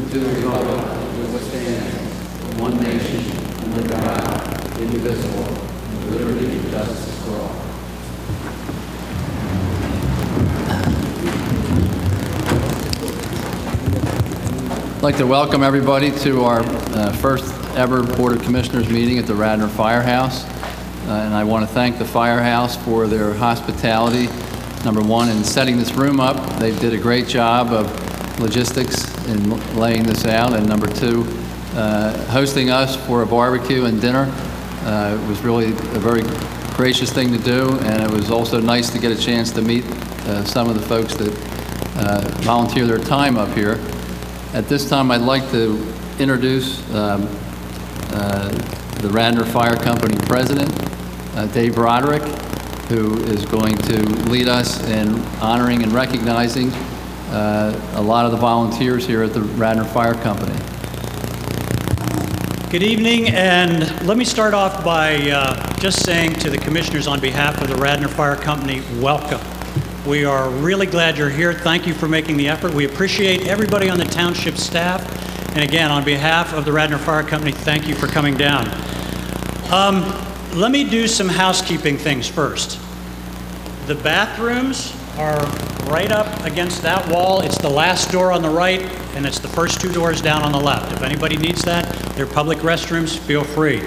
to the republic which stands, one nation, under God, indivisible, with liberty and justice for all. I'd like to welcome everybody to our first ever Board of Commissioners meeting at the Radnor Firehouse. And I want to thank the Firehouse for their hospitality, number one, in setting this room up. They did a great job of logistics in laying this out. And number two, hosting us for a barbecue and dinner. It was really a very gracious thing to do. And it was also nice to get a chance to meet some of the folks that volunteer their time up here. At this time, I'd like to introduce the Radnor Fire Company President, Dave Roderick, who is going to lead us in honoring and recognizing a lot of the volunteers here at the Radnor Fire Company. Good evening, and let me start off by just saying to the commissioners on behalf of the Radnor Fire Company, welcome. We are really glad you're here. Thank you for making the effort. We appreciate everybody on the Township staff. And again, on behalf of the Radnor Fire Company, thank you for coming down. Let me do some housekeeping things first. The bathrooms are right up against that wall. It's the last door on the right, and it's the first two doors down on the left. If anybody needs that, they're public restrooms, feel free.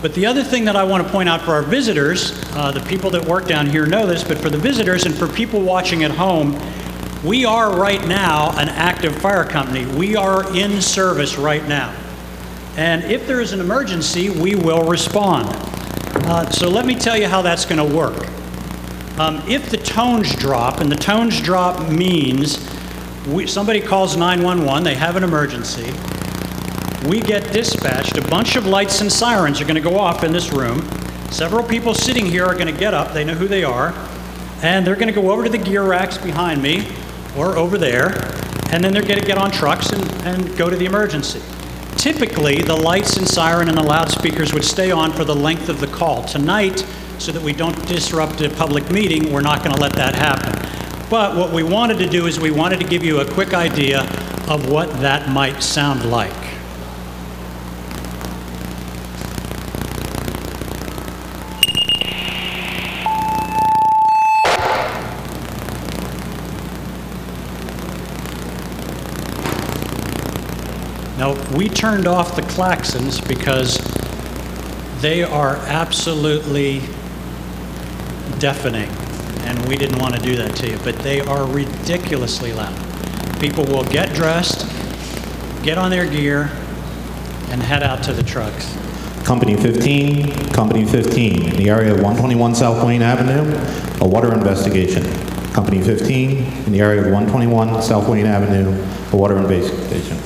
But the other thing that I want to point out for our visitors, the people that work down here know this, but for the visitors and for people watching at home, we are right now an active fire company. We are in service right now. And if there is an emergency, we will respond. So let me tell you how that's going to work. If the tones drop, and the tones drop means somebody calls 911, they have an emergency, we get dispatched, a bunch of lights and sirens are going to go off in this room. Several people sitting here are going to get up, they know who they are, and they're going to go over to the gear racks behind me, or over there, and then they're going to get on trucks and go to the emergency. Typically, the lights and siren and the loudspeakers would stay on for the length of the call. Tonight, so that we don't disrupt a public meeting, we're not going to let that happen. But what we wanted to do is we wanted to give you a quick idea of what that might sound like. Now, we turned off the klaxons because they are absolutely deafening, and we didn't want to do that to you, but they are ridiculously loud. People will get dressed, get on their gear, and head out to the trucks. Company 15, in the area of 121 South Wayne Avenue, a water investigation. Company 15, in the area of 121 South Wayne Avenue, a water investigation.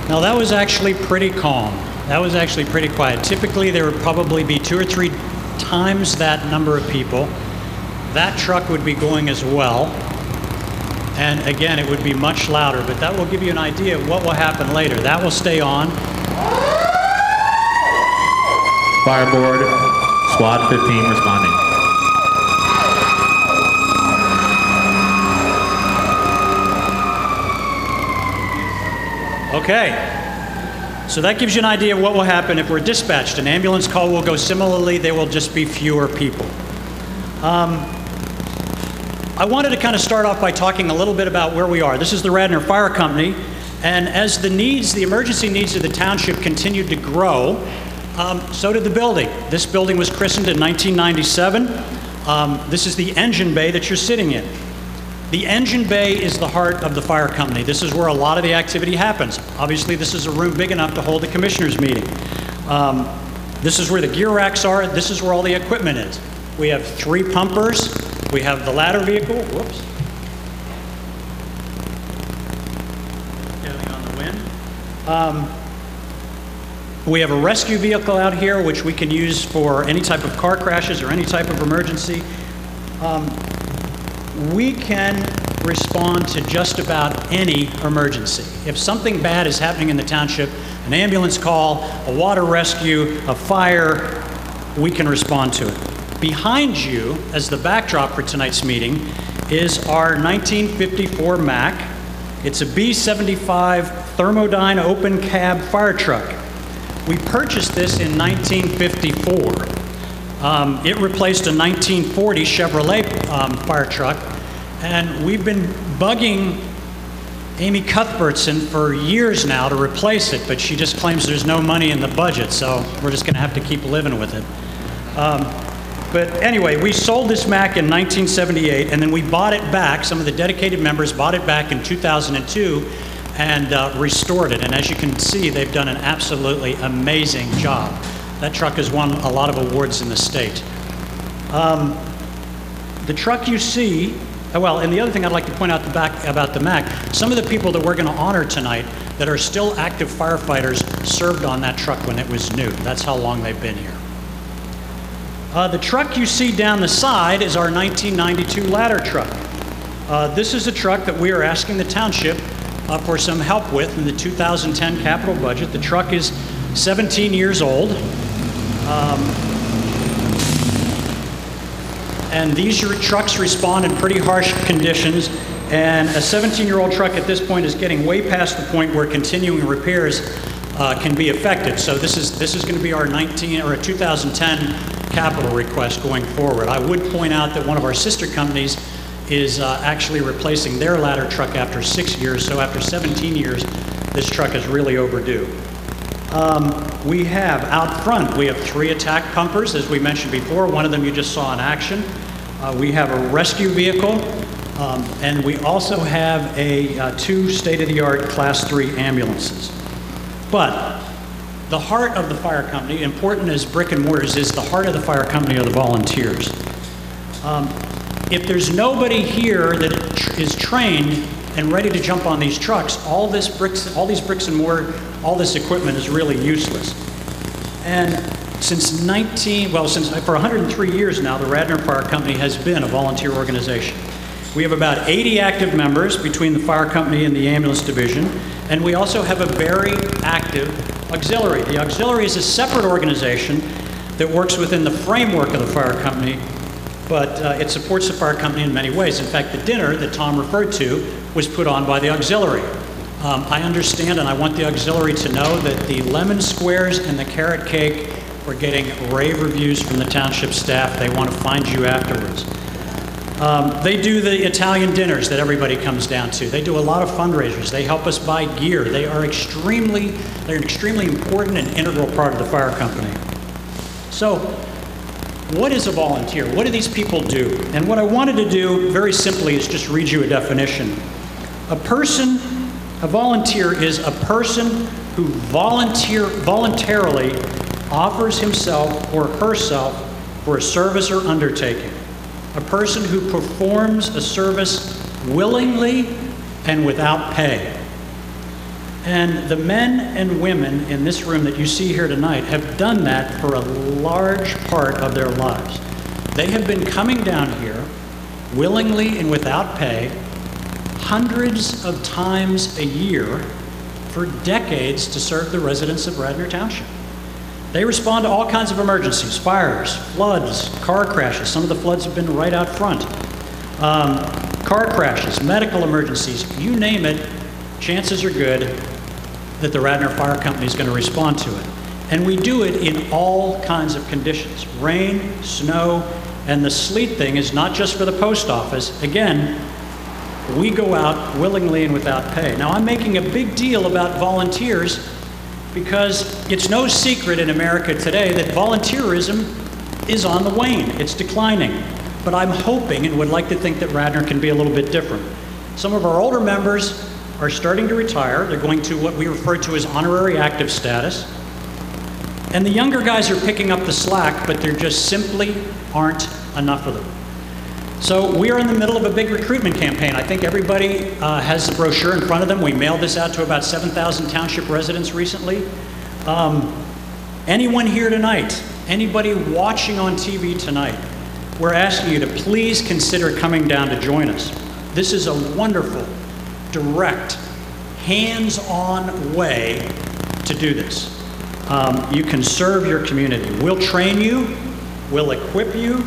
Now that was actually pretty calm. That was actually pretty quiet. Typically there would probably be 2 or 3 times that number of people. That truck would be going as well. And again, it would be much louder, but that will give you an idea of what will happen later. That will stay on. Fire board, squad 15 responding. Okay, so that gives you an idea of what will happen if we're dispatched. An ambulance call will go similarly. There will just be fewer people. I wanted to kind of start off by talking a little bit about where we are. This is the Radnor Fire Company, and as the emergency needs of the township continued to grow, so did the building. This building was christened in 1997. This is the engine bay that you're sitting in. The engine bay is the heart of the fire company. This is where a lot of the activity happens. Obviously, this is a room big enough to hold a commissioners meeting. This is where the gear racks are. This is where all the equipment is. We have 3 pumpers. We have the ladder vehicle, whoops. Getting on the wind. We have a rescue vehicle out here, which we can use for any type of car crashes or any type of emergency. We can respond to just about any emergency. If something bad is happening in the township, an ambulance call, a water rescue, a fire, we can respond to it. Behind you, as the backdrop for tonight's meeting, is our 1954 Mack. It's a B-75 Thermodyne open cab fire truck. We purchased this in 1954. It replaced a 1940 Chevrolet fire truck, and we've been bugging Amy Cuthbertson for years now to replace it, but she just claims there's no money in the budget, so we're just going to have to keep living with it. But anyway, we sold this Mack in 1978, and then we bought it back. Some of the dedicated members bought it back in 2002 and restored it. And as you can see, they've done an absolutely amazing job. That truck has won a lot of awards in the state. The truck you see, well, and the other thing I'd like to point out about the Mack, some of the people that we're going to honor tonight that are still active firefighters served on that truck when it was new. That's how long they've been here. The truck you see down the side is our 1992 ladder truck. This is a truck that we are asking the township for some help with in the 2010 capital budget. The truck is 17 years old. And these trucks respond in pretty harsh conditions, and a 17-year-old truck at this point is getting way past the point where continuing repairs can be effective. So this is going to be our 2010 capital request going forward. I would point out that one of our sister companies is actually replacing their ladder truck after 6 years, so after 17 years, this truck is really overdue. We have out front, we have 3 attack pumpers, as we mentioned before. One of them you just saw in action. We have a rescue vehicle, and we also have 2 state-of-the-art Class 3 ambulances. But the heart of the fire company, important as brick and mortars, is the heart of the fire company are the volunteers. If there's nobody here that is trained and ready to jump on these trucks, all these bricks and mortar, all this equipment is really useless. And for 103 years now, the Radnor Fire Company has been a volunteer organization. We have about 80 active members between the fire company and the ambulance division, and we also have a very active auxiliary. The auxiliary is a separate organization that works within the framework of the fire company, but it supports the fire company in many ways. In fact, the dinner that Tom referred to was put on by the auxiliary. I understand, and I want the auxiliary to know that the lemon squares and the carrot cake are getting rave reviews from the township staff. They want to find you afterwards. They do the Italian dinners that everybody comes down to. They do a lot of fundraisers. They help us buy gear. They're an extremely important and integral part of the fire company. So, what is a volunteer? What do these people do? And what I wanted to do, very simply, is just read you a definition. A volunteer is a person who voluntarily offers himself or herself for a service or undertaking. A person who performs a service willingly and without pay. And the men and women in this room that you see here tonight have done that for a large part of their lives. They have been coming down here willingly and without pay hundreds of times a year for decades to serve the residents of Radnor Township. They respond to all kinds of emergencies: fires, floods, car crashes. Some of the floods have been right out front. Car crashes, medical emergencies, you name it, chances are good that the Radnor Fire Company is going to respond to it. And we do it in all kinds of conditions: rain, snow, and the sleet thing is not just for the post office. Again, we go out willingly and without pay. Now, I'm making a big deal about volunteers because it's no secret in America today that volunteerism is on the wane. It's declining. But I'm hoping and would like to think that Radnor can be a little bit different. Some of our older members are starting to retire. They're going to what we refer to as honorary active status. And the younger guys are picking up the slack, but there just simply aren't enough of them. So we are in the middle of a big recruitment campaign. I think everybody has the brochure in front of them. We mailed this out to about 7,000 Township residents recently. Anyone here tonight, anybody watching on TV tonight, we're asking you to please consider coming down to join us. This is a wonderful, direct, hands-on way to do this. You can serve your community. We'll train you, we'll equip you.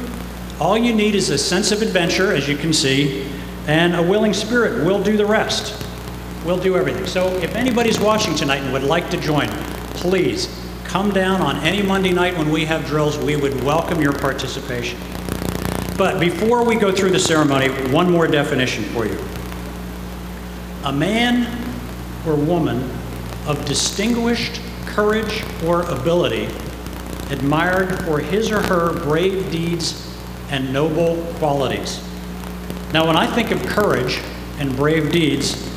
All you need is a sense of adventure, as you can see, and a willing spirit. We'll do the rest. We'll do everything. So if anybody's watching tonight and would like to join, please come down on any Monday night when we have drills. We would welcome your participation. But before we go through the ceremony, one more definition for you. A man or woman of distinguished courage or ability, admired for his or her brave deeds and noble qualities. Now, when I think of courage and brave deeds,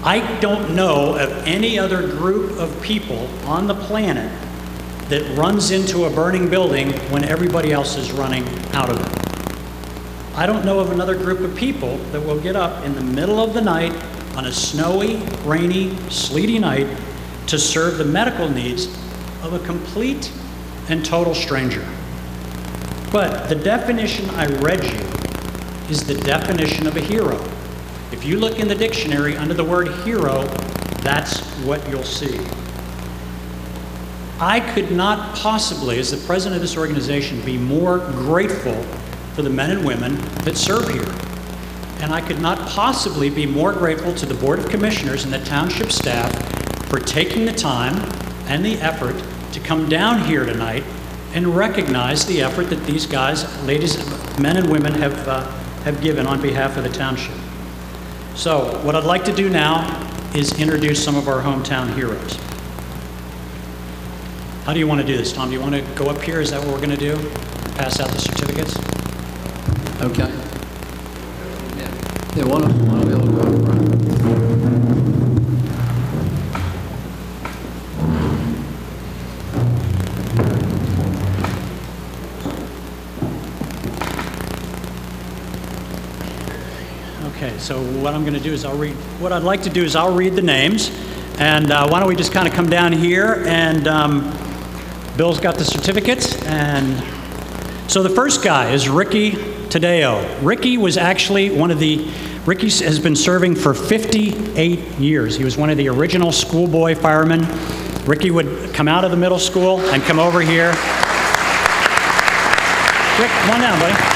I don't know of any other group of people on the planet that runs into a burning building when everybody else is running out of it. I don't know of another group of people that will get up in the middle of the night on a snowy, rainy, sleety night to serve the medical needs of a complete and total stranger. But the definition I read you is the definition of a hero. If you look in the dictionary under the word hero, that's what you'll see. I could not possibly, as the president of this organization, be more grateful for the men and women that serve here. And I could not possibly be more grateful to the Board of Commissioners and the Township staff for taking the time and the effort to come down here tonight and recognize the effort that these guys, ladies, men and women have given on behalf of the Township. So what I'd like to do now is introduce some of our hometown heroes. How do you want to do this, Tom? Do you want to go up here? Is that what we're going to do? Pass out the certificates? Okay. Yeah, one of you will go up front. Okay, so what I'm going to do is I'd like to do is I'll read the names, and why don't we just kind of come down here, and Bill's got the certificates, and so the first guy is Ricky Tadeo. Ricky was actually Ricky has been serving for 58 years. He was one of the original schoolboy firemen. Ricky would come out of the middle school and come over here. Rick, come on down, buddy.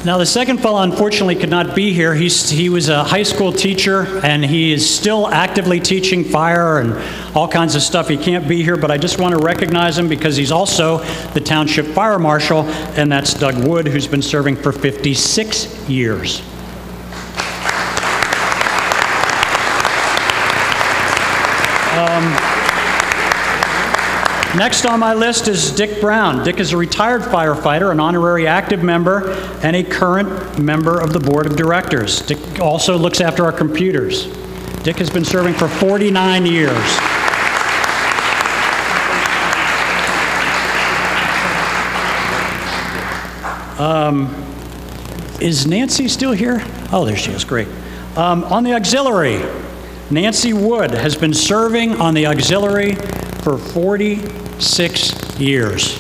Now, the second fellow unfortunately could not be here. He was a high school teacher, and he is still actively teaching fire and all kinds of stuff. He can't be here, but I just want to recognize him because he's also the Township Fire Marshal, and that's Doug Wood, who's been serving for 56 years. Next on my list is Dick Brown. Dick is a retired firefighter, an honorary active member, and a current member of the Board of Directors. Dick also looks after our computers. Dick has been serving for 49 years. Is Nancy still here? Oh, there she is, great. On the auxiliary, Nancy Wood has been serving on the auxiliary for 46 years.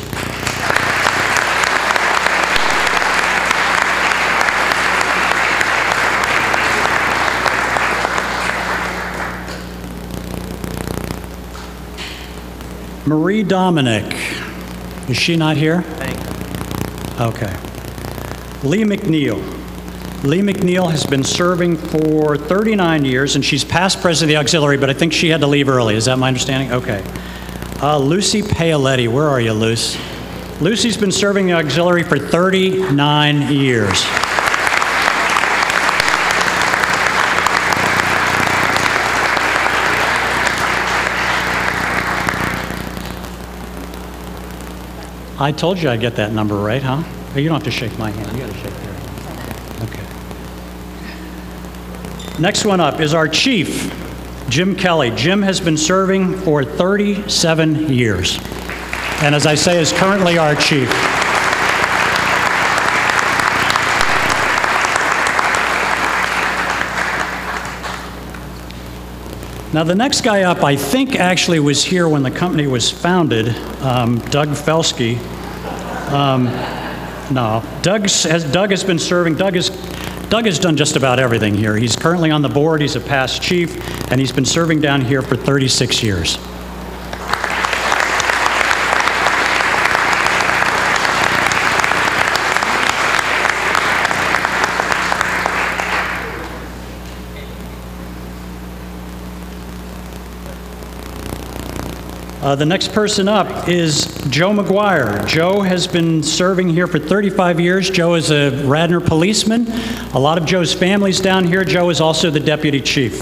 Marie Dominic, is she not here? Okay. Lee McNeil. Lee McNeil has been serving for 39 years, and she's past president of the auxiliary, but I think she had to leave early. Is that my understanding? Okay. Lucy Paoletti, where are you, Luce? Lucy's been serving the auxiliary for 39 years. I told you I'd get that number right, huh? Oh, you don't have to shake my hand. You got to shake theirs. Okay. Next one up is our chief, Jim Kelly. Jim has been serving for 37 years, and as I say, is currently our chief. Now, the next guy up, I think, actually was here when the company was founded, Doug Felsky. No, Doug has been serving. Doug has done just about everything here. He's currently on the board. He's a past chief, and he's been serving down here for 36 years. The next person up is Joe McGuire. Joe has been serving here for 35 years. Joe is a Radnor policeman. A lot of Joe's family's down here. Joe is also the deputy chief.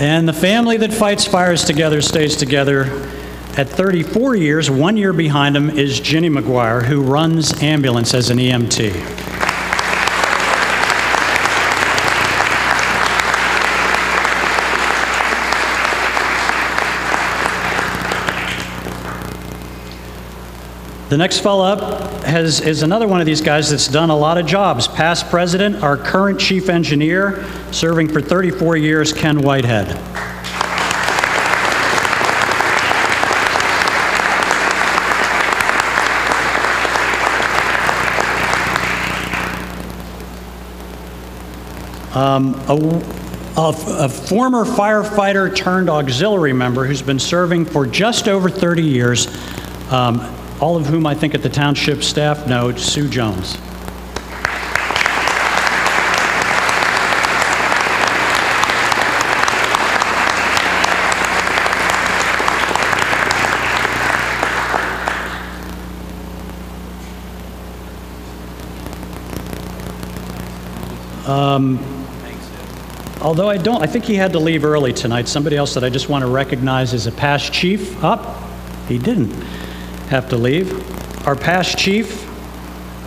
And the family that fights fires together stays together. At 34 years, 1 year behind him is Ginny McGuire, who runs ambulance as an EMT. The next fellow up is another one of these guys that's done a lot of jobs. Past president, our current chief engineer, serving for 34 years, Ken Whitehead. A former firefighter turned auxiliary member who's been serving for just over 30 years, all of whom I think at the township staff know, Sue Jones. Although I think he had to leave early tonight. Somebody else that I just want to recognize as a past chief. He didn't have to leave. Our past chief,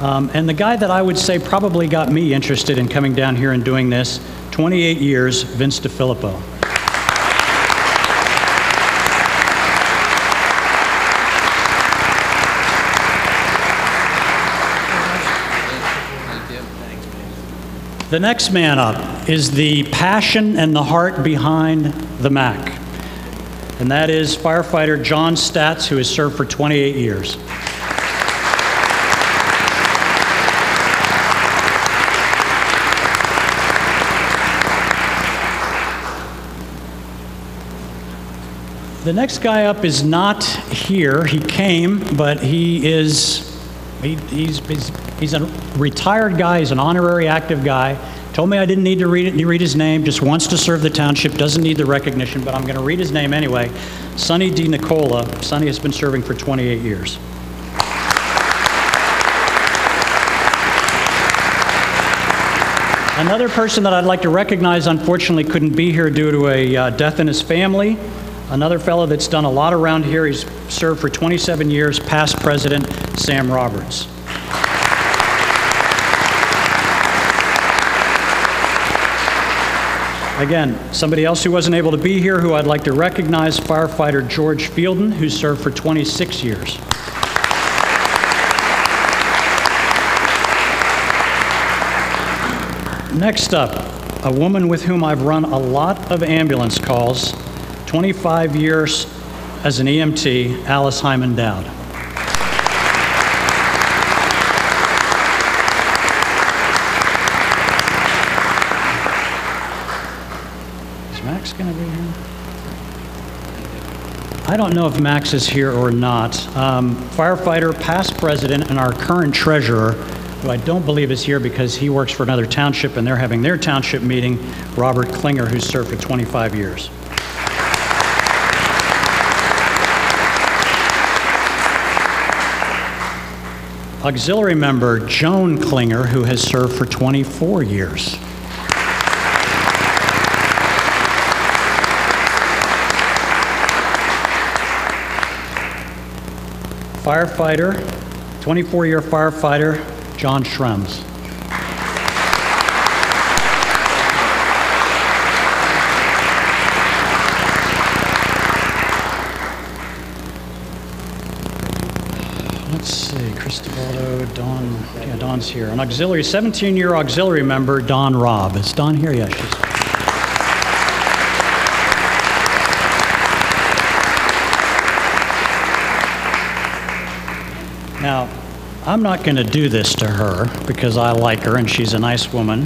and the guy that I would say probably got me interested in coming down here and doing this, 28 years, Vince DeFilippo. The next man up is the passion and the heart behind the MAC, and that is firefighter John Statz, who has served for 28 years. The next guy up is not here. He came, but he's a retired guy. He's an honorary active guy. Told me I didn't need to read his name, just wants to serve the township, doesn't need the recognition, but I'm going to read his name anyway. Sonny D. Nicola. Sonny has been serving for 28 years. Another person that I'd like to recognize, unfortunately, couldn't be here due to a death in his family. Another fellow that's done a lot around here. He's served for 27 years, past president, Sam Roberts. Again, somebody else who wasn't able to be here who I'd like to recognize, firefighter George Fielden, who served for 26 years. Next up, a woman with whom I've run a lot of ambulance calls, 25 years as an EMT, Alice Hyman Dowd. Is Max going to be here? I don't know if Max is here or not. Firefighter, past president, and our current treasurer, who I don't believe is here because he works for another township and they're having their township meeting, Robert Klinger, who's served for 25 years. Auxiliary member Joan Klinger, who has served for 24 years. firefighter, 24-year firefighter, John Schrems. Let's see, Cristobalo, Dawn, yeah, Dawn's here. An auxiliary, 17-year auxiliary member, Dawn Robb. Is Dawn here? Yeah, she's here. Now, I'm not going to do this to her because I like her and she's a nice woman,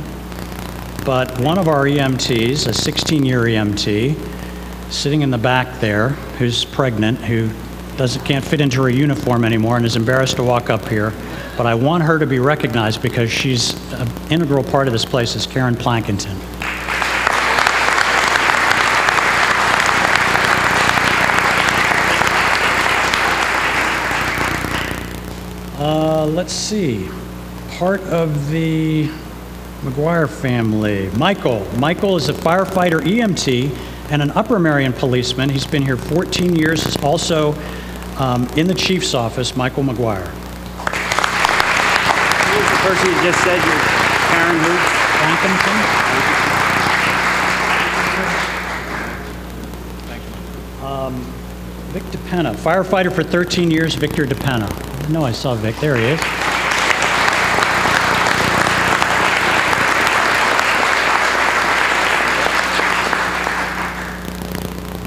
but one of our EMTs, a 16-year EMT, sitting in the back there, who's pregnant, who can't fit into her uniform anymore and is embarrassed to walk up here, but I want her to be recognized because she's an integral part of this place, is Karen Plankington. Let's see, part of the McGuire family. Michael. Michael is a firefighter EMT and an Upper Marion policeman. He's been here 14 years. He's also in the chief's office, Michael McGuire. Who was the person you just said? You're Karen who? Vic DePenna, firefighter for 13 years, Victor DePenna. No, I saw Vic. There he is.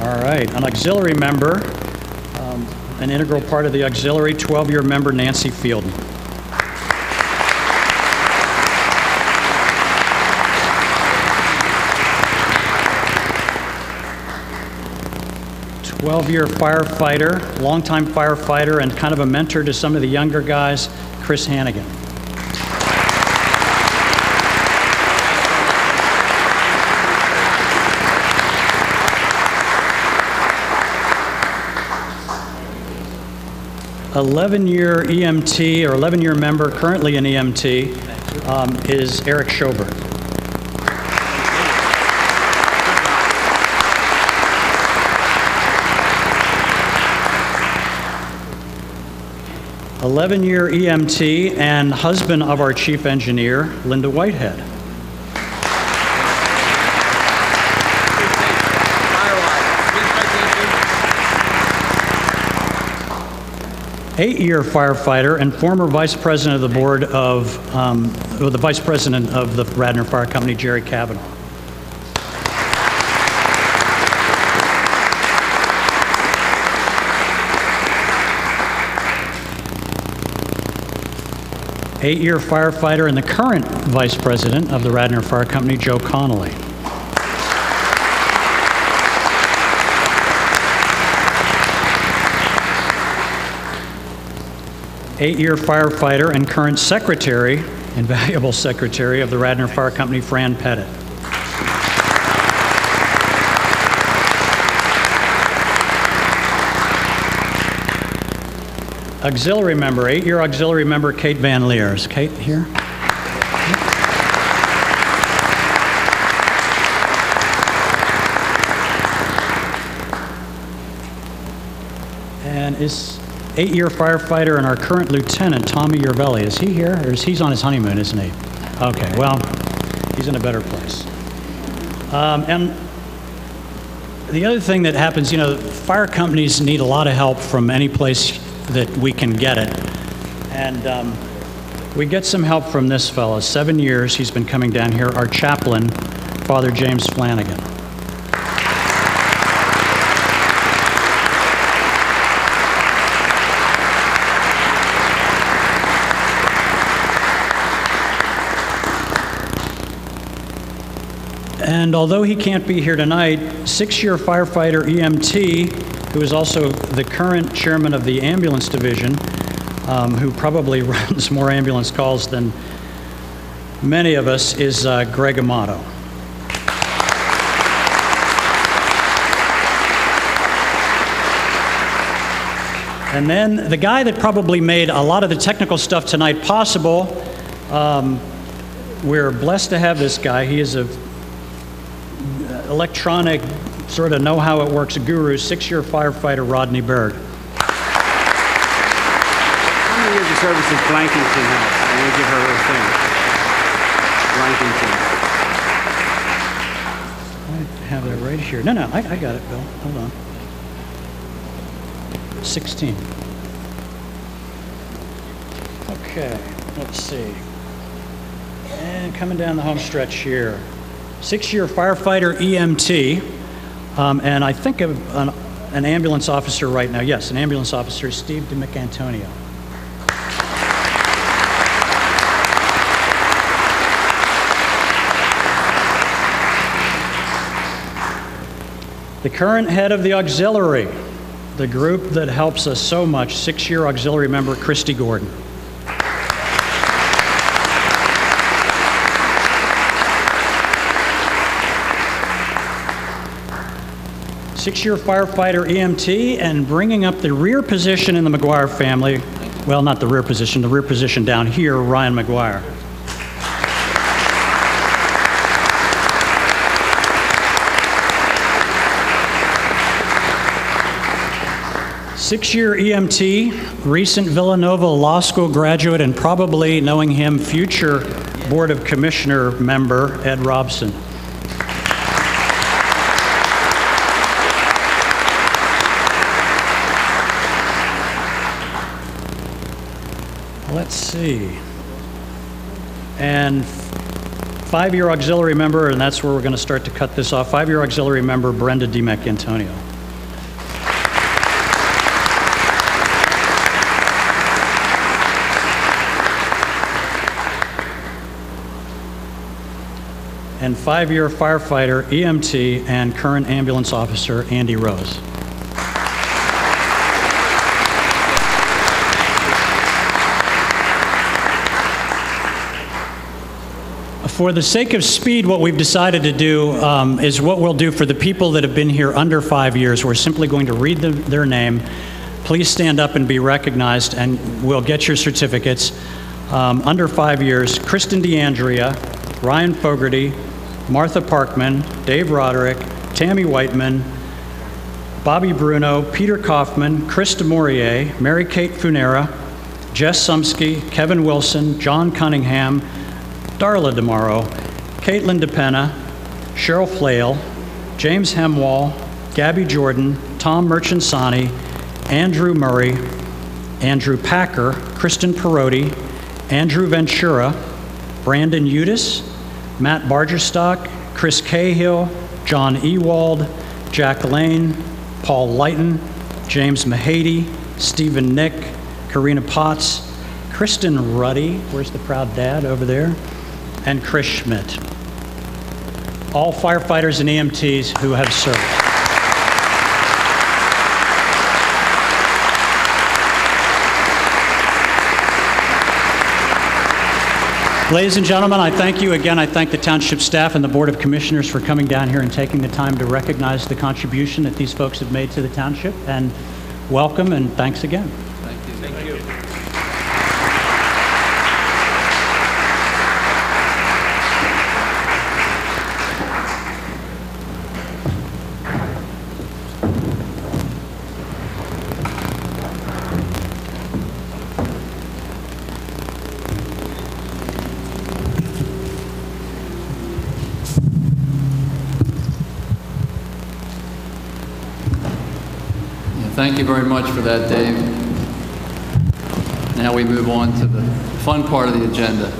All right, an auxiliary member, an integral part of the auxiliary, 12-year member, Nancy Fielden. Twelve-year firefighter, longtime firefighter, and kind of a mentor to some of the younger guys, Chris Hannigan. (11-year EMT, or 11-year member, currently an EMT, is Eric Schobert. (11-year EMT and husband of our chief engineer, Linda Whitehead. 8-year firefighter and former vice president of the board of, the vice president of the Radnor Fire Company, Jerry Kavanaugh. Eight-year firefighter and the current vice president of the Radnor Fire Company, Joe Connolly. Eight-year firefighter and current secretary, invaluable secretary of the Radnor Fire Company, Fran Pettit. Auxiliary member, 8-year auxiliary member, Kate Van Leer. Is Kate here? And is 8-year firefighter and our current lieutenant, Tommy Yervelli. Is he here? Or is he's on his honeymoon, isn't he? Okay, well, he's in a better place. And the other thing that happens, you know, fire companies need a lot of help from any place that we can get it. And we get some help from this fellow. 7 years he's been coming down here, our chaplain, Father James Flanagan. And although he can't be here tonight, 6-year firefighter EMT, who is also the current chairman of the ambulance division, who probably runs more ambulance calls than many of us, is Greg Amato. And then the guy that probably made a lot of the technical stuff tonight possible, we're blessed to have this guy. He is a electronic, sort of know how it works guru, 6-year firefighter Rodney Berg. Services Blankington House. I'm going to give her her thing. Blankington. I have that right here. No, I got it, Bill. Hold on. 16. Okay, let's see. And coming down the home stretch here. 6-year firefighter EMT, and I think of an ambulance officer right now. Yes, an ambulance officer, Steve DeMicantonio. The current head of the auxiliary, the group that helps us so much, 6-year auxiliary member Christy Gordon. Six-year firefighter EMT, and bringing up the rear position in the McGuire family, well, not the rear position down here, Ryan McGuire. Six-year EMT, recent Villanova Law School graduate, and probably, knowing him, future Board of Commissioner member, Ed Robson. Let's see. And 5-year auxiliary member, and that's where we're going to start to cut this off, 5-year auxiliary member Brenda DiMacAntonio. And 5-year firefighter, EMT, and current ambulance officer, Andy Rose. For the sake of speed, what we've decided to do is what we'll do for the people that have been here under 5 years. We're simply going to read their name. Please stand up and be recognized, and we'll get your certificates. Under 5 years, Kristen DeAndrea, Ryan Fogarty, Martha Parkman, Dave Roderick, Tammy Whiteman, Bobby Bruno, Peter Kaufman, Krista Morier, Mary Kate Funera, Jess Sumsky, Kevin Wilson, John Cunningham, Darla DeMauro, Caitlin DePena, Cheryl Flail, James Hemwall, Gabby Jordan, Tom Merchansani, Andrew Murray, Andrew Packer, Kristen Perotti, Andrew Ventura, Brandon Udis, Matt Bargerstock, Chris Cahill, John Ewald, Jack Lane, Paul Lighton, James Mahady, Stephen Nick, Karina Potts, Kristen Ruddy, where's the proud dad over there, and Chris Schmidt. All firefighters and EMTs who have served. Ladies and gentlemen, I thank you again. I thank the Township staff and the Board of Commissioners for coming down here and taking the time to recognize the contribution that these folks have made to the Township. And welcome, and thanks again. Thank you. Thank you. Thank you very much for that, Dave. Now we move on to the fun part of the agenda.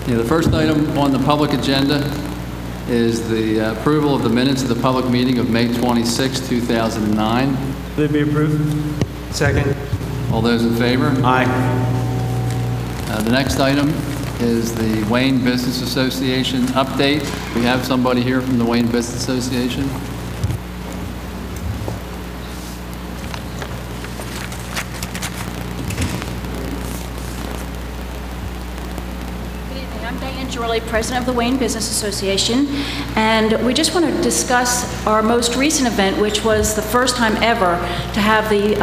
The first item on the public agenda is the approval of the minutes of the public meeting of May 26, 2009. Will it be approved? Second. All those in favor? Aye. The next item is the Wayne Business Association update. We have somebody here from the Wayne Business Association. Kimberly, president of the Wayne Business Association, and we just want to discuss our most recent event, which was the first time ever to have the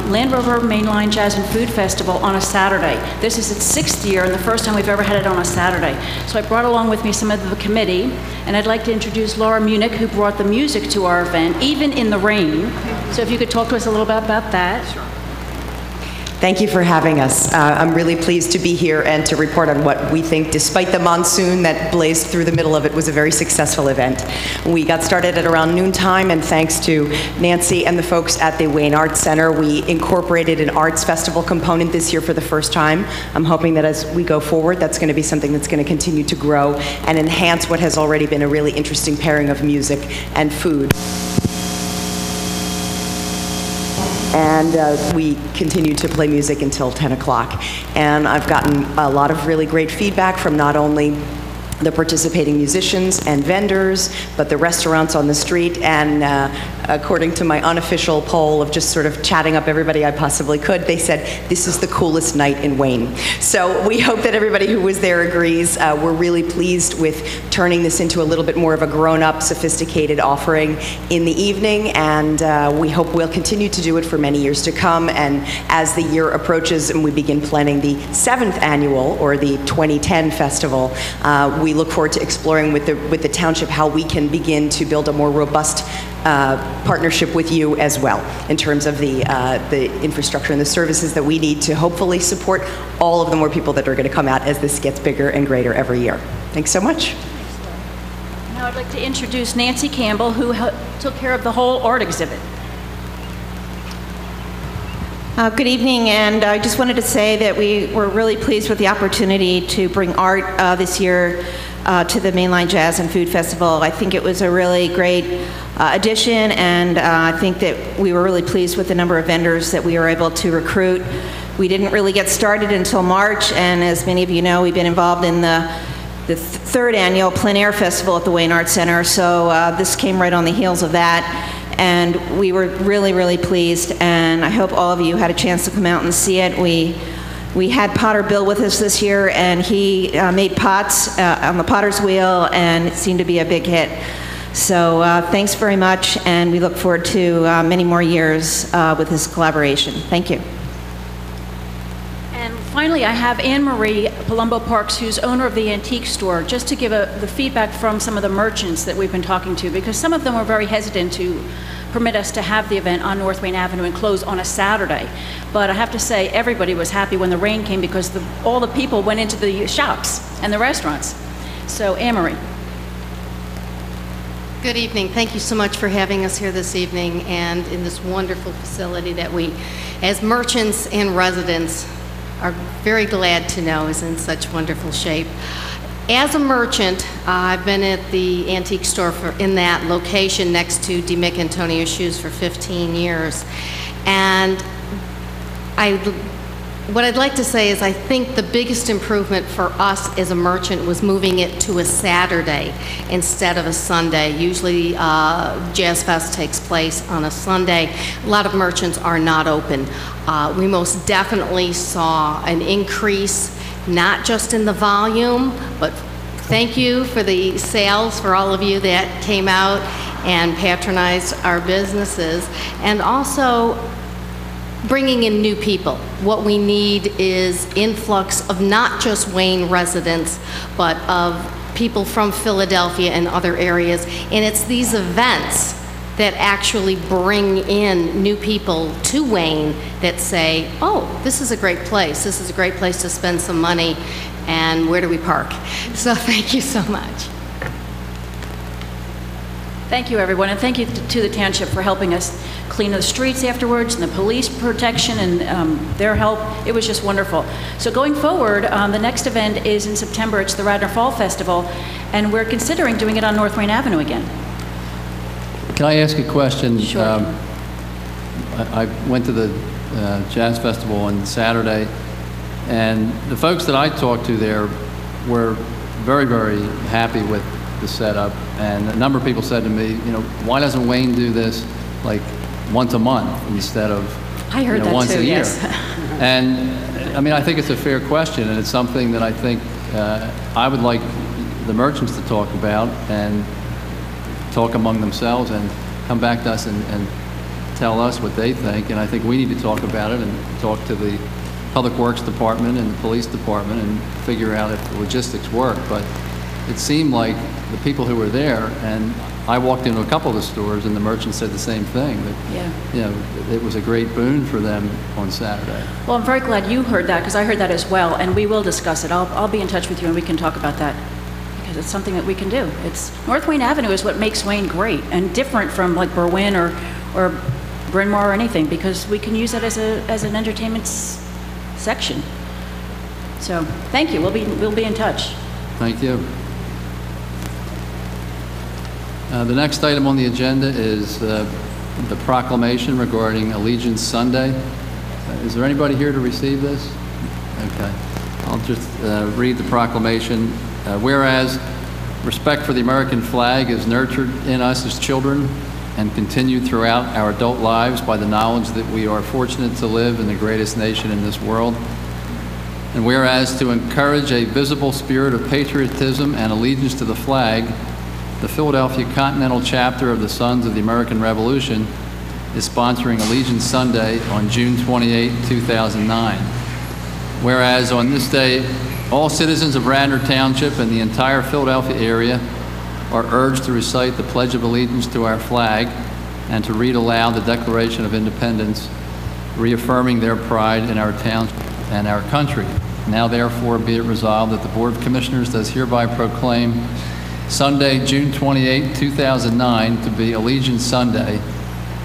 Land Rover Mainline Jazz and Food Festival on a Saturday. This is its 6th year and the first time we've ever had it on a Saturday. So I brought along with me some of the committee, and I'd like to introduce Laura Munich, who brought the music to our event, even in the rain. So if you could talk to us a little bit about that. Sure. Thank you for having us. I'm really pleased to be here and to report on what we think, despite the monsoon that blazed through the middle of it, was a very successful event. We got started at around noontime, and thanks to Nancy and the folks at the Wayne Arts Center, we incorporated an arts festival component this year for the first time. I'm hoping that as we go forward, that's going to be something that's going to continue to grow and enhance what has already been a really interesting pairing of music and food. And we continue to play music until 10 o'clock. And I've gotten a lot of really great feedback from not only the participating musicians and vendors, but the restaurants on the street. And according to my unofficial poll of just sort of chatting up everybody I possibly could, they said, this is the coolest night in Wayne. So we hope that everybody who was there agrees. We're really pleased with turning this into a little bit more of a grown-up, sophisticated offering in the evening, and we hope we'll continue to do it for many years to come. And as the year approaches and we begin planning the 7th annual, or the 2010 festival, we look forward to exploring with the Township how we can begin to build a more robust partnership with you as well, in terms of the infrastructure and the services that we need to hopefully support all of the more people that are going to come out as this gets bigger and greater every year. Thanks so much. Now I'd like to introduce Nancy Campbell, who took care of the whole art exhibit. Good evening, and I just wanted to say that we were really pleased with the opportunity to bring art this year to the Mainline Jazz and Food Festival. I think it was a really great addition, and I think that we were really pleased with the number of vendors that we were able to recruit. We didn't really get started until March, and as many of you know, we've been involved in the 3rd annual Plein Air Festival at the Wayne Arts Center, so this came right on the heels of that. And we were really, really pleased, and I hope all of you had a chance to come out and see it. We had Potter Bill with us this year, and he made pots on the Potter's Wheel, and it seemed to be a big hit. So thanks very much, and we look forward to many more years with this collaboration. Thank you. Finally, I have Anne Marie Palumbo Parks, who's owner of the antique store, just to give the feedback from some of the merchants that we've been talking to, because some of them were very hesitant to permit us to have the event on North Wayne Avenue and close on a Saturday. But I have to say, everybody was happy when the rain came, because all the people went into the shops and the restaurants. So, Anne Marie. Good evening. Thank you so much for having us here this evening and in this wonderful facility that we, as merchants and residents, are very glad to know is in such wonderful shape. As a merchant, I've been at the antique store in that location next to DeMick Antonio Shoes for 15 years. And what I'd like to say is I think the biggest improvement for us as a merchant was moving it to a Saturday instead of a Sunday. Usually Jazz Fest takes place on a Sunday. A lot of merchants are not open. We most definitely saw an increase, not just in the volume, but thank you for the sales for all of you that came out and patronized our businesses, and also bringing in new people. What we need is influx of not just Wayne residents, but of people from Philadelphia and other areas. And it's these events that actually bring in new people to Wayne that say, oh, this is a great place. This is a great place to spend some money. And where do we park? So thank you so much. Thank you, everyone, and thank you to the Township for helping us clean the streets afterwards, and the police protection and their help. It was just wonderful. So going forward, the next event is in September. It's the Radnor Fall Festival, and we're considering doing it on North Wayne Avenue again. Can I ask a question? Sure. I went to the Jazz Festival on Saturday, and the folks that I talked to there were very, very happy with the setup. And a number of people said to me, you know, why doesn't Wayne do this like once a month instead of once a year? Yes. And I mean, I think it's a fair question, and it's something that I think I would like the merchants to talk about and talk among themselves and come back to us and tell us what they think. And I think we need to talk about it and talk to the Public Works Department and the Police Department and figure out if the logistics work. But it seemed like the people who were there, and I walked into a couple of the stores and the merchants said the same thing, that it was a great boon for them on Saturday. Well, I'm very glad you heard that, because I heard that as well, and we will discuss it. I'll be in touch with you and we can talk about that, because it's something that we can do. North Wayne Avenue is what makes Wayne great and different from like Berwyn or Bryn Mawr or anything, because we can use it as an entertainment section. So thank you. We'll be in touch. Thank you. The next item on the agenda is the proclamation regarding Allegiance Sunday. Is there anybody here to receive this? Okay. I'll just read the proclamation. Whereas respect for the American flag is nurtured in us as children and continued throughout our adult lives by the knowledge that we are fortunate to live in the greatest nation in this world. And whereas to encourage a visible spirit of patriotism and allegiance to the flag, the Philadelphia Continental Chapter of the Sons of the American Revolution is sponsoring Allegiance Sunday on June 28, 2009. Whereas on this day, all citizens of Radnor Township and the entire Philadelphia area are urged to recite the Pledge of Allegiance to our flag and to read aloud the Declaration of Independence, reaffirming their pride in our town and our country. Now therefore be it resolved that the Board of Commissioners does hereby proclaim Sunday, June 28, 2009 to be Allegiance Sunday,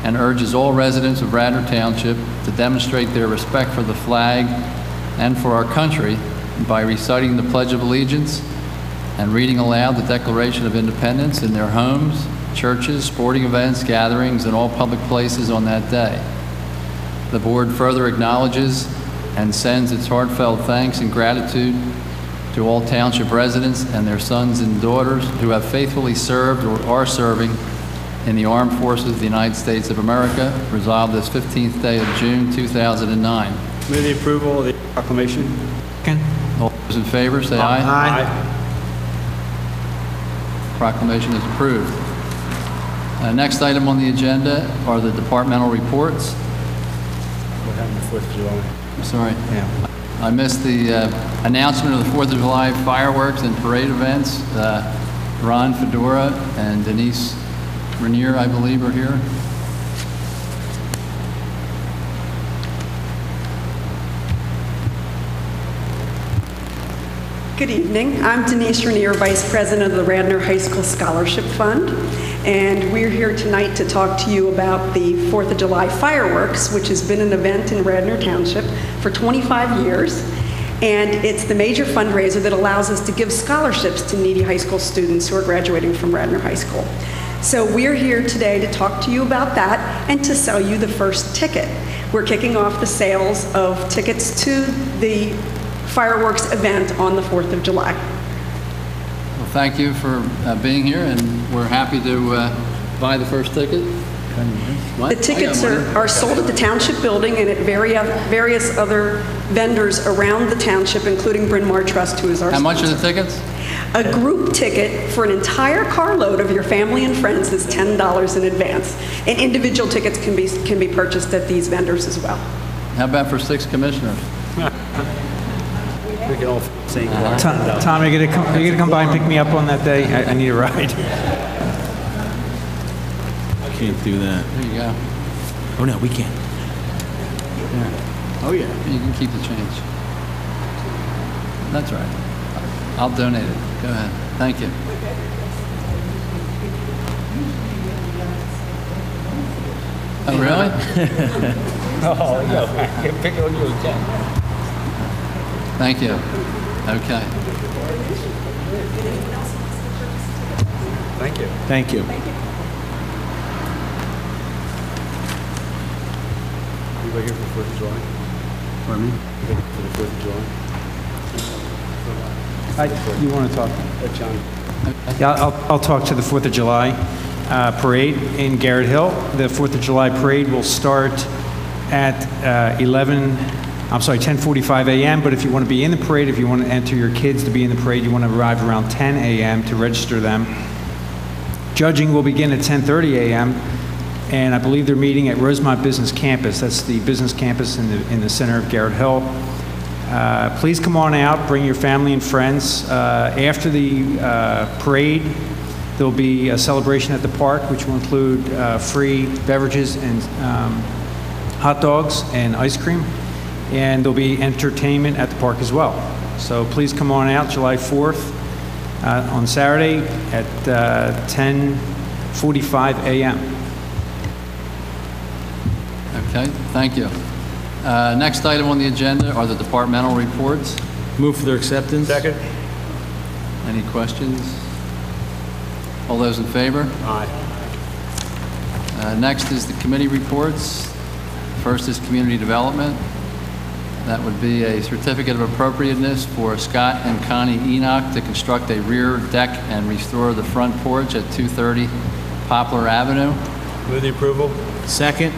and urges all residents of Radnor Township to demonstrate their respect for the flag and for our country by reciting the Pledge of Allegiance and reading aloud the Declaration of Independence in their homes, churches, sporting events, gatherings, and all public places on that day. The Board further acknowledges and sends its heartfelt thanks and gratitude to all Township residents and their sons and daughters who have faithfully served or are serving in the Armed Forces of the United States of America, resolved this 15th day of June, 2009. Move the approval of the proclamation. All those in favor, say aye. Aye. Proclamation is approved. Next item on the agenda are the departmental reports. What happened the 4th of July? I'm sorry. Yeah. I missed the announcement of the 4th of July fireworks and parade events. Ron Fedora and Denise Rainier, I believe, are here. Good evening. I'm Denise Rainier, Vice President of the Radnor High School Scholarship Fund, and we're here tonight to talk to you about the 4th of July fireworks, which has been an event in Radnor Township for 25 years, and it's the major fundraiser that allows us to give scholarships to needy high school students who are graduating from Radnor High School. So we're here today to talk to you about that and to sell you the first ticket. We're kicking off the sales of tickets to the fireworks event on the 4th of July. Well, thank you for being here, and we're happy to buy the first ticket. What? The tickets are sold at the Township building and at various other vendors around the Township, including Bryn Mawr Trust, who is our sponsor. How much are the tickets? A group ticket for an entire carload of your family and friends is $10 in advance, and individual tickets can be purchased at these vendors as well. How about for 6 commissioners? We can all sing. Tom, you're gonna come by and pick me up on that day? I need a ride. I can't do that. There you go. Oh no, we can't. Yeah. Oh yeah. You can keep the change. That's right. I'll donate it. Go ahead. Thank you. Oh really? Oh, no. Pick it on you again. Thank you. Okay. Thank you. Thank you. Anybody here for the 4th of July? Pardon me? Anybody for the 4th of July? You want to talk? John. Yeah, I'll talk to the 4th of July parade in Garrett Hill. The 4th of July parade will start at 11 10:45 a.m., but if you want to be in the parade, if you want to enter your kids to be in the parade, you want to arrive around 10 a.m. to register them. Judging will begin at 10:30 a.m., and I believe they're meeting at Rosemont Business Campus. That's the business campus in the center of Garrett Hill. Please come on out, bring your family and friends. After the parade, there'll be a celebration at the park, which will include free beverages and hot dogs and ice cream, and there'll be entertainment at the park as well. So please come on out July 4th on Saturday at 10:45 a.m. Okay, thank you. Next item on the agenda are the departmental reports. Move for their acceptance. Second. Any questions? All those in favor? Aye. Next is the committee reports. First is community development. That would be a certificate of appropriateness for Scott and Connie Enoch to construct a rear deck and restore the front porch at 230 Poplar Avenue. Move the approval. Second.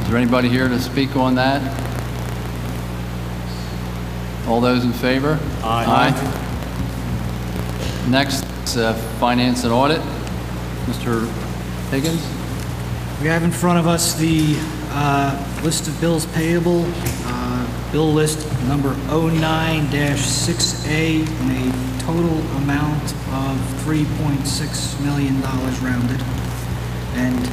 Is there anybody here to speak on that? All those in favor? Aye. Next is finance and audit. Mr. Higgins? We have in front of us the list of bills payable, bill list number 09-6A, in a total amount of $3.6 million rounded. And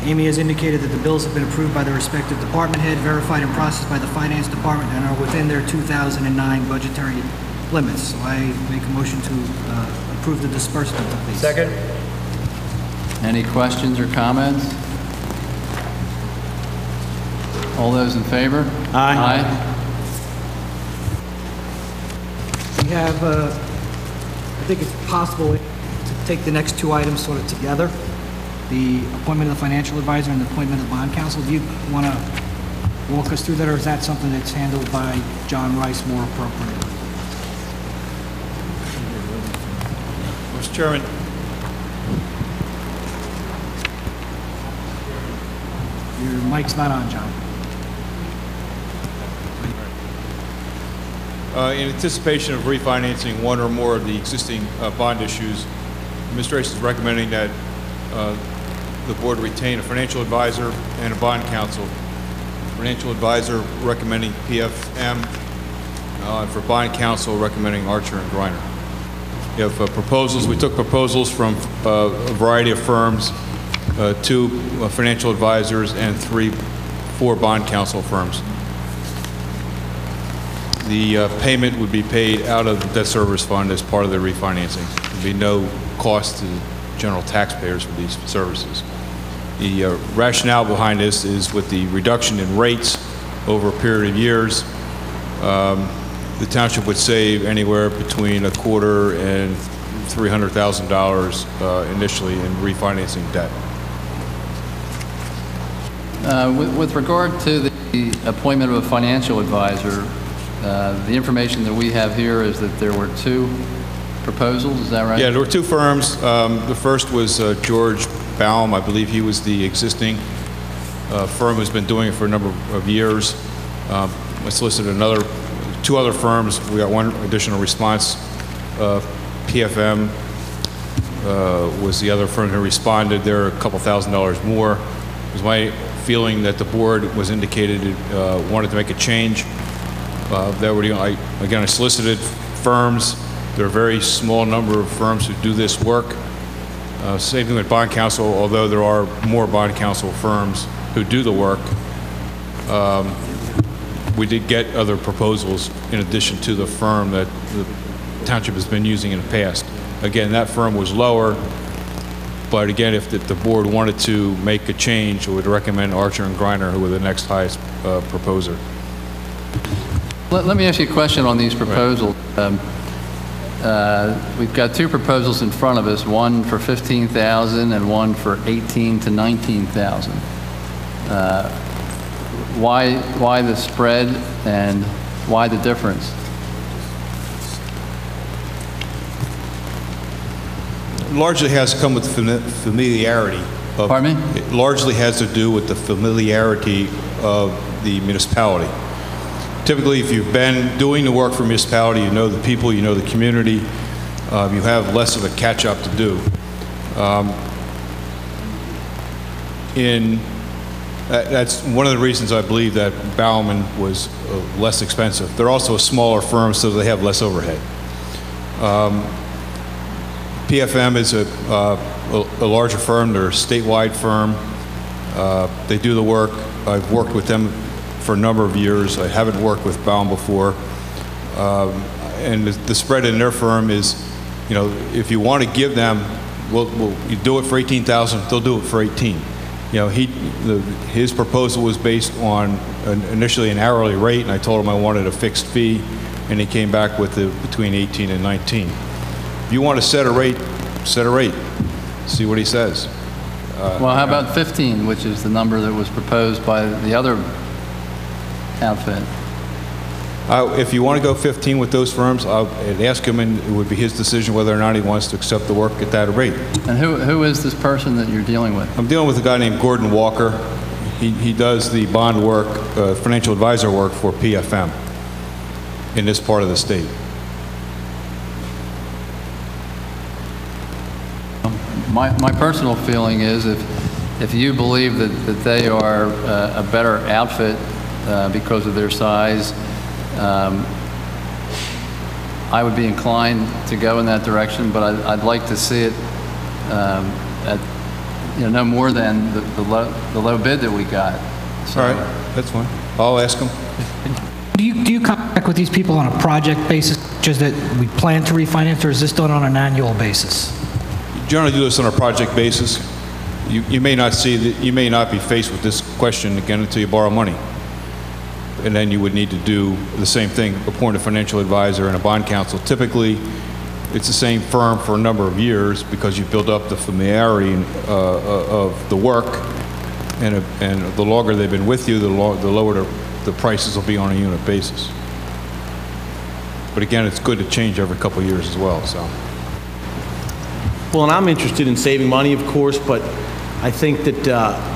Amy has indicated that the bills have been approved by the respective department head, verified and processed by the finance department, and are within their 2009 budgetary limits. So I make a motion to approve the disbursement of these. Second. Any questions or comments? All those in favor? Aye. We have, I think it's possible to take the next two items sort of together. The appointment of the financial advisor and the appointment of the bond counsel. Do you want to walk us through that, or is that something that's handled by John Rice more appropriately? Mr. Chairman. Your mic's not on, John. In anticipation of refinancing one or more of the existing bond issues, the administration is recommending that the board retain a financial advisor and a bond counsel. Financial advisor recommending PFM, and for bond counsel recommending Archer and Griner. You have proposals. We took proposals from a variety of firms, 2 financial advisors and 4 bond counsel firms. The payment would be paid out of the debt service fund as part of the refinancing. There would be no cost to general taxpayers for these services. The rationale behind this is with the reduction in rates over a period of years, the township would save anywhere between $250,000 and $300,000 initially in refinancing debt. With regard to the appointment of a financial advisor, the information that we have here is that there were 2 proposals, is that right? Yeah, there were 2 firms. The first was George Baum. I believe he was the existing firm who's been doing it for a number of years. I solicited 2 other firms. We got 1 additional response. PFM was the other firm who responded. They're a couple $1,000s more. It was my feeling that the board was indicated it wanted to make a change. I solicited firms. There are a very small number of firms who do this work. Same thing with bond counsel, although there are more bond counsel firms who do the work. We did get other proposals in addition to the firm that the township has been using in the past. Again, that firm was lower, but again, if the board wanted to make a change, it would recommend Archer and Griner, who were the next highest proposer. Let me ask you a question on these proposals. We've got 2 proposals in front of us, one for $15,000 and one for $18,000 to $19,000. Why the spread and why the difference? Largely has to come with familiarity. Pardon me? It largely has to do with the familiarity of the municipality. Typically, if you've been doing the work for municipality, you know the people, you know the community, you have less of a catch-up to do. That's one of the reasons I believe that Bauman was less expensive. They're also a smaller firm, so they have less overhead. PFM is a larger firm. They're a statewide firm. They do the work. I've worked with them for a number of years. I haven't worked with Bauman before. And the spread in their firm is, you know, if you want to give them, you do it for $18,000, they'll do it for $18,000. You know, his proposal was based on initially an hourly rate, and I told him I wanted a fixed fee, and he came back with between 18 and 19. If you want to set a rate, set a rate. See what he says. Well, how about 15, which is the number that was proposed by the other outfit? If you want to go 15 with those firms, I'd ask him, and it would be his decision whether or not he wants to accept the work at that rate. And who is this person that you're dealing with? I'm dealing with a guy named Gordon Walker. He does the bond work, financial advisor work for PFM in this part of the state. My personal feeling is if you believe that they are a better outfit because of their size, I would be inclined to go in that direction, but I'd like to see it at no more than the low bid that we got. So, all right, that's fine. I'll ask them. Do you contact with these people on a project basis, just that we plan to refinance, or is this done on an annual basis? Generally do this on a project basis. You may not see that, you may not be faced with this question again until you borrow money. And then you would need to do the same thing, appoint a financial advisor and a bond counsel. Typically, it's the same firm for a number of years because you build up the familiarity of the work, and the longer they've been with you, the lower the prices will be on a unit basis. But again, it's good to change every couple of years as well. So. Well, and I'm interested in saving money, of course, but I think that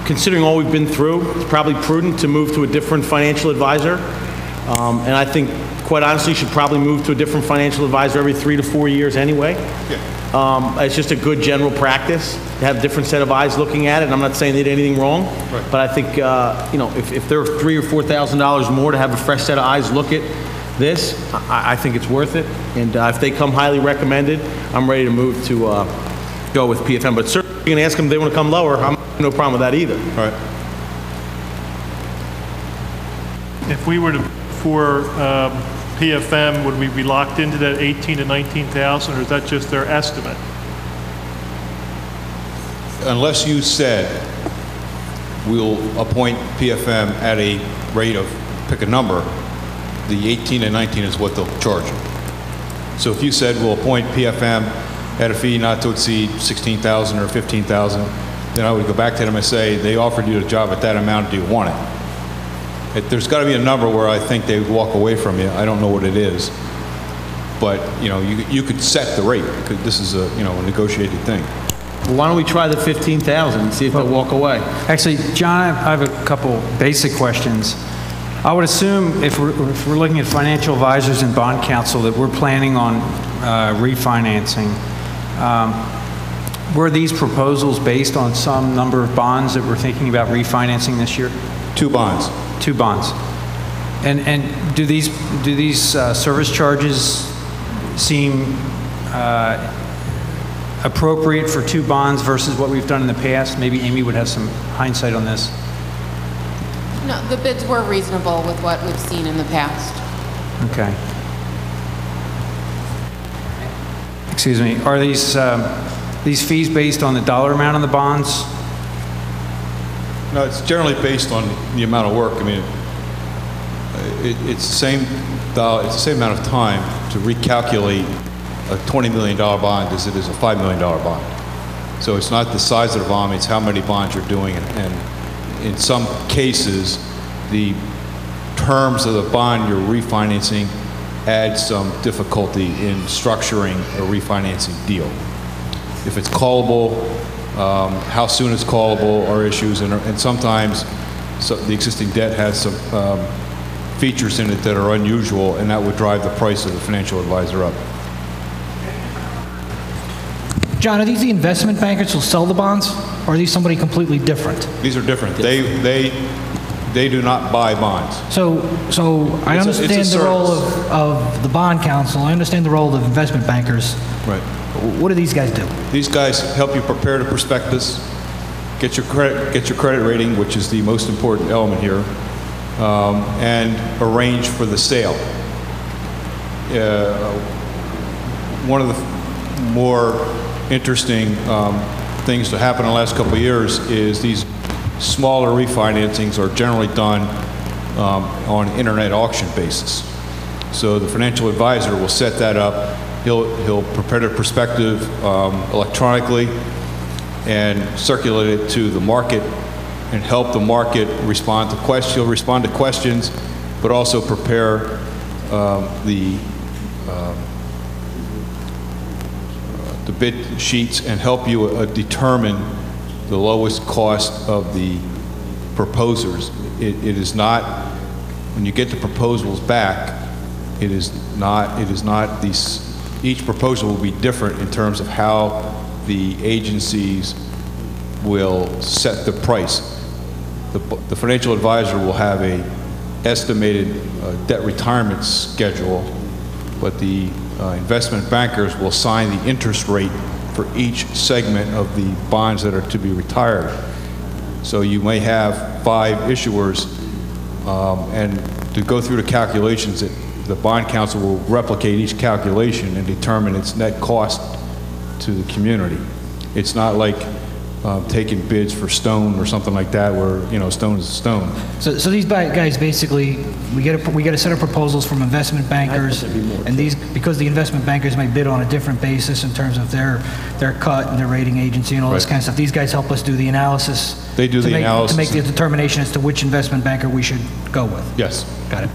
considering all we've been through, it's probably prudent to move to a different financial advisor. And I think, quite honestly, you should probably move to a different financial advisor every 3 to 4 years anyway. Yeah. It's just a good general practice to have a different set of eyes looking at it. And I'm not saying they did anything wrong, right. But I think, you know, if they're $3,000 or $4,000 more to have a fresh set of eyes look at this, I think it's worth it. And if they come highly recommended, I'm ready to move to go with PFM. But certainly, you can ask them if they want to come lower. I'm no problem with that either. All right. If we were to, for PFM, would we be locked into that 18 to 19,000, or is that just their estimate? Unless you said we'll appoint PFM at a rate of, pick a number, the 18 and 19 is what they'll charge you. So if you said we'll appoint PFM at a fee not to exceed 16,000 or 15,000, then I would go back to them and say, they offered you the job at that amount, do you want it? There's got to be a number where I think they would walk away from you. I don't know what it is. But, you know, you could set the rate, because this is a, you know, a negotiated thing. Well, why don't we try the 15,000 and see if they'll walk away? Actually, John, I have a couple basic questions. I would assume if we're looking at financial advisors and bond counsel that we're planning on refinancing. Were these proposals based on some number of bonds that we're thinking about refinancing this year? 2 bonds. 2 bonds. And do these service charges seem appropriate for 2 bonds versus what we've done in the past? Maybe Amy would have some hindsight on this. No, the bids were reasonable with what we've seen in the past. Okay. Excuse me. Are these fees based on the dollar amount on the bonds? No, it's generally based on the amount of work. I mean, it's the same amount of time to recalculate a $20 million bond as it is a $5 million bond. So it's not the size of the bond, it's how many bonds you're doing. And in some cases, the terms of the bond you're refinancing add some difficulty in structuring a refinancing deal. If it's callable, how soon it's callable are issues, and sometimes the existing debt has some features in it that are unusual, and that would drive the price of the financial advisor up. John, are these the investment bankers who'll sell the bonds, or are these somebody completely different? These are different. They do not buy bonds. So I understand the role of the bond counsel. I understand the role of investment bankers. Right. What do these guys do? These guys help you prepare the prospectus, get your credit rating, which is the most important element here, and arrange for the sale. One of the more interesting things to happen in the last couple of years is these smaller refinancings are generally done on an internet auction basis. So the financial advisor will set that up. He'll prepare the prospectus electronically and circulate it to the market and help the market respond to questions. He'll respond to questions, but also prepare the bid sheets and help you determine the lowest cost of the proposers. It is not, when you get the proposals back, it is not these, each proposal will be different in terms of how the agencies will set the price. The financial advisor will have a estimated debt retirement schedule, but the investment bankers will assign the interest rate for each segment of the bonds that are to be retired. So you may have 5 issuers, and to go through the calculations, the bond counsel will replicate each calculation and determine its net cost to the community. It's not like taking bids for stone or something like that, where stone is a stone. So these guys basically, we get a set of proposals from investment bankers, and these, because the investment bankers may bid on a different basis in terms of their cut and their rating agency and all this kind of stuff. These guys help us do the analysis. They do the analysis to make the determination as to which investment banker we should go with. Yes. Got it.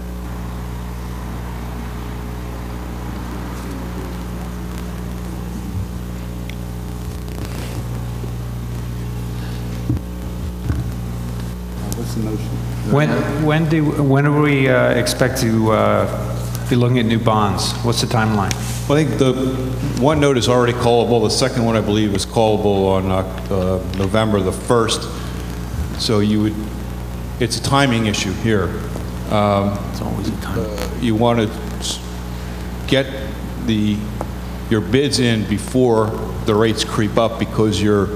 When do we expect to be looking at new bonds? What's the timeline? Well, I think the one note is already callable. The second one, I believe, is callable on November the 1st. So it's a timing issue here. It's always a time. You want to get your bids in before the rates creep up, because you're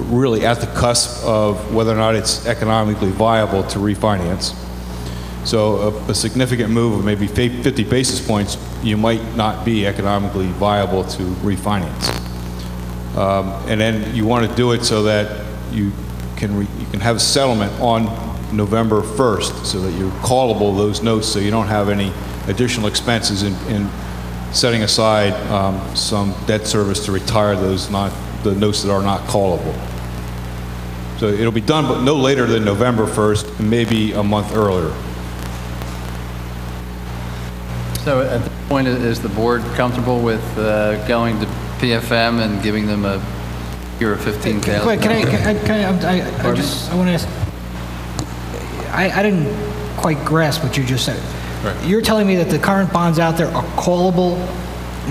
really at the cusp of whether or not it's economically viable to refinance. So a significant move of maybe 50 basis points, you might not be economically viable to refinance. And then you want to do it so that you can have a settlement on November 1st, so that you're callable those notes, so you don't have any additional expenses in setting aside some debt service to retire the notes that are not callable. So it'll be done, but no later than November 1st, and maybe a month earlier. So at this point, is the board comfortable with going to PFM and giving them a year of $15,000? I want to ask, I didn't quite grasp what you just said. Right. You're telling me that the current bonds out there are callable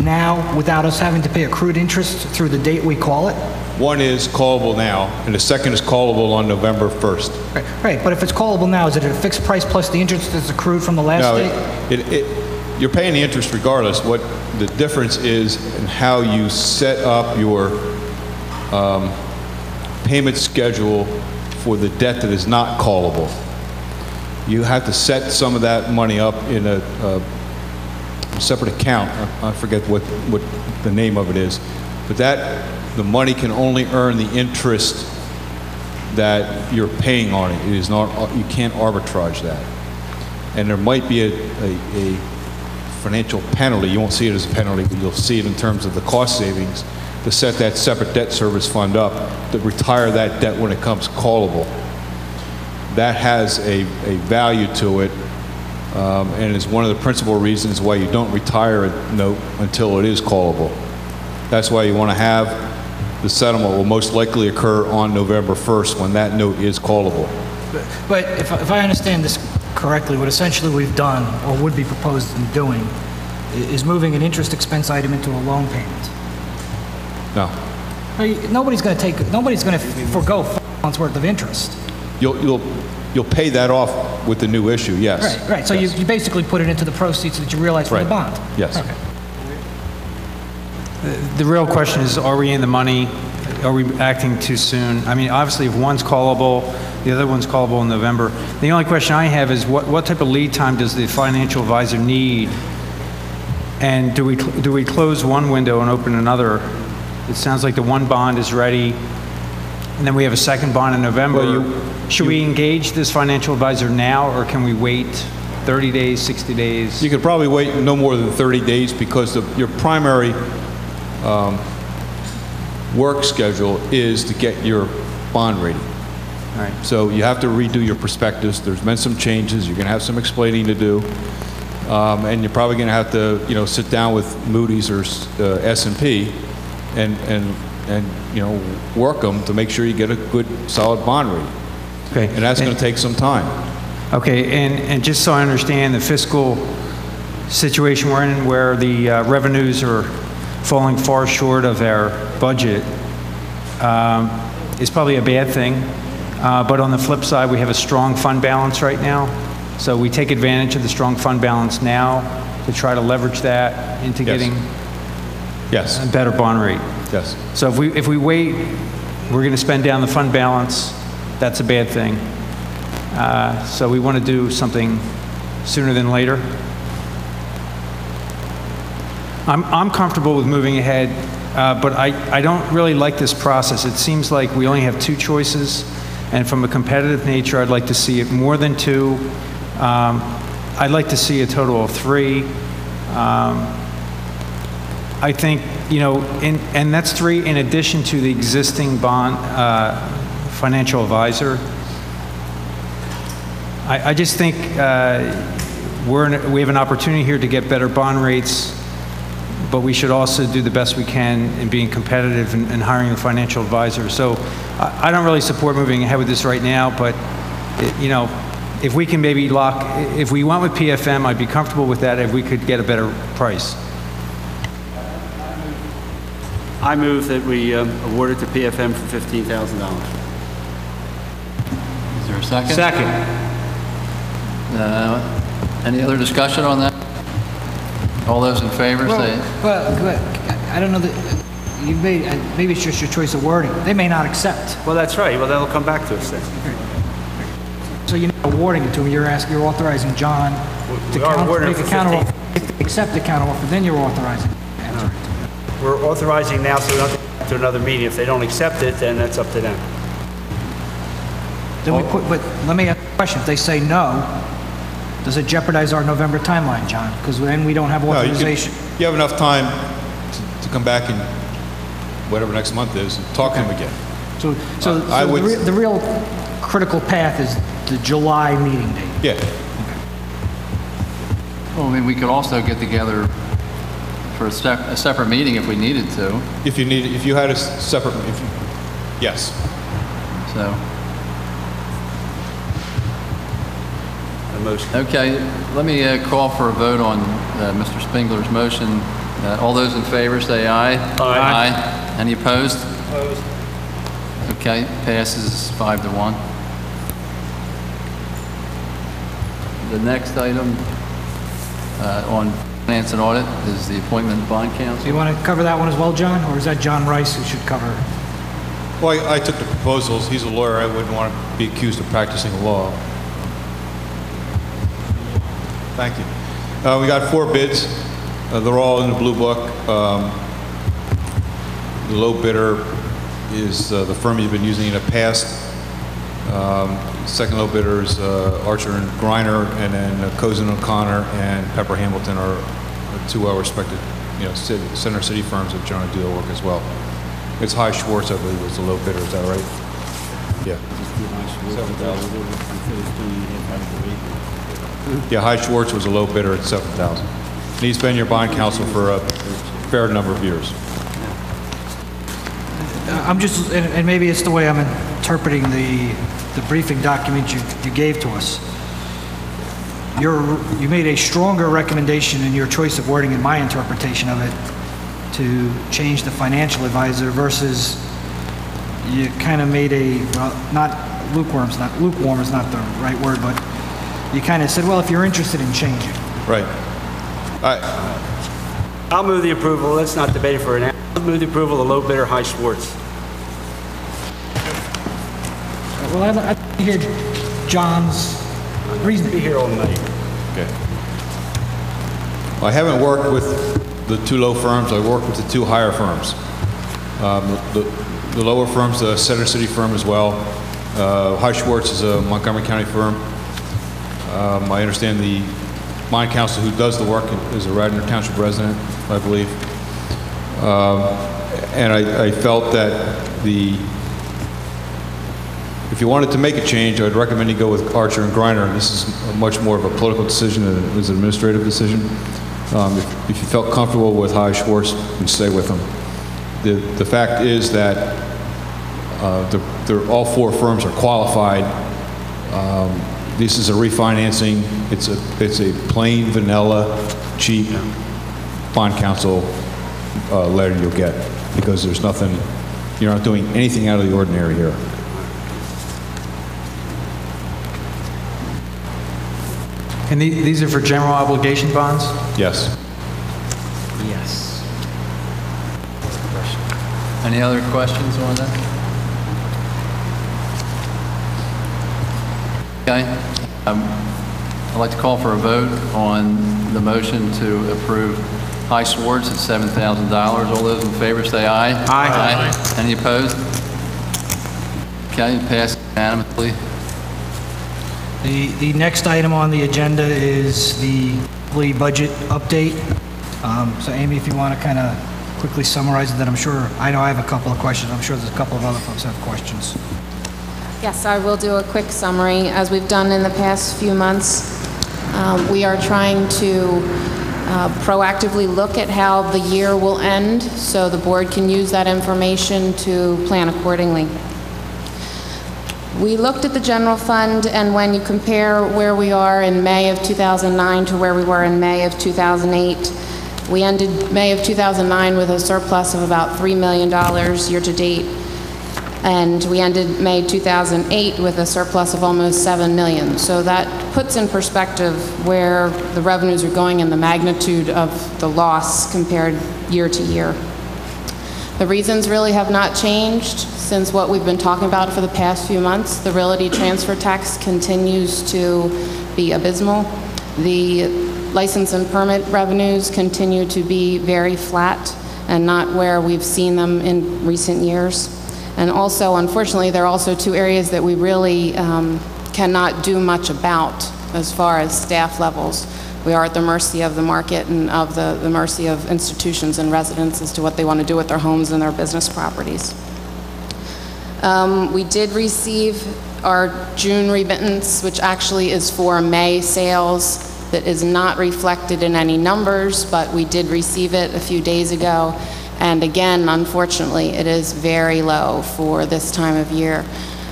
now without us having to pay accrued interest through the date we call it? One is callable now, and the second is callable on November 1st. Right, but if it's callable now, is it at a fixed price plus the interest that's accrued from the last date? You're paying the interest regardless. What the difference is in how you set up your payment schedule for the debt that is not callable. You have to set some of that money up in a separate account. I forget what the name of it is, but the money can only earn the interest that you're paying on it. It is not, you can't arbitrage that. And there might be a financial penalty. You won't see it as a penalty, but you'll see it in terms of the cost savings to set that separate debt service fund up to retire that debt when it comes callable. That has a value to it, and is one of the principal reasons why you don't retire a note until it is callable. That's why you want to have the settlement will most likely occur on November 1st when that note is callable. But if I understand this correctly, what essentially we've done, or would be proposed in doing, is moving an interest expense item into a loan payment. No. Nobody's going to forego 4 months' worth of interest. You'll pay that off with the new issue, yes. Right. So Yes. you basically put it into the proceeds that you realize from the Right. bond. Yes. Okay. The real question is, are we in the money? Are we acting too soon? I mean, obviously, if one's callable, the other one's callable in November. The only question I have is, what type of lead time does the financial advisor need? And do we close one window and open another? It sounds like the one bond is ready, and then we have a second bond in November. Should we engage this financial advisor now, or can we wait 30 days, 60 days? You could probably wait no more than 30 days because your primary work schedule is to get your bond rating. All right. So you have to redo your prospectus. There's been some changes. You're going to have some explaining to do. And you're probably going to have to, sit down with Moody's or S&P and work them to make sure you get a good, solid bond rating. Okay. And that's going to take some time. Okay, and just so I understand the fiscal situation we're in, where the revenues are falling far short of our budget, is probably a bad thing. But on the flip side, we have a strong fund balance right now. So we take advantage of the strong fund balance now to try to leverage that into getting a better bond rate. Yes. So if we wait, we're going to spend down the fund balance. That's a bad thing. So we want to do something sooner than later. I'm comfortable with moving ahead, but I don't really like this process. It seems like we only have 2 choices, and from a competitive nature, I'd like to see it more than 2. I'd like to see a total of 3. I think, and that's 3 in addition to the existing bond financial advisor. I just think we have an opportunity here to get better bond rates, but we should also do the best we can in being competitive and hiring a financial advisor. So I don't really support moving ahead with this right now, but if we can maybe if we went with PFM, I'd be comfortable with that if we could get a better price. I move that we award it to PFM for $15,000. Is there a second? Second. Any other discussion on that? All those in favor say... Well, I don't know that you maybe it's just your choice of wording. They may not accept. Well, that's right. Well, that'll come back to us then. So you're not awarding it to them. You're authorizing John to make a counteroffer. If they accept the counteroffer, then you're authorizing. We're authorizing now, so we don't have to another meeting. If they don't accept it, then that's up to them. Then but let me ask a question. If they say no, does it jeopardize our November timeline, John? Because then we don't have authorization. No, you have enough time to come back in whatever next month is and talk to them again. So the real critical path is the July meeting date. Yeah. Well, I mean, we could also get together for a separate meeting if we needed to. If you had a separate, yes. So. A motion. Okay, let me call for a vote on Mr. Spengler's motion. All those in favor say aye. Aye. Any opposed? Opposed. Okay, passes 5-1. The next item on finance and audit is the appointment of bond counsel. Do you want to cover that one as well, John, or is that John Rice who should cover it? Well, I took the proposals. He's a lawyer. I wouldn't want to be accused of practicing law. Thank you. We got 4 bids. They're all in the blue book. The low bidder is the firm you've been using in the past. Second low bidder is Archer and Griner, and then Cozen O'Connor and Pepper Hamilton are 2 well-respected, Center City firms that generally do the work as well. It's High Schwartz, I believe, was the low bidder. Is that right? Yeah. Yeah, High Schwartz was a low bidder at $7,000. And he's been your bond counsel for a fair number of years. I'm just, and maybe it's the way I'm interpreting the briefing document you gave to us. you made a stronger recommendation in your choice of wording in my interpretation of it to change the financial advisor versus you kind of made a, well, not lukewarm is not the right word, but you kind of said, well, if you're interested in changing. Right. I'll move the approval. Let's not debate it for an hour. I'll move the approval of low bidder High Schwartz. Well, I hear John's reason to be here all night. Okay. I haven't worked with the two low firms. I worked with the two higher firms. The lower firm's the Center City firm as well. High Schwartz is a Montgomery County firm. I understand the bond counsel who does the work is a Radnor Township resident, I believe. And I felt that if you wanted to make a change, I would recommend you go with Archer and Griner. This is much more of a political decision than it was an administrative decision. If you felt comfortable with High Schwartz, then stay with them. The fact is that all four firms are qualified. This is a refinancing. It's a plain vanilla, cheap bond counsel letter you'll get because there's nothing. You're not doing anything out of the ordinary here. And these are for general obligation bonds? Yes. Yes. Any other questions on that? Okay. I'd like to call for a vote on the motion to approve High Schwartz at $7,000. All those in favor say aye. Aye. Any opposed? Okay, passed unanimously. The next item on the agenda is the monthly budget update. So Amy, if you want to kind of quickly summarize it, then I know I have a couple of questions. I'm sure there's a couple of other folks that have questions. Yes, I will do a quick summary. As we've done in the past few months, we are trying to proactively look at how the year will end so the board can use that information to plan accordingly. We looked at the general fund, and when you compare where we are in May of 2009 to where we were in May of 2008, we ended May of 2009 with a surplus of about $3 million year to date, and we ended May 2008 with a surplus of almost $7 million. So that puts in perspective where the revenues are going and the magnitude of the loss compared year to year. The reasons really have not changed since what we've been talking about for the past few months. The realty transfer tax continues to be abysmal. The license and permit revenues continue to be very flat and not where we've seen them in recent years. And also, unfortunately, there are also two areas that we really cannot do much about as far as staff levels. We are at the mercy of the market and of the mercy of institutions and residents as to what they want to do with their homes and their business properties. We did receive our June remittance, which actually is for May sales, that is not reflected in any numbers, but we did receive it a few days ago. And again, unfortunately, it is very low for this time of year.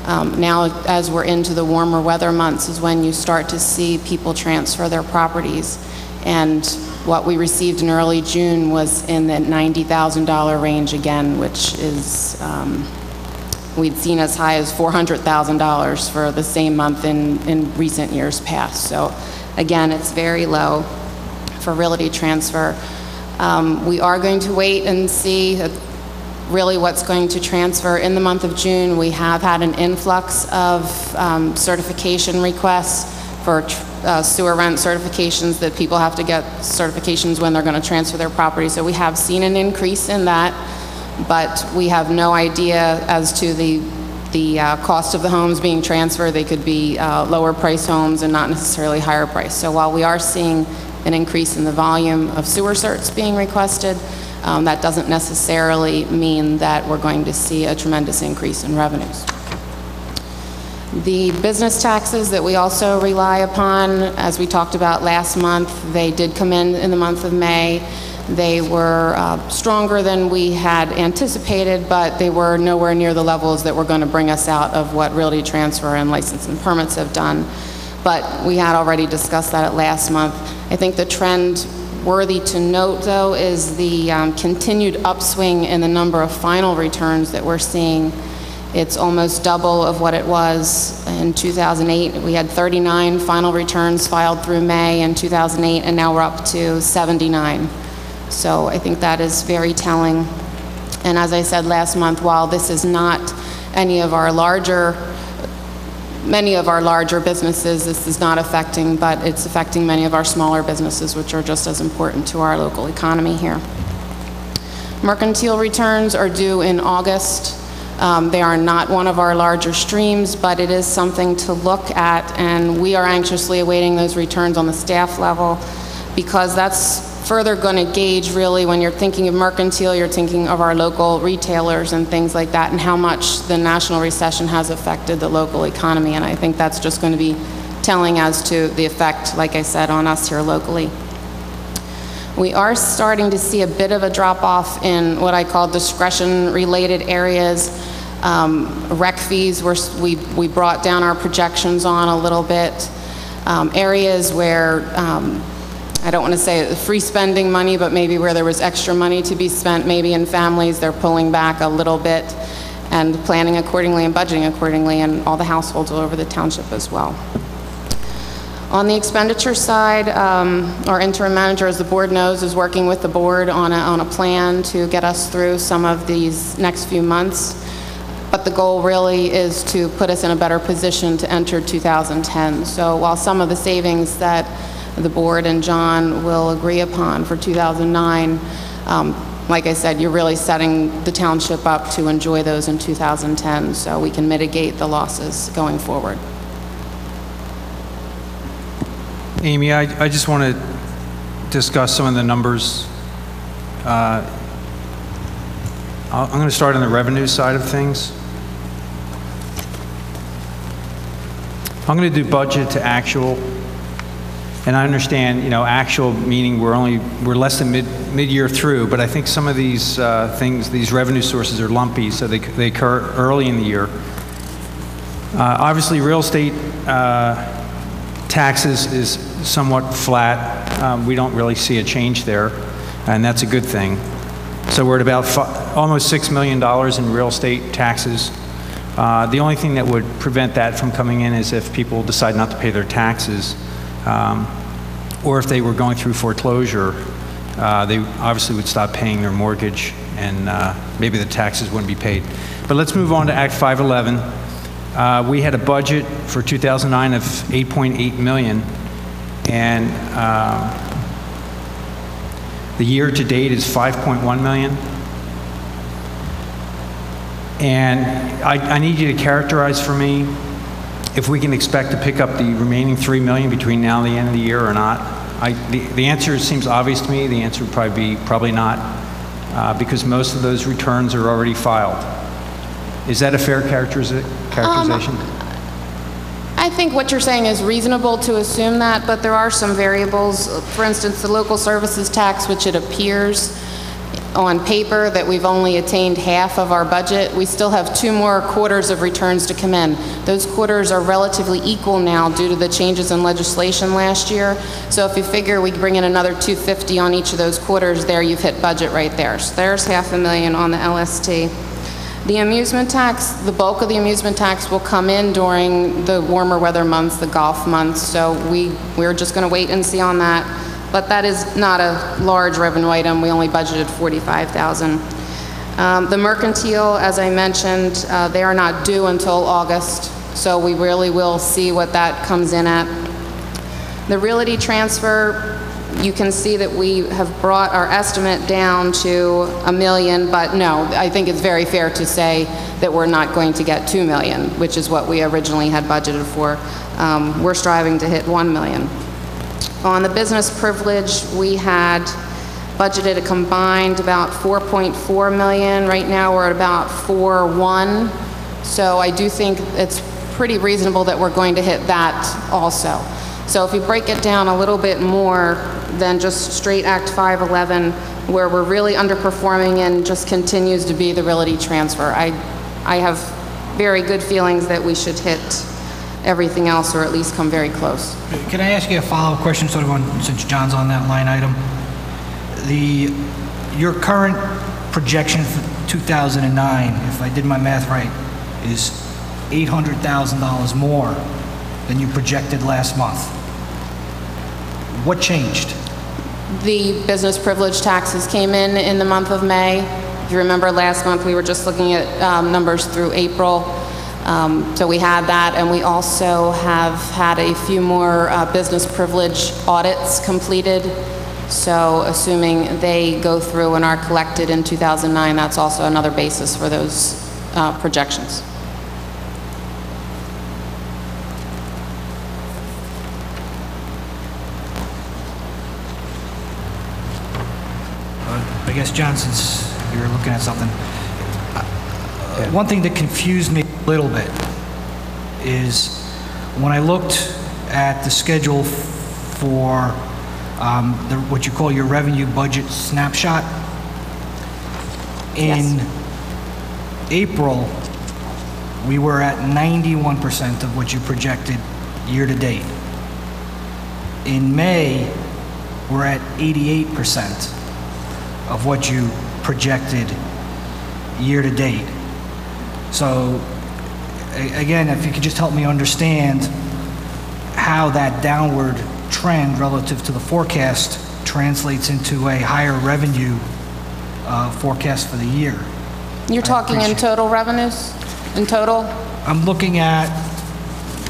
Now, as we're into the warmer weather months, is when you start to see people transfer their properties. And what we received in early June was in the $90,000 range again, which is, we'd seen as high as $400,000 for the same month in recent years past. So again, it's very low for realty transfer. We are going to wait and see really what's going to transfer. In the month of June, we have had an influx of certification requests for sewer rent certifications, that people have to get certifications when they're going to transfer their property. So we have seen an increase in that, but we have no idea as to the cost of the homes being transferred. They could be lower price homes and not necessarily higher price. So while we are seeing an increase in the volume of sewer certs being requested, that doesn't necessarily mean that we're going to see a tremendous increase in revenues. The business taxes that we also rely upon, as we talked about last month, they did come in the month of May. They were stronger than we had anticipated, but they were nowhere near the levels that were going to bring us out of what realty transfer and license and permits have done. but we had already discussed that at last month. I think the trend worthy to note, though, is the continued upswing in the number of final returns that we're seeing. It's almost double of what it was in 2008. We had 39 final returns filed through May in 2008, and now we're up to 79. So I think that is very telling. And as I said last month, while this is not many of our larger businesses, this is not affecting, but it's affecting many of our smaller businesses, which are just as important to our local economy here. Mercantile returns are due in August. They are not one of our larger streams, but it is something to look at, and we are anxiously awaiting those returns on the staff level, because that's further going to gauge, really, when you're thinking of mercantile, you're thinking of our local retailers and things like that, and how much the national recession has affected the local economy. And I think that's just going to be telling as to the effect, like I said, on us here locally. We are starting to see a bit of a drop-off in what I call discretion-related areas. Rec fees, we brought down our projections on a little bit. Areas where, I don't want to say free spending money, but maybe where there was extra money to be spent, maybe in families, they're pulling back a little bit and planning accordingly and budgeting accordingly, and all the households all over the township as well. On the expenditure side, our interim manager, as the board knows, is working with the board on a plan to get us through some of these next few months. But the goal really is to put us in a better position to enter 2010. So while some of the savings that the board and John will agree upon for 2009, like I said, you're really setting the township up to enjoy those in 2010, so we can mitigate the losses going forward. Amy, I just want to discuss some of the numbers. I'm going to start on the revenue side of things. I'm going to do budget to actual, and I understand, you know, actual meaning we're less than mid-year through, but I think some of these things, these revenue sources are lumpy, so they occur early in the year. Obviously, real estate taxes is somewhat flat. We don't really see a change there, and that's a good thing. So we're at about almost $6 million in real estate taxes. The only thing that would prevent that from coming in is if people decide not to pay their taxes, or if they were going through foreclosure, they obviously would stop paying their mortgage, and maybe the taxes wouldn't be paid. But let's move on to Act 511. We had a budget for 2009 of $8.8 million, and the year to date is $5.1 million. And I need you to characterize for me if we can expect to pick up the remaining $3 million between now and the end of the year or not. The answer seems obvious to me. The answer would probably not, because most of those returns are already filed. Is that a fair characterization? I think what you're saying is reasonable to assume that, but there are some variables. For instance, the local services tax, which it appears on paper that we've only attained half of our budget, we still have 2 more quarters of returns to come in. Those quarters are relatively equal now due to the changes in legislation last year. So if you figure we bring in another $250 on each of those quarters, there you've hit budget right there. So there's $500,000 on the LST. The amusement tax, the bulk of the amusement tax will come in during the warmer weather months, the golf months, so we're just going to wait and see on that. But that is not a large revenue item. We only budgeted $45,000. The mercantile, as I mentioned, they are not due until August, so we really will see what that comes in at. The realty transfer, you can see that we have brought our estimate down to $1 million, but no, I think it's very fair to say that we're not going to get $2 million, which is what we originally had budgeted for. We're striving to hit $1 million. On the business privilege, we had budgeted a combined about $4.4 million. Right now, we're at about $4.1. So I do think it's pretty reasonable that we're going to hit that also. So if you break it down a little bit more than just straight Act 511, where we're really underperforming and just continues to be the realty transfer, I have very good feelings that we should hit everything else, or at least come very close. Can I ask you a follow-up question, sort of on, since John's on that line item? Your current projection for 2009, if I did my math right, is $800,000 more than you projected last month. What changed? The business privilege taxes came in the month of May. If you remember last month, we were just looking at numbers through April. So we had that, and we also have had a few more business privilege audits completed. So assuming they go through and are collected in 2009, that's also another basis for those projections. I guess, John, since you're looking at something, one thing that confused me a little bit is when I looked at the schedule for what you call your revenue budget snapshot. In April, we were at 91% of what you projected year to date. In May, we're at 88% of what you projected year to date. So, again, if you could just help me understand how that downward trend relative to the forecast translates into a higher revenue forecast for the year. You're talking in total revenues? In total? I'm looking at,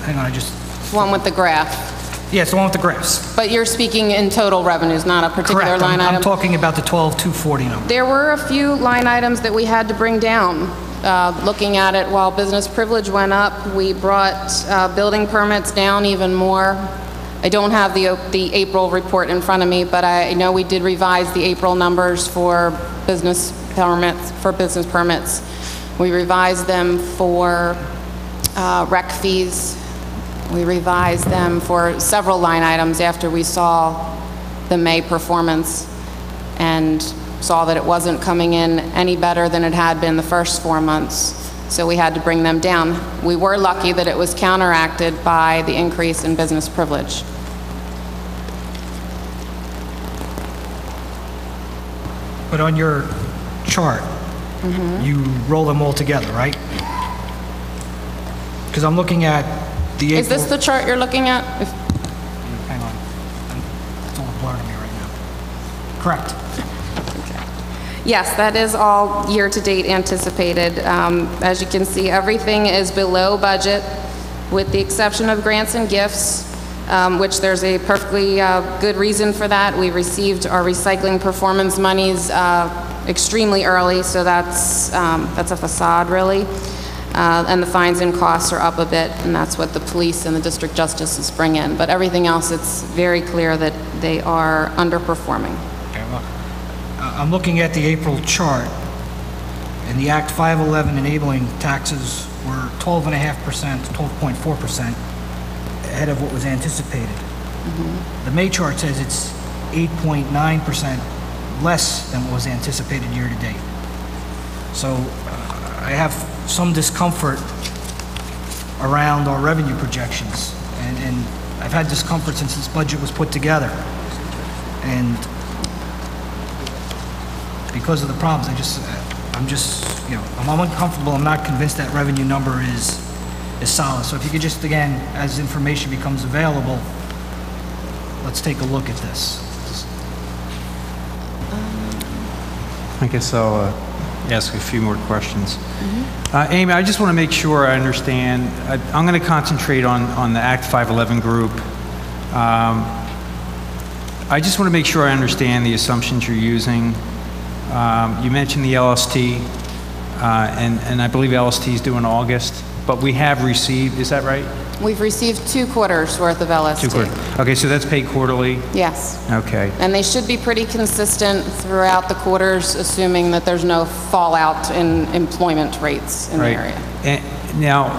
hang on, I just... One with the graph. Yes, the one with the graphs. But you're speaking in total revenues, not a particular Correct. line item? I'm talking about the 12,240 number. There were a few line items that we had to bring down. Looking at it, while business privilege went up, we brought building permits down even more. I don't have the April report in front of me, but I know we did revise the April numbers for business permits. We revised them for rec fees. We revised them for several line items after we saw the May performance and saw that it wasn't coming in any better than it had been the first 4 months. So we had to bring them down. We were lucky that it was counteracted by the increase in business privilege. But on your chart, you roll them all together, right? Because I'm looking at the April... Is this the chart you're looking at? Hang on. It's all a blur to me right now. Correct. Yes, that is all year-to-date anticipated. As you can see, everything is below budget, with the exception of grants and gifts, which there's a perfectly good reason for that. We received our recycling performance monies extremely early, so that's a facade, really. And the fines and costs are up a bit, and that's what the police and the district justices bring in. But everything else, it's very clear that they are underperforming. I'm looking at the April chart, and the Act 511 enabling taxes were 12.5%, 12.4% ahead of what was anticipated. The May chart says it's 8.9% less than what was anticipated year to date. So I have some discomfort around our revenue projections, and I've had discomfort since this budget was put together. And because of the problems, I'm uncomfortable. I'm not convinced that revenue number is solid. So if you could just, again, as information becomes available, let's take a look at this. I guess I'll ask a few more questions. Amy, I just want to make sure I understand. I'm going to concentrate on the Act 511 group. I just want to make sure I understand the assumptions you're using. You mentioned the LST, and I believe LST is due in August, but we have received, is that right? We've received 2 quarters worth of LST. 2 quarters. Okay, so that's paid quarterly? Yes. Okay. And they should be pretty consistent throughout the quarters, assuming that there's no fallout in employment rates in the area. And now,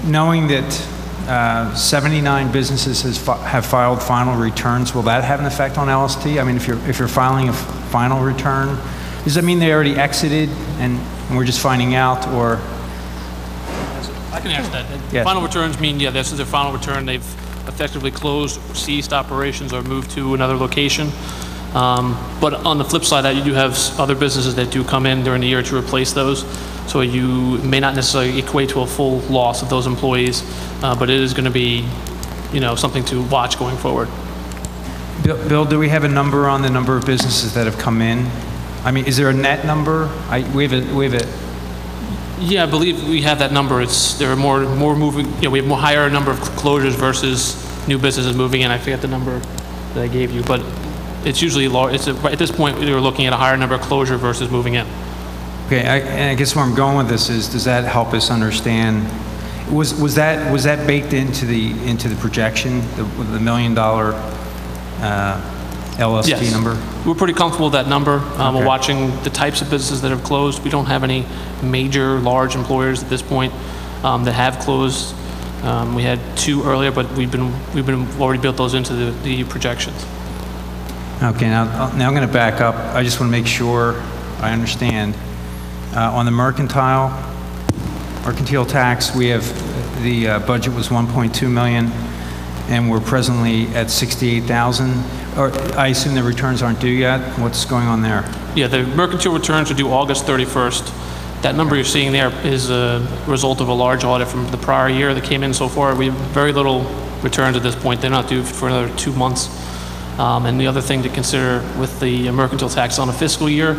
knowing that 79 businesses have filed final returns, will that have an effect on LST? I mean, if you're filing a final return, does that mean they already exited and we're just finding out, or? I can answer that. Yes. Final returns mean, yeah, this is their final return. They've effectively closed, ceased operations, or moved to another location. But on the flip side of that, you do have other businesses that do come in during the year to replace those. So you may not necessarily equate to a full loss of those employees, but it is going to be, something to watch going forward. Bill, do we have a number on the number of businesses that have come in? I mean, is there a net number? We have a. Yeah, I believe we have that number. There are more moving. We have more higher number of closures versus new businesses moving in. I forget the number that I gave you, but it's usually large. At this point, we were looking at a higher number of closure versus moving in. Okay, I guess where I'm going with this is, does that help us understand? Was that baked into the projection, the $1 million LST yes. number? We're pretty comfortable with that number. Okay. We're watching the types of businesses that have closed. We don't have any major large employers at this point that have closed. We had 2 earlier, but we've already built those into the projections. Okay, now I'm going to back up. I just want to make sure I understand. On the mercantile tax, we have the budget was 1.2 million, and we're presently at 68,000. Or I assume the returns aren't due yet. What's going on there? Yeah, the mercantile returns are due August 31st. That number you're seeing there is a result of a large audit from the prior year that came in so far. We have very little returns at this point. They're not due for another 2 months. And the other thing to consider with the mercantile tax on a fiscal year,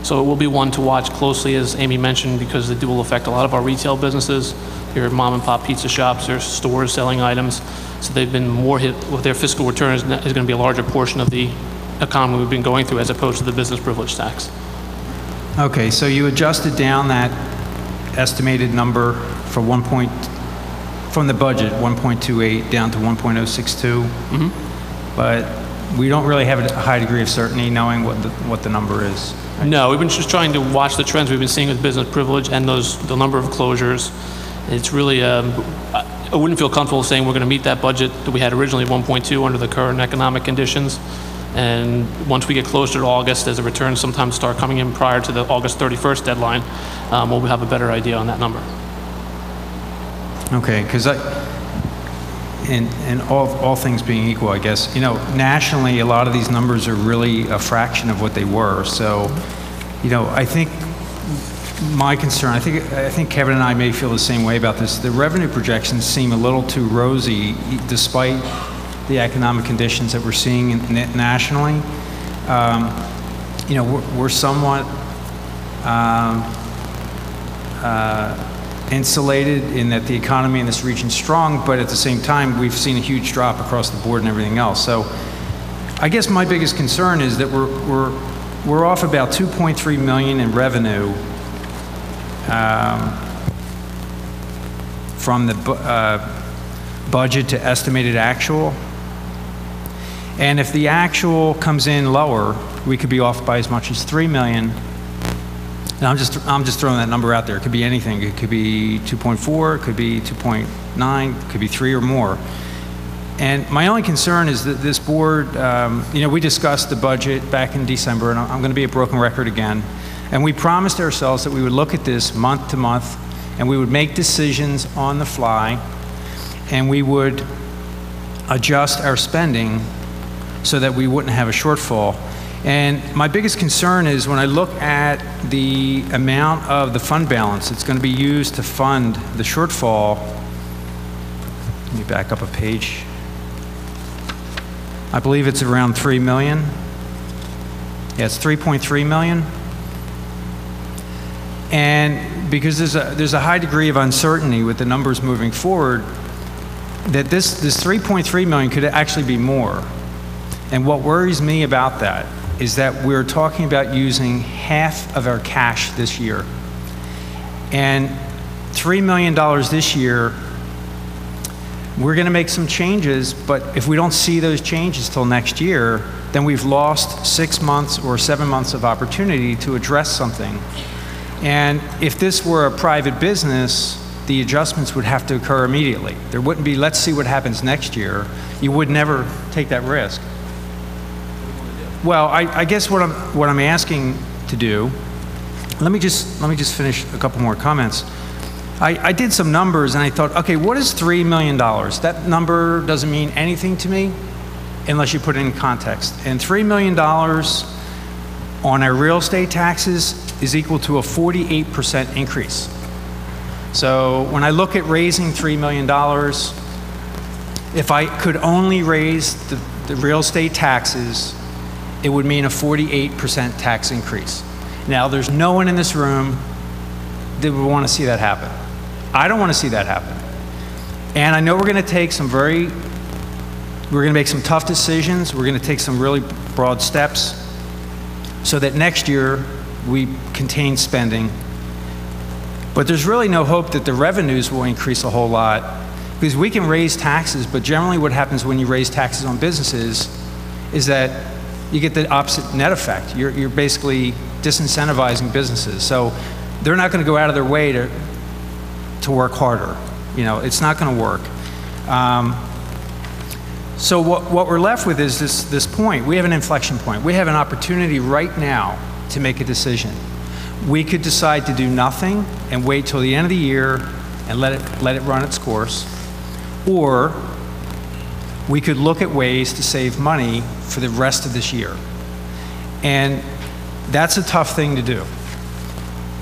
so it will be one to watch closely, as Amy mentioned, because it will affect a lot of our retail businesses, your mom and pop pizza shops, their stores selling items. So they've been more hit with their fiscal return is going to be a larger portion of the economy we've been going through as opposed to the business privilege tax. Okay, so you adjusted down that estimated number for from the budget, 1.28 down to 1.062. Mm-hmm. But we don't really have a high degree of certainty knowing what the number is. Right? No, we've been just trying to watch the trends we've been seeing with business privilege and the number of closures. It's really, I wouldn't feel comfortable saying we're going to meet that budget that we had originally, 1.2, under the current economic conditions. And once we get closer to August, as the returns sometimes start coming in prior to the August 31st deadline, we'll have a better idea on that number. Okay, because and all things being equal, I guess, nationally, a lot of these numbers are really a fraction of what they were. So, I think my concern, I think Kevin and I may feel the same way about this. The revenue projections seem a little too rosy, despite the economic conditions that we're seeing nationally. We're somewhat insulated in that the economy in this region is strong, but at the same time, we've seen a huge drop across the board and everything else. So I guess my biggest concern is that we're off about 2.3 million in revenue from the budget to estimated actual. And if the actual comes in lower, we could be off by as much as 3 million. And I'm just throwing that number out there. It could be anything. It could be 2.4, it could be 2.9, it could be 3 or more. And my only concern is that this board, we discussed the budget back in December, and I'm going to be a broken record again. And we promised ourselves that we would look at this month to month, and we would make decisions on the fly, and we would adjust our spending so that we wouldn't have a shortfall. And my biggest concern is when I look at the amount of the fund balance that's going to be used to fund the shortfall. Let me back up a page. I believe it's around 3 million. Yeah, it's 3.3 million. And because there's a high degree of uncertainty with the numbers moving forward, that this 3.3 million could actually be more. And what worries me about that is that we're talking about using half of our cash this year. And $3 million this year, we're going to make some changes, but if we don't see those changes till next year, then we've lost 6 months or 7 months of opportunity to address something. And if this were a private business, the adjustments would have to occur immediately. There wouldn't be, let's see what happens next year. You would never take that risk. Well, I guess what I'm asking to do, let me just finish a couple more comments. I did some numbers and I thought, okay, what is $3 million? That number doesn't mean anything to me unless you put it in context. And $3 million on our real estate taxes is equal to a 48% increase. So when I look at raising $3 million, if I could only raise the real estate taxes, it would mean a 48% tax increase. Now, there's no one in this room that would want to see that happen. I don't want to see that happen. And I know we're going to take some we're going to make some tough decisions. We're going to take some really broad steps so that next year we contain spending. But there's really no hope that the revenues will increase a whole lot, because we can raise taxes, but generally what happens when you raise taxes on businesses is that you get the opposite net effect. You're basically disincentivizing businesses. So they're not going to go out of their way to work harder. You know, it's not going to work. So what we're left with is this point. We have an inflection point. We have an opportunity right now to make a decision. We could decide to do nothing and wait till the end of the year and let it run its course. Or we could look at ways to save money for the rest of this year. And that's a tough thing to do.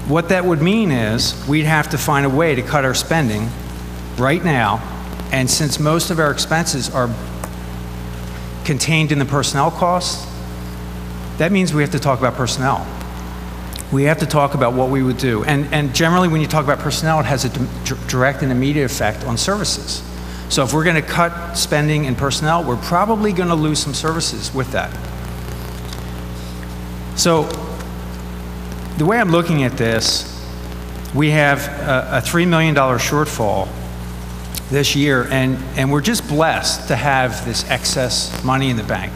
What that would mean is we'd have to find a way to cut our spending right now. And since most of our expenses are contained in the personnel costs, that means we have to talk about personnel. We have to talk about what we would do. And generally, when you talk about personnel, it has a direct and immediate effect on services. So if we're going to cut spending in personnel, we're probably going to lose some services with that. So the way I'm looking at this, we have a $3 million shortfall this year, and we're just blessed to have this excess money in the bank.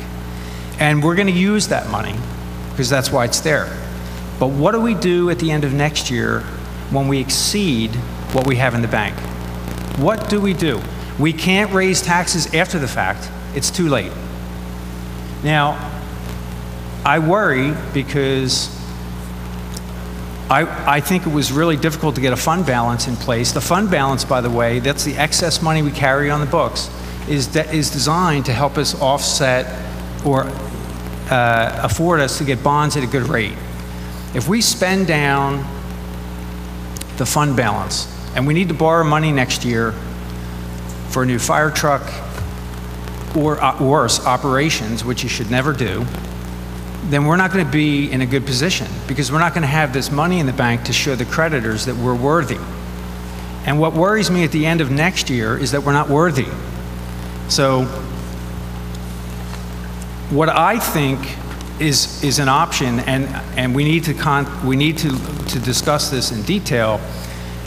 And we're going to use that money because that's why it's there. But what do we do at the end of next year when we exceed what we have in the bank? What do we do? We can't raise taxes after the fact. It's too late. Now, I worry because I think it was really difficult to get a fund balance in place. The fund balance, by the way, that's the excess money we carry on the books, is designed to help us offset or afford us to get bonds at a good rate. If we spend down the fund balance and we need to borrow money next year for a new fire truck or worse, operations, which you should never do, then we're not going to be in a good position because we're not going to have this money in the bank to show the creditors that we're worthy. And what worries me at the end of next year is that we're not worthy. So what I think is an option, and we need to discuss this in detail,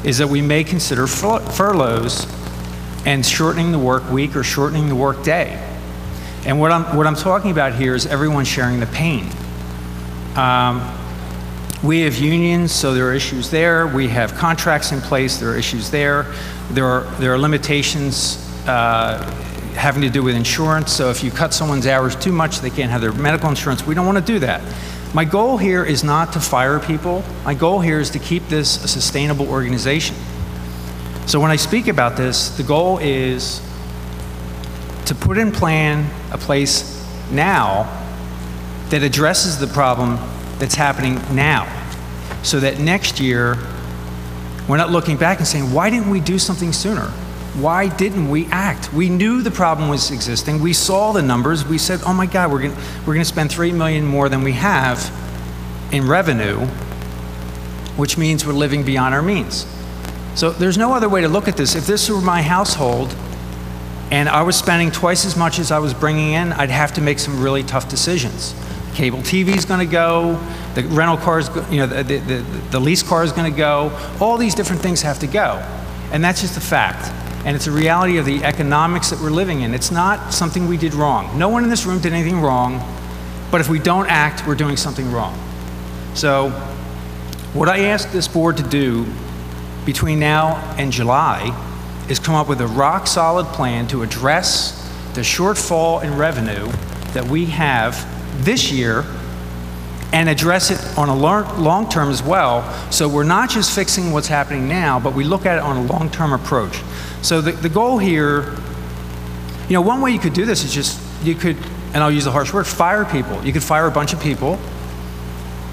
is that we may consider furloughs and shortening the work week or shortening the work day. And what I'm talking about here is everyone sharing the pain. We have unions, so there are issues there. We have contracts in place, there are issues there. There are limitations having to do with insurance. So if you cut someone's hours too much, they can't have their medical insurance. We don't want to do that. My goal here is not to fire people. My goal here is to keep this a sustainable organization. So when I speak about this, the goal is to put in a place now that addresses the problem that's happening now, so that next year we're not looking back and saying, why didn't we do something sooner? Why didn't we act? We knew the problem was existing. We saw the numbers. We said, oh my God, we're going to spend $3 million more than we have in revenue, which means we're living beyond our means. So there's no other way to look at this. If this were my household and I was spending twice as much as I was bringing in, I'd have to make some really tough decisions. Cable TV is going to go, the rental car is, the lease car is going to go. All these different things have to go. And that's just a fact. And it's a reality of the economics that we're living in. It's not something we did wrong. No one in this room did anything wrong, but if we don't act, we're doing something wrong. So what I ask this board to do between now and July is come up with a rock-solid plan to address the shortfall in revenue that we have this year and address it on a long term as well. So we're not just fixing what's happening now, but we look at it on a long-term approach. So the goal here, you know, one way you could do this is just, you could, and I'll use a harsh word, fire people. You could fire a bunch of people,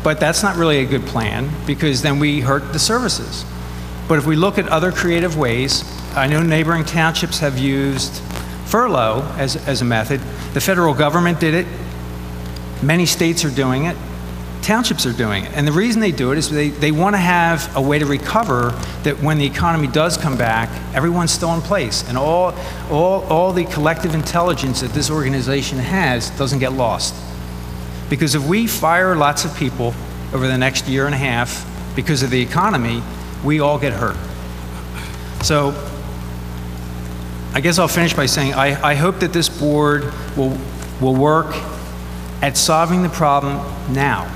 but that's not really a good plan because then we hurt the services. But if we look at other creative ways, I know neighboring townships have used furlough as a method. The federal government did it. Many states are doing it. Townships are doing it. And the reason they do it is they want to have a way to recover that when the economy does come back, everyone's still in place. And all the collective intelligence that this organization has doesn't get lost. Because if we fire lots of people over the next year and a half because of the economy, we all get hurt. So I guess I'll finish by saying I hope that this board will work at solving the problem now.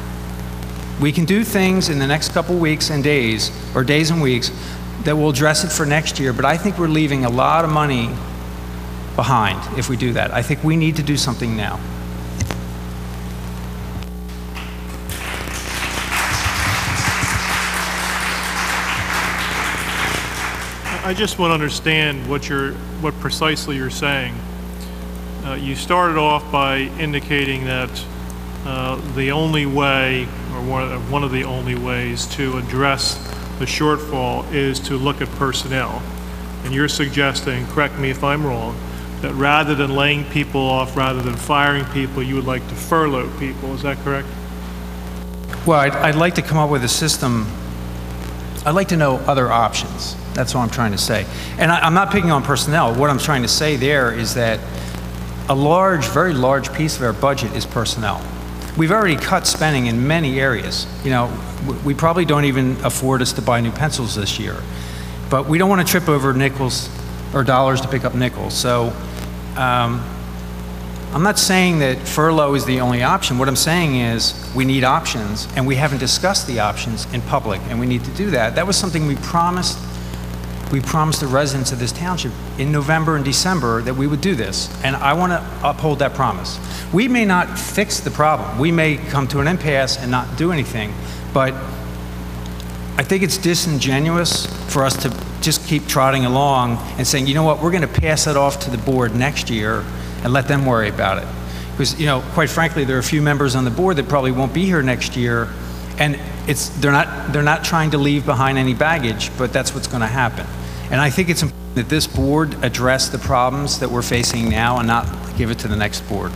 We can do things in the next couple weeks and days, or days and weeks, that will address it for next year, but I think we're leaving a lot of money behind if we do that. I think we need to do something now. I just want to understand what precisely you're saying. You started off by indicating that the only way, or one of the only ways to address the shortfall is to look at personnel. And you're suggesting, correct me if I'm wrong, that rather than laying people off, rather than firing people, you would like to furlough people. Is that correct? Well, I'd like to come up with a system. I'd like to know other options. That's what I'm trying to say. And I'm not picking on personnel. What I'm trying to say there is that a large, very large piece of our budget is personnel. We've already cut spending in many areas. You know, we probably don't even afford us to buy new pencils this year. But we don't want to trip over nickels or dollars to pick up nickels. So I'm not saying that furlough is the only option. What I'm saying is we need options, and we haven't discussed the options in public, and we need to do that. That was something we promised the residents of this township in November and December that we would do this, and I want to uphold that promise. We may not fix the problem. We may come to an impasse and not do anything, but I think it's disingenuous for us to just keep trotting along and saying, you know what, we're going to pass it off to the board next year and let them worry about it. Because, you know, quite frankly, there are a few members on the board that probably won't be here next year, and they're not trying to leave behind any baggage, but that's what's going to happen. And I think it's important that this board address the problems that we're facing now and not give it to the next board.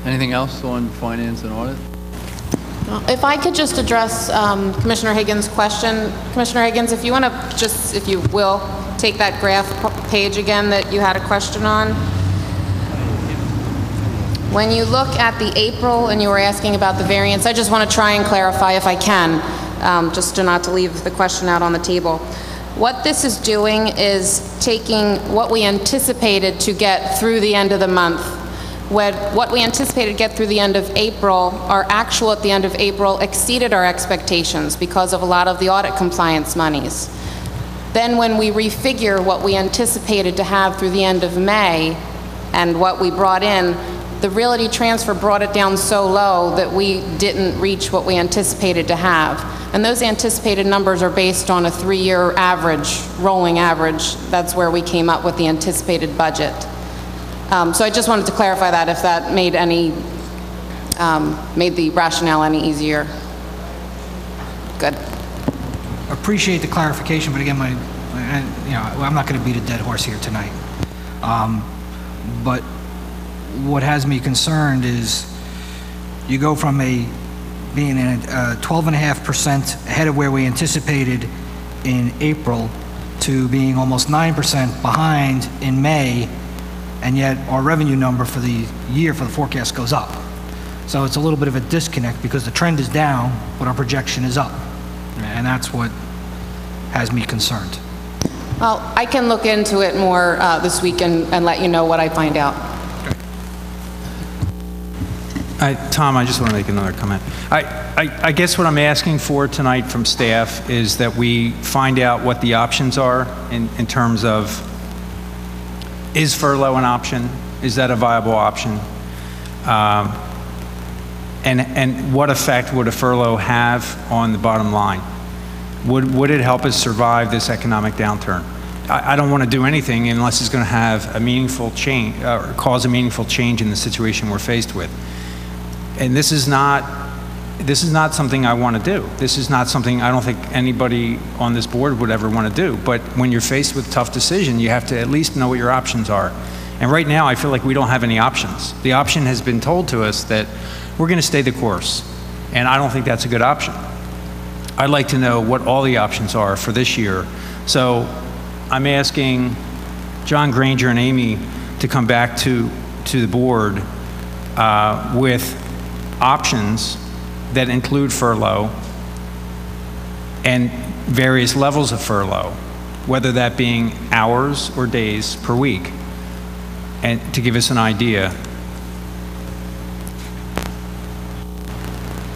Anything else on finance and audit? If I could just address Commissioner Higgins' question. Commissioner Higgins, if you want to just, if you will, take that graph page again that you had a question on. When you look at the April and you were asking about the variance, I just want to try and clarify if I can, just not to leave the question out on the table. What this is doing is taking what we anticipated to get through the end of the month. What we anticipated to get through the end of April, our actual at the end of April exceeded our expectations because of a lot of the audit compliance monies. Then when we refigure what we anticipated to have through the end of May and what we brought in, the realty transfer brought it down so low that we didn't reach what we anticipated to have. And those anticipated numbers are based on a 3-year average, rolling average. That's where we came up with the anticipated budget. So I just wanted to clarify that, if that made made the rationale any easier. Good. Appreciate the clarification, but again, I'm not going to beat a dead horse here tonight. But what has me concerned is you go from being at 12.5% ahead of where we anticipated in April to being almost 9% behind in May, and yet our revenue number for the year for the forecast goes up. So it's a little bit of a disconnect because the trend is down, but our projection is up. And that's what has me concerned. Well, I can look into it more this week and let you know what I find out. Tom, I just want to make another comment. I guess what I'm asking for tonight from staff is that we find out what the options are in terms of, is furlough an option? Is that a viable option? And what effect would a furlough have on the bottom line? Would it help us survive this economic downturn? I don't want to do anything unless it's going to have a meaningful change, or cause a meaningful change in the situation we're faced with. And this is not something I want to do. This is not something I don't think anybody on this board would ever want to do. But when you're faced with a tough decision, you have to at least know what your options are. And right now, I feel like we don't have any options. The option has been told to us that we're going to stay the course. And I don't think that's a good option. I'd like to know what all the options are for this year. So I'm asking John Granger and Amy to come back to the board with options that include furlough and various levels of furlough, whether that being hours or days per week, and to give us an idea.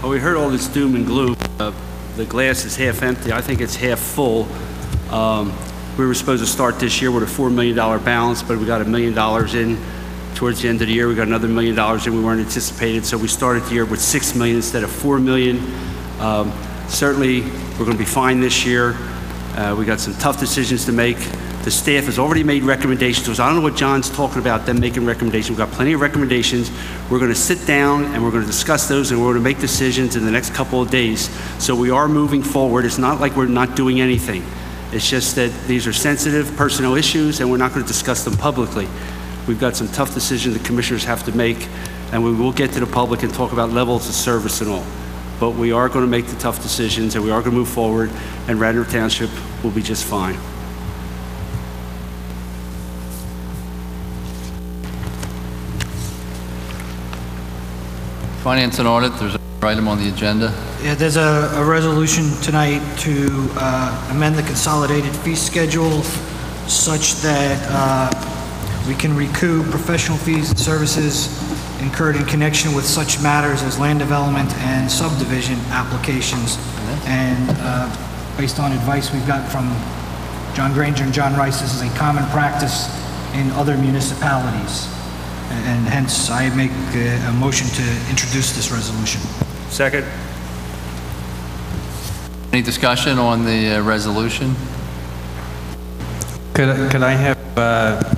Well, we heard all this doom and gloom. The glass is half empty. I think it's half full. We were supposed to start this year with a $4 million balance, but we got $1 million in. Towards the end of the year, we got another $1 million in we weren't anticipated, so we started the year with $6 million instead of $4 million. Certainly, we're going to be fine this year. We got some tough decisions to make. The staff has already made recommendations to us. I don't know what John's talking about, them making recommendations. We've got plenty of recommendations. We're going to sit down and we're going to discuss those, and we're going to make decisions in the next couple of days. So we are moving forward. It's not like we're not doing anything. It's just that these are sensitive personnel issues, and we're not going to discuss them publicly. We've got some tough decisions the commissioners have to make, and we will get to the public and talk about levels of service and all. But we are going to make the tough decisions, and we are going to move forward, and Radnor Township will be just fine. Finance and Audit, there's an item on the agenda. Yeah, there's a resolution tonight to amend the consolidated fee schedule such that we can recoup professional fees and services incurred in connection with such matters as land development and subdivision applications. And based on advice we've got from John Granger and John Rice, this is a common practice in other municipalities. And hence, I make a motion to introduce this resolution. Second. Any discussion on the resolution? Could I have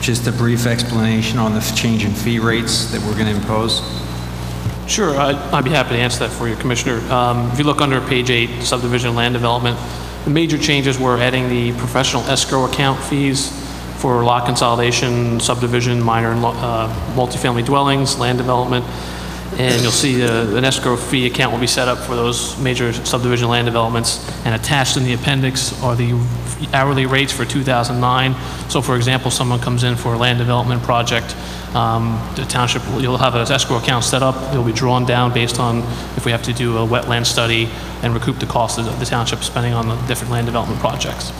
just a brief explanation on the change in fee rates that we're going to impose? Sure, I'd be happy to answer that for you, Commissioner. If you look under page 8, subdivision and land development, the major changes were adding the professional escrow account fees for lot consolidation, subdivision, minor and multifamily dwellings, land development, and you'll see an escrow fee account will be set up for those major subdivision land developments, and attached in the appendix are the hourly rates for 2009. So for example, someone comes in for a land development project, the township, you'll have an escrow account set up, it'll be drawn down based on if we have to do a wetland study and recoup the costs of the township spending on the different land development projects.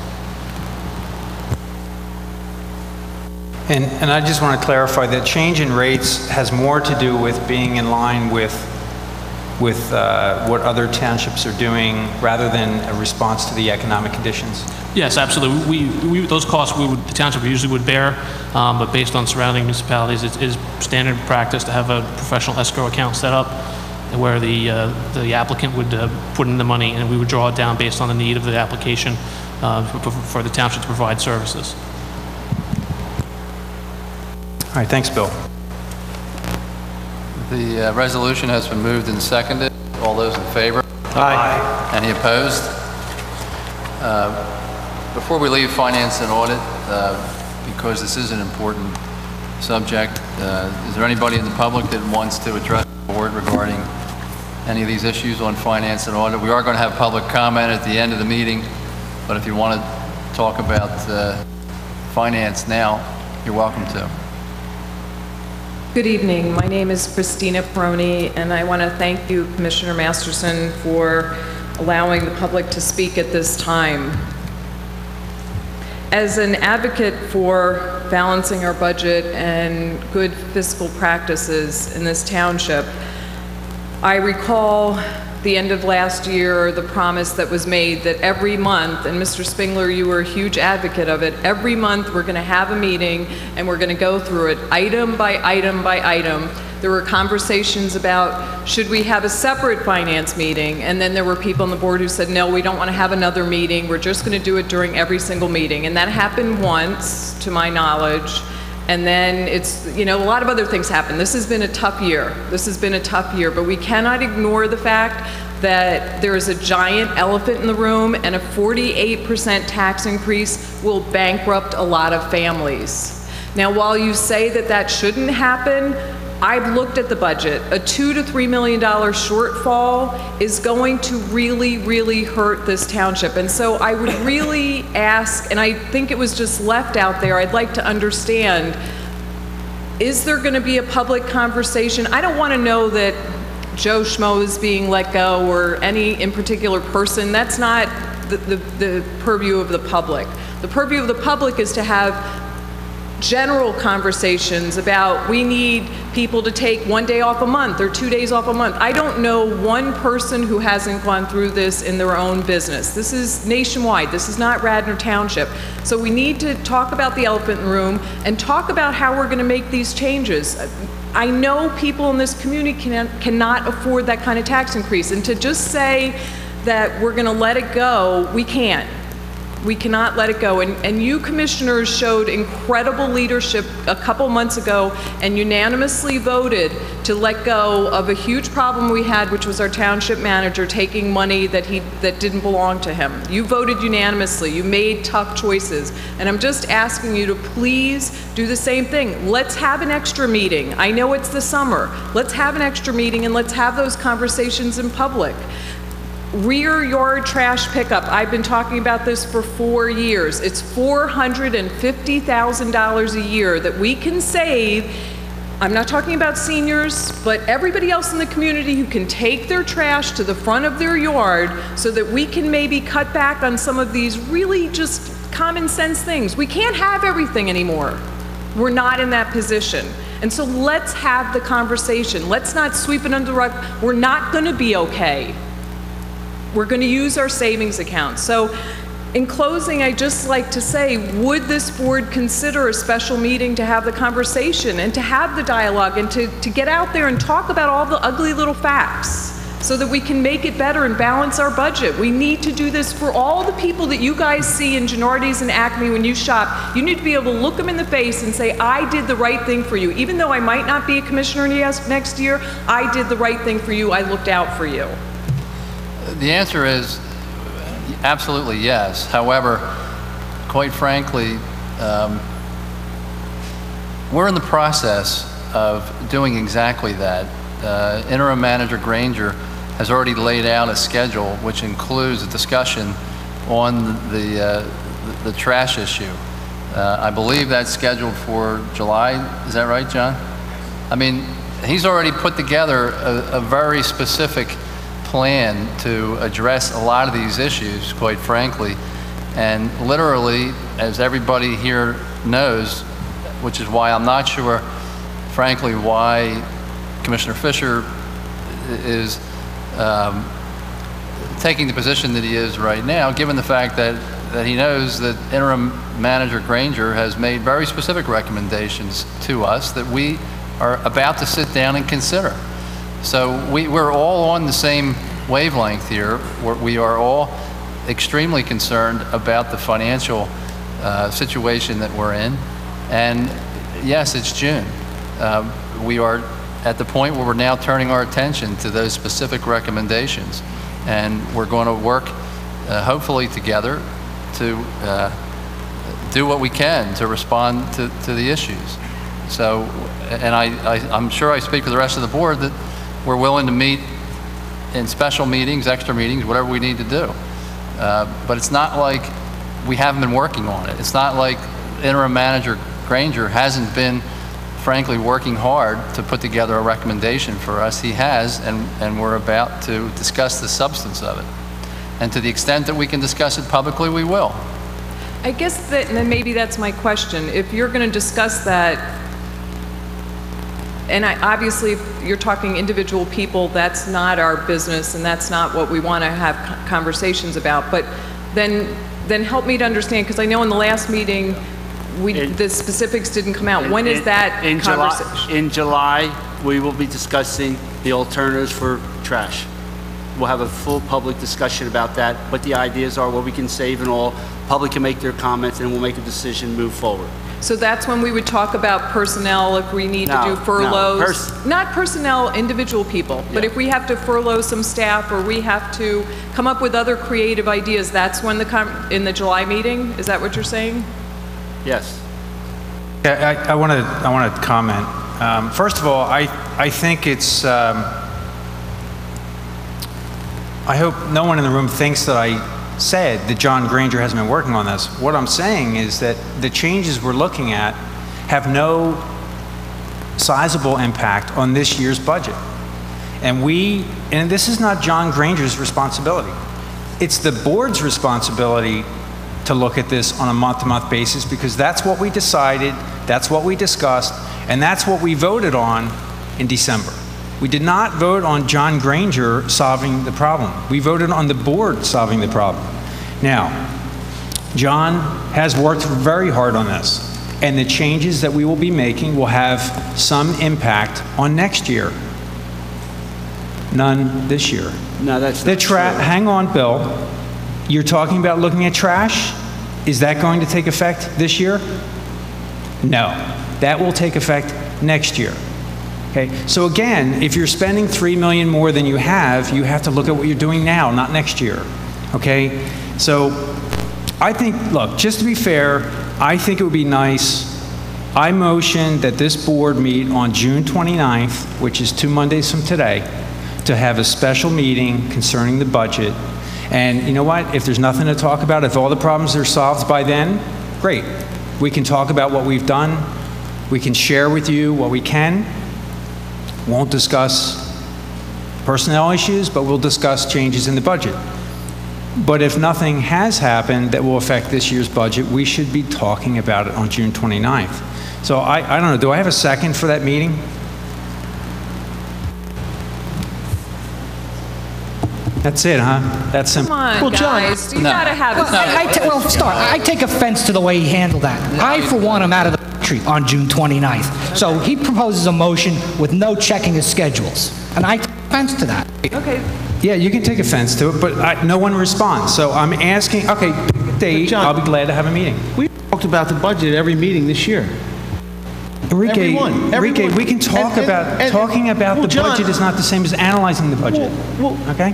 And I just want to clarify that change in rates has more to do with being in line with what other townships are doing rather than a response to the economic conditions. Yes, absolutely. Those costs the township usually would bear, but based on surrounding municipalities, it is standard practice to have a professional escrow account set up where the applicant would put in the money, and we would draw it down based on the need of the application for the township to provide services. All right, thanks, Bill. The resolution has been moved and seconded. All those in favor? Aye. Any opposed? Before we leave Finance and Audit, because this is an important subject, is there anybody in the public that wants to address the board regarding any of these issues on Finance and Audit? We are going to have public comment at the end of the meeting, but if you want to talk about finance now, you're welcome to. Good evening. My name is Christina Peroni, and I want to thank you, Commissioner Masterson, for allowing the public to speak at this time. As an advocate for balancing our budget and good fiscal practices in this township. I recall the end of last year, the promise that was made that every month, and Mr. Spengler, you were a huge advocate of it, every month we're going to have a meeting and we're going to go through it item by item by item. There were conversations about, should we have a separate finance meeting? And then there were people on the board who said, no, we don't want to have another meeting. We're just going to do it during every single meeting. And that happened once, to my knowledge. And then it's, you know, a lot of other things happen. This has been a tough year. This has been a tough year, but we cannot ignore the fact that there is a giant elephant in the room, and a 48% tax increase will bankrupt a lot of families. Now, while you say that that shouldn't happen, I've looked at the budget. A $2 to $3 million shortfall is going to really, really hurt this township. And so I would really ask, and I think it was just left out there, I'd like to understand, is there going to be a public conversation? I don't want to know that Joe Schmo is being let go or any in particular person. That's not the purview of the public. The purview of the public is to have general conversations about, we need people to take 1 day off a month or 2 days off a month. I don't know one person who hasn't gone through this in their own business. This is nationwide. This is not Radnor Township. So we need to talk about the elephant in the room and talk about how we're going to make these changes. I know people in this community cannot afford that kind of tax increase, and to just say that we're going to let it go, we can't. We cannot let it go. And you commissioners showed incredible leadership a couple months ago and unanimously voted to let go of a huge problem we had, which was our township manager taking money that didn't belong to him. You voted unanimously. You made tough choices. And I'm just asking you to please do the same thing. Let's have an extra meeting. I know it's the summer. Let's have an extra meeting and let's have those conversations in public. Rear yard trash pickup. I've been talking about this for 4 years. It's $450,000 a year that we can save. I'm not talking about seniors, but everybody else in the community who can take their trash to the front of their yard so that we can maybe cut back on some of these really just common sense things. We can't have everything anymore. We're not in that position. And so let's have the conversation. Let's not sweep it under the rug. We're not going to be okay. We're going to use our savings account. So in closing, I'd just like to say, would this board consider a special meeting to have the conversation and to have the dialogue and to get out there and talk about all the ugly little facts so that we can make it better and balance our budget? We need to do this for all the people that you guys see in Gennardi's and Acme when you shop. You need to be able to look them in the face and say, I did the right thing for you. Even though I might not be a commissioner next year, I did the right thing for you. I looked out for you. The answer is absolutely yes. However, quite frankly, we're in the process of doing exactly that. Interim Manager Granger has already laid out a schedule which includes a discussion on the trash issue. I believe that's scheduled for July. Is that right, John? I mean, he's already put together a very specific plan to address a lot of these issues, quite frankly. And literally, as everybody here knows, which is why I'm not sure, frankly, why Commissioner Fisher is taking the position that he is right now, given the fact that he knows that Interim Manager Granger has made very specific recommendations to us that we are about to sit down and consider. So we're all on the same wavelength here. We are all extremely concerned about the financial situation that we're in. And yes, it's June. We are at the point where we're now turning our attention to those specific recommendations. And we're going to work hopefully together to do what we can to respond to the issues. So, and I'm sure I speak for the rest of the board that we're willing to meet in special meetings, extra meetings, whatever we need to do. But it's not like we haven't been working on it. It's not like Interim Manager Granger hasn't been, frankly, working hard to put together a recommendation for us. He has, and we're about to discuss the substance of it. And to the extent that we can discuss it publicly, we will. I guess that, and then maybe that's my question. If you're going to discuss that, and obviously if you're talking individual people, that's not our business and that's not what we want to have conversations about. But then help me to understand, because I know in the last meeting, the specifics didn't come out. When is that conversation? In July, we will be discussing the alternatives for trash. We'll have a full public discussion about that, what the ideas are, what we can save and all. Public can make their comments and we'll make a decision, move forward. So that's when we would talk about personnel, if we need to do furloughs. Not personnel, individual people. But if we have to furlough some staff or we have to come up with other creative ideas, that's when in the July meeting? Is that what you're saying? Yes. Yeah, I want to comment. First of all, I think it's, I hope no one in the room thinks that I said that John Granger hasn't been working on this. What I'm saying is that the changes we're looking at have no sizable impact on this year's budget. And this is not John Granger's responsibility. It's the board's responsibility to look at this on a month-to-month basis, because that's what we decided, that's what we discussed, and that's what we voted on in December. We did not vote on John Granger solving the problem. We voted on the board solving the problem. Now, John has worked very hard on this, and the changes that we will be making will have some impact on next year. None this year. No, that's not true. Hang on, Bill. You're talking about looking at trash? Is that going to take effect this year? No. That will take effect next year. Okay? So again, if you're spending $3 million more than you have to look at what you're doing now, not next year. Okay? So I think, look, just to be fair, I think it would be nice, I motion that this board meet on June 29th, which is 2 Mondays from today, to have a special meeting concerning the budget. And you know what? If there's nothing to talk about, if all the problems are solved by then, great. We can talk about what we've done. We can share with you what we can. Won't discuss personnel issues, but we'll discuss changes in the budget. But if nothing has happened that will affect this year's budget, we should be talking about it on June 29th. So I don't know, do I have a second for that meeting? That's it, huh? That's simple. Come on, guys, you gotta have it. I take offense to the way he handled that. I, for one, am out of the country on June 29th. So he proposes a motion with no checking his schedules. And I take offense to that. Okay. Yeah, you can take offense to it, but no one responds. So I'm asking, okay, pick a date, I'll be glad to have a meeting. We talked about the budget at every meeting this year. Enrique, we can talk about the budget is not the same as analyzing the budget. Okay?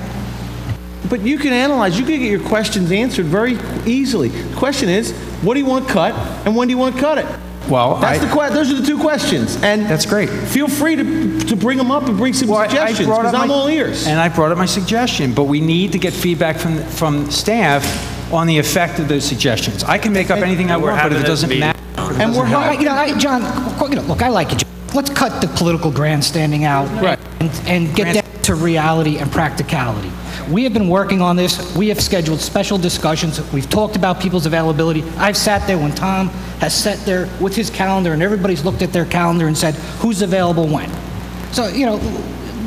But you can analyze, you can get your questions answered very easily. The question is, what do you want cut, and when do you want to cut it? Well, those are the two questions. And that's great. Feel free to bring them up and bring some suggestions, because I'm all ears. And I brought up my suggestion, but we need to get feedback from staff on the effect of those suggestions. I can make up anything I want, but if it doesn't matter. And we're John, look, I like you, John. Let's cut the political grandstanding out, right, and get down to reality and practicality. We have been working on this. We have scheduled special discussions. We've talked about people's availability. I've sat there when Tom has sat there with his calendar, and everybody's looked at their calendar and said, who's available when? So,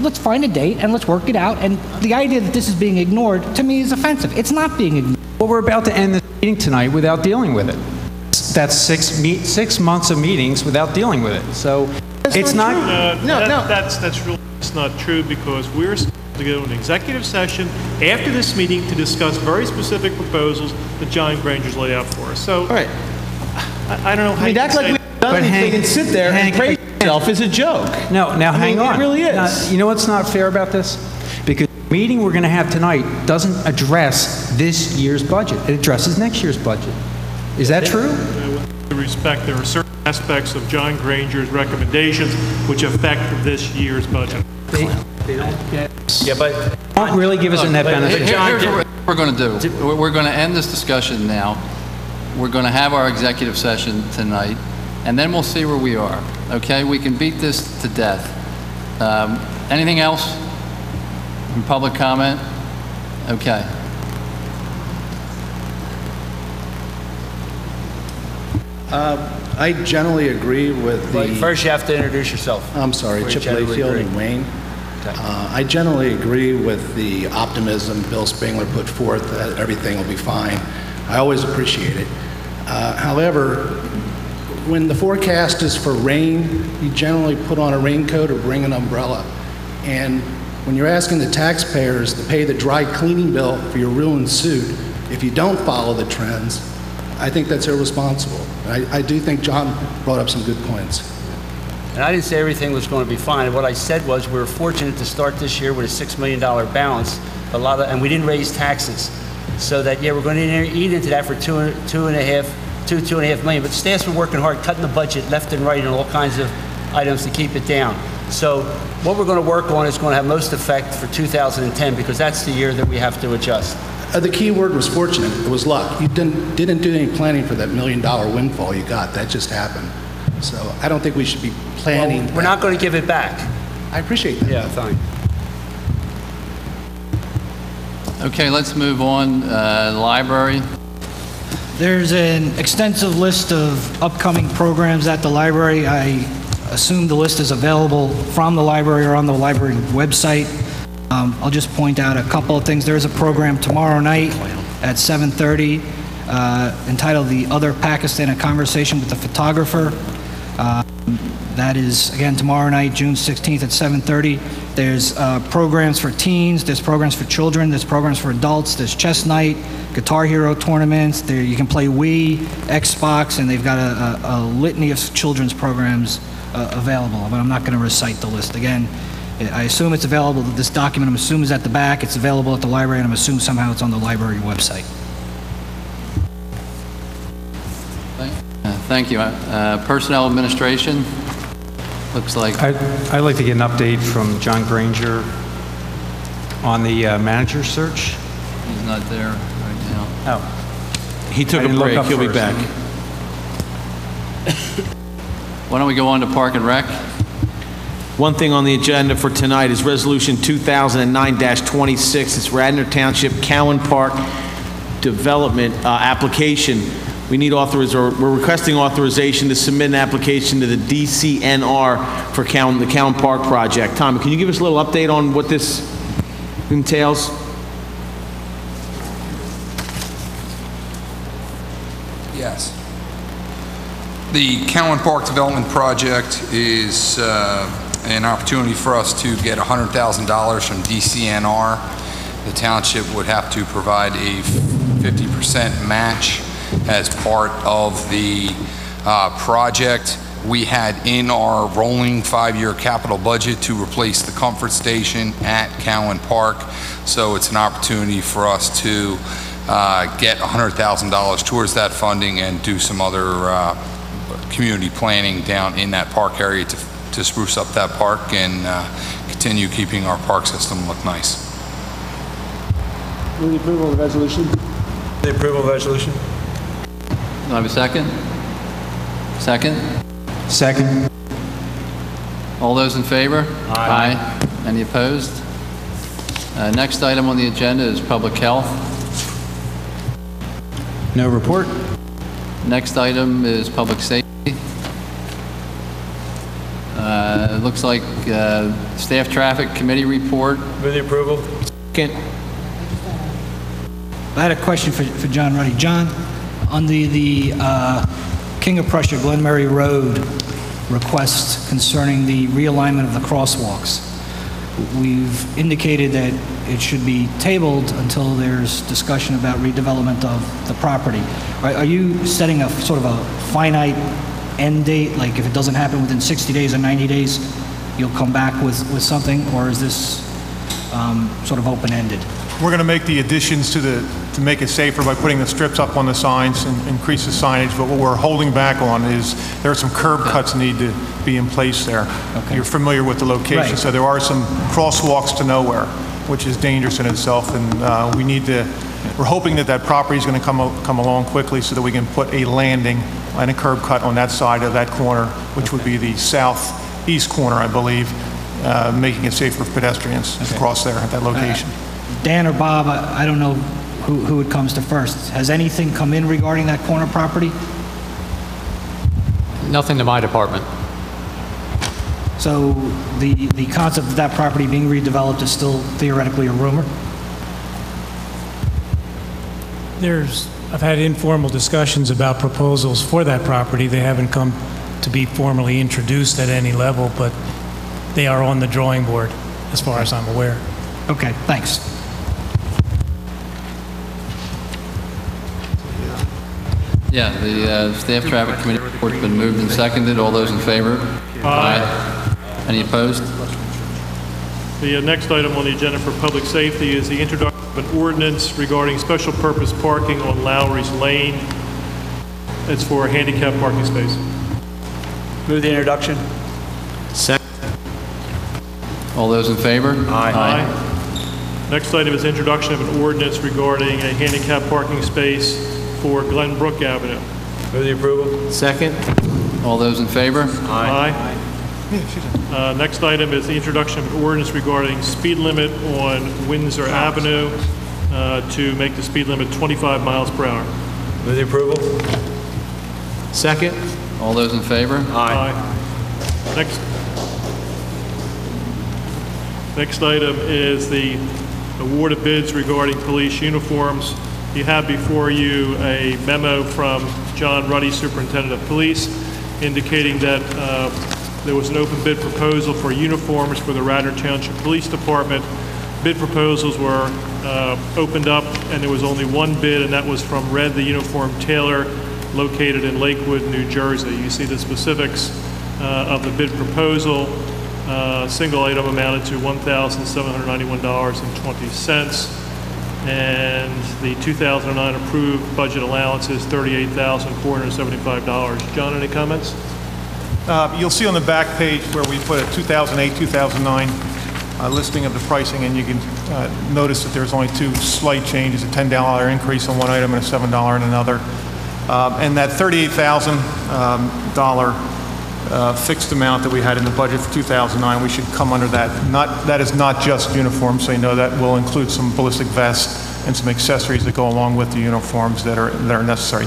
let's find a date and let's work it out. And the idea that this is being ignored, to me, is offensive. It's not being ignored. Well, we're about to end this meeting tonight without dealing with it. That's 6 months of meetings without dealing with it. So it's not. That's really not true, because we're to go to an executive session after this meeting to discuss very specific proposals that John Granger's laid out for us. So, all right. I don't know how you act like we've done anything and sit there and praise yourself is a joke. No, now hang on. It really is. Now, you know what's not fair about this? Because the meeting we're going to have tonight doesn't address this year's budget. It addresses next year's budget. Is that true? With respect, there are certain aspects of John Granger's recommendations which affect this year's budget. They don't get. Yeah, but don't really give us a net benefit. Here's what we're going to do. We're going to end this discussion now. We're going to have our executive session tonight, and then we'll see where we are. Okay? We can beat this to death. Anything else from public comment? Okay. I generally agree with the... But first, you have to introduce yourself. I'm sorry, Before you Chip generally Layfield agree. and Wayne. I generally agree with the optimism Bill Spangler put forth that everything will be fine. I always appreciate it. However, when the forecast is for rain, you generally put on a raincoat or bring an umbrella. And when you're asking the taxpayers to pay the dry cleaning bill for your ruined suit, if you don't follow the trends, I think that's irresponsible. I do think John brought up some good points. And I didn't say everything was going to be fine. What I said was we were fortunate to start this year with a $6 million balance, and we didn't raise taxes. So that, yeah, we're going to eat into that for two and a half million. But staff's been working hard, cutting the budget left and right and all kinds of items to keep it down. So what we're going to work on is going to have most effect for 2010 because that's the year that we have to adjust. The key word was fortunate. It was luck. You didn't do any planning for that $1 million windfall you got. That just happened. So I don't think we should be planning. Well, we're not going to give it back. I appreciate that. Yeah, fine. Okay, let's move on. Library. There's an extensive list of upcoming programs at the library. I assume the list is available from the library or on the library website. I'll just point out a couple of things. There's a program tomorrow night at 7:30 entitled The Other Pakistan, A Conversation with the Photographer. That is, again, tomorrow night, June 16th at 7:30. There's programs for teens, there's programs for children, there's programs for adults, there's chess night, Guitar Hero tournaments, there you can play Wii, Xbox, and they've got a litany of children's programs available, but I'm not going to recite the list. Again, I assume it's available, this document I'm assuming is at the back, it's available at the library, and I'm assuming somehow it's on the library website. Thank you. Personnel administration. Looks like... I'd like to get an update from John Granger on the manager search. He's not there right now. Oh. He took a break. He'll be back. Why don't we go on to Park and Rec? One thing on the agenda for tonight is Resolution 2009-26. It's Radnor Township Cowan Park Development application. We need we're requesting authorization to submit an application to the DCNR for the Cowan Park project. Tom, can you give us a little update on what this entails? Yes. The Cowan Park Development Project is an opportunity for us to get $100,000 from DCNR. The township would have to provide a 50% match as part of the project. We had in our rolling 5-year capital budget to replace the comfort station at Cowan Park. So it's an opportunity for us to get $100,000 towards that funding and do some other community planning down in that park area to spruce up that park and continue keeping our park system look nice. Move the approval of the resolution. The approval of the resolution. Do I have a second? Second? Second. All those in favor? Aye. Any opposed? Next item on the agenda is public health. No report. Next item is public safety. It looks like staff traffic committee report. Move the approval. I had a question for John Ruddy. John, on the King of Prussia Glen Murray Road request concerning the realignment of the crosswalks, we've indicated that it should be tabled until there's discussion about redevelopment of the property. Are you setting a sort of a finite end date, like if it doesn't happen within 60 days or 90 days, you'll come back with something, or is this sort of open-ended? We're going to make the additions to make it safer by putting the strips up on the signs and increase the signage, but what we're holding back on is there are some curb cuts need to be in place there. Okay. You're familiar with the location, right. So there are some crosswalks to nowhere, which is dangerous in itself, and we're hoping that property is going to come along quickly so that we can put a landing and a curb cut on that side of that corner, which would be the southeast corner, I believe, making it safer for pedestrians to cross there at that location. Dan or Bob, I don't know who it comes to first. Has anything come in regarding that corner property? Nothing to my department. So the concept of that property being redeveloped is still theoretically a rumor? I've had informal discussions about proposals for that property. They haven't come to be formally introduced at any level, but they are on the drawing board, as far as I'm aware. Okay, thanks. Yeah, the Staff Traffic Committee report's been moved and seconded. All those in favor? Aye. Any opposed? The next item on the agenda for public safety is the introduction of an ordinance regarding special purpose parking on Lowry's Lane. It's for a handicap parking space. Move the introduction. Second. All those in favor? Aye. Next item is introduction of an ordinance regarding a handicap parking space for Glenbrook Avenue. Move the approval. Second. All those in favor? Aye. Next item is the introduction of an ordinance regarding speed limit on Windsor Avenue to make the speed limit 25 miles per hour. Move the approval. Second. All those in favor? Aye. Next item is the award of bids regarding police uniforms. You have before you a memo from John Ruddy, Superintendent of Police, indicating that there was an open bid proposal for uniforms for the Radnor Township Police Department. Bid proposals were opened up, and there was only one bid, and that was from Red the Uniform Tailor, located in Lakewood, New Jersey. You see the specifics of the bid proposal. Single item amounted to $1,791.20, and the 2009 approved budget allowance is $38,475. John, any comments? You'll see on the back page where we put a 2008-2009 listing of the pricing, and you can notice that there's only two slight changes, a $10 increase on one item and a $7 on another. And that $38,000 fixed amount that we had in the budget for 2009, we should come under that. That is not just uniforms, so you know that will include some ballistic vests and some accessories that go along with the uniforms that are necessary.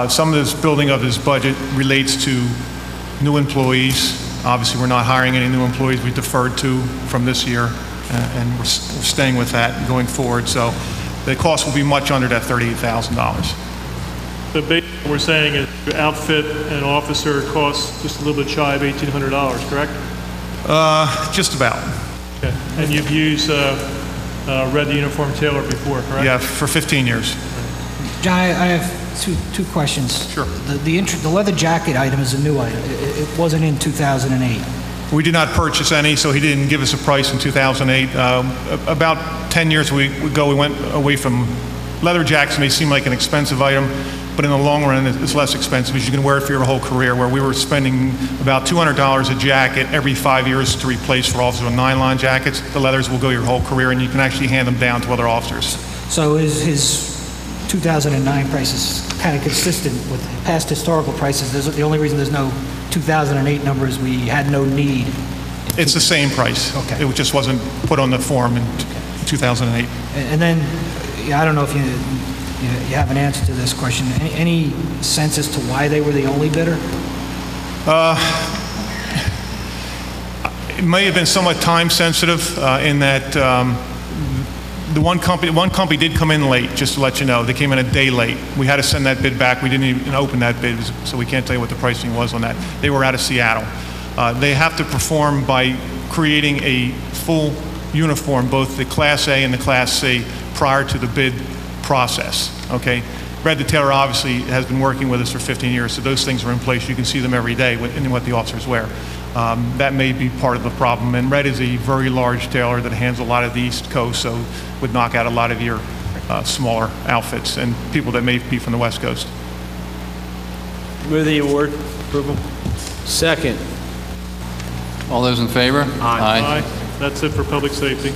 Some of this building of this budget relates to new employees. Obviously, we're not hiring any new employees. We deferred to from this year, and we're staying with that going forward. So the cost will be much under that $38,000. The base we're saying is to outfit an officer costs just a little bit shy of $1,800, correct? Just about. Okay. And you've used Red the Uniform Tailor before, correct? Yeah, for 15 years. John, I have two questions. Sure. The leather jacket item is a new item. It wasn't in 2008. We did not purchase any, so he didn't give us a price in 2008. About 10 years ago, we went away from leather jackets. May seem like an expensive item, but in the long run, it's less expensive because you can wear it for your whole career, where we were spending about $200 a jacket every 5 years to replace for officers with nylon jackets. The leathers will go your whole career, and you can actually hand them down to other officers. So is his 2009 prices kind of consistent with past historical prices? The only reason there's no 2008 number is we had no need. It's the same price. Okay. It just wasn't put on the form in 2008. And then, I don't know if you have an answer to this question. Any sense as to why they were the only bidder? It may have been somewhat time sensitive in that the one company did come in late, just to let you know. They came in a day late. We had to send that bid back. We didn't even open that bid, so we can't tell you what the pricing was on that. They were out of Seattle. They have to perform by creating a full uniform, both the Class A and the Class C, prior to the bid process, okay? Red the Tailor obviously has been working with us for 15 years, so those things are in place. You can see them every day in what the officers wear. That may be part of the problem. And Red is a very large tailor that handles a lot of the East Coast, so would knock out a lot of your smaller outfits and people that may be from the West Coast. Move the award. Approval. Second. All those in favor? Aye. That's it for public safety.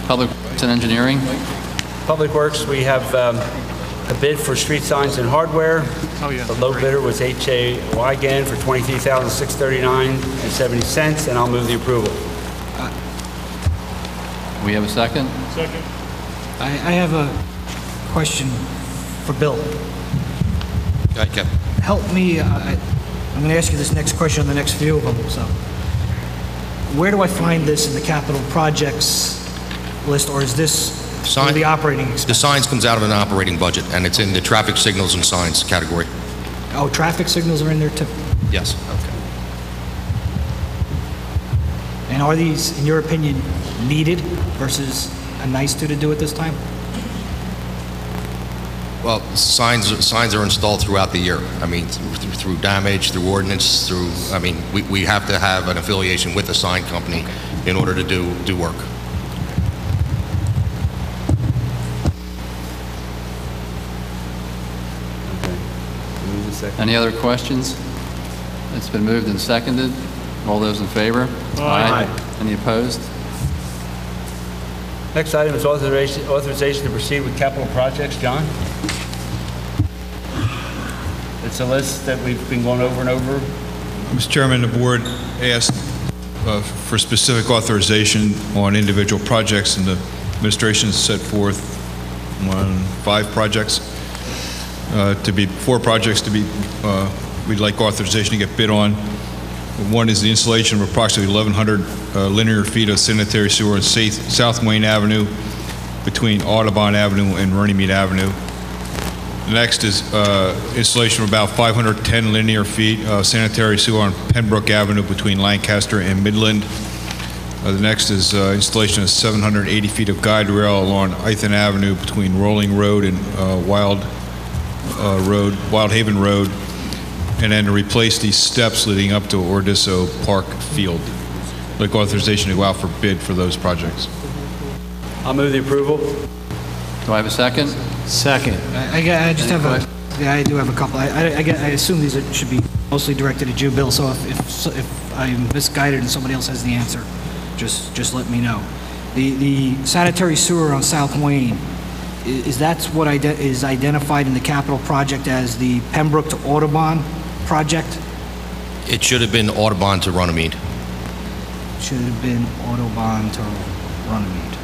Public Works and Engineering? Public Works, we have a bid for street signs and hardware. Oh, yeah. The low bidder was HA Wygan for $23,639.70, and I'll move the approval. We have a second? Second. I have a question for Bill. Go ahead, Kevin. Help me, I'm going to ask you this next question on the next few of them. So, where do I find this in the capital projects list, or is this through the operating expense? The signs comes out of an operating budget, and it's in the traffic signals and signs category. Oh, traffic signals are in there too? Yes. Okay. And are these, in your opinion, needed versus a nice to do at this time? Well, signs are installed throughout the year. I mean, through damage, through ordinance, we have to have an affiliation with the sign company in order to do work. Any other questions? It's been moved and seconded. All those in favor? Aye. Any opposed? Next item is authorization to proceed with capital projects. John? It's a list that we've been going over and over. Mr. Chairman, the board asked for specific authorization on individual projects, and the administration set forth 5 projects. 4 projects to be, we'd like authorization to get bid on. One is the installation of approximately 1,100 linear feet of sanitary sewer on South Wayne Avenue between Audubon Avenue and Runnymede Avenue. The next is installation of about 510 linear feet of sanitary sewer on Pembroke Avenue between Lancaster and Midland. The next is installation of 780 feet of guide rail along Ithan Avenue between Rolling Road and Wild Haven Road, and then to replace these steps leading up to Ordisso Park Field. I'd like authorization to go out for bid for those projects. I'll move the approval. Do I have a second? Second. I just have I do have a couple. I assume these should be mostly directed at you, Bill, so if I'm misguided and somebody else has the answer, just let me know. The sanitary sewer on South Wayne, is that what is identified in the capital project as the Pembroke to Audubon project? It should have been Audubon to Runnymede. Should have been Audubon to Runnymede.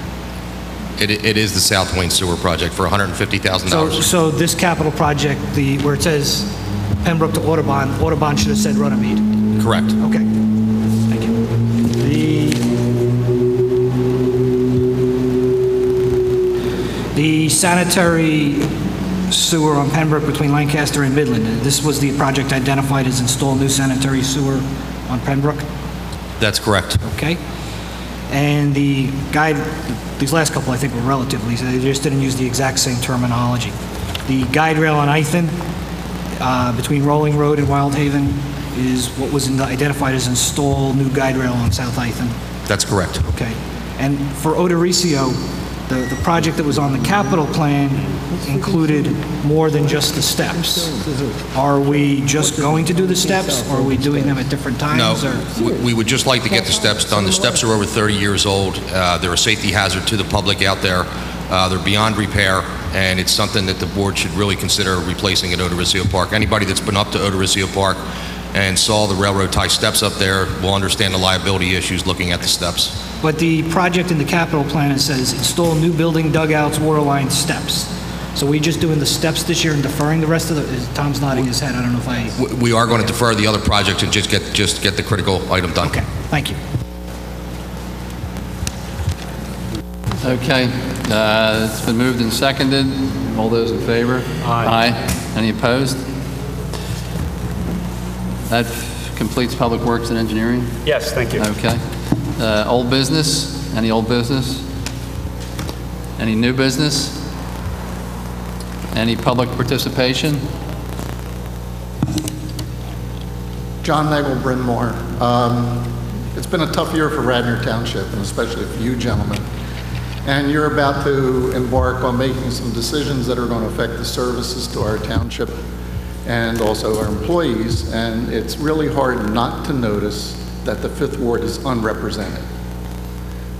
It is the South Wayne Sewer project for $150,000. So this capital project, where it says Pembroke to Audubon should have said Runnymede? Correct. Okay. Thank you. The sanitary sewer on Pembroke between Lancaster and Midland, this was the project identified as install new sanitary sewer on Pembroke? That's correct. Okay. And the guide, these last couple I think were relatively, so they just didn't use the exact same terminology. The guide rail on Ithan between Rolling Road and Wild Haven is what was identified as install new guide rail on South Ithan? That's correct. Okay. And for Odoricio, the project that was on the capital plan included more than just the steps. Are we just going to do the steps, or are we doing them at different times? No, we would just like to get the steps done. The steps are over 30 years old. They're a safety hazard to the public out there. They're beyond repair, and it's something that the board should really consider replacing at Odoricio Park. Anybody that's been up to Odoricio Park and saw the railroad tie steps up there will understand the liability issues looking at the steps. But the project in the capital plan, it says install new building, dugouts, water line, steps. So we just doing the steps this year and deferring the rest of the, Tom's nodding his head, I don't know if I... We are going to defer the other projects and just get the critical item done. Okay, thank you. Okay, it's been moved and seconded. All those in favor? Aye. Any opposed? That completes Public Works and Engineering? Yes, thank you. Okay. Old business? Any old business? Any new business? Any public participation? John Nagel, Bryn Mawr. It's been a tough year for Radnor Township, and especially for you gentlemen. And you're about to embark on making some decisions that are going to affect the services to our township and also our employees, and it's really hard not to notice that the Fifth Ward is unrepresented.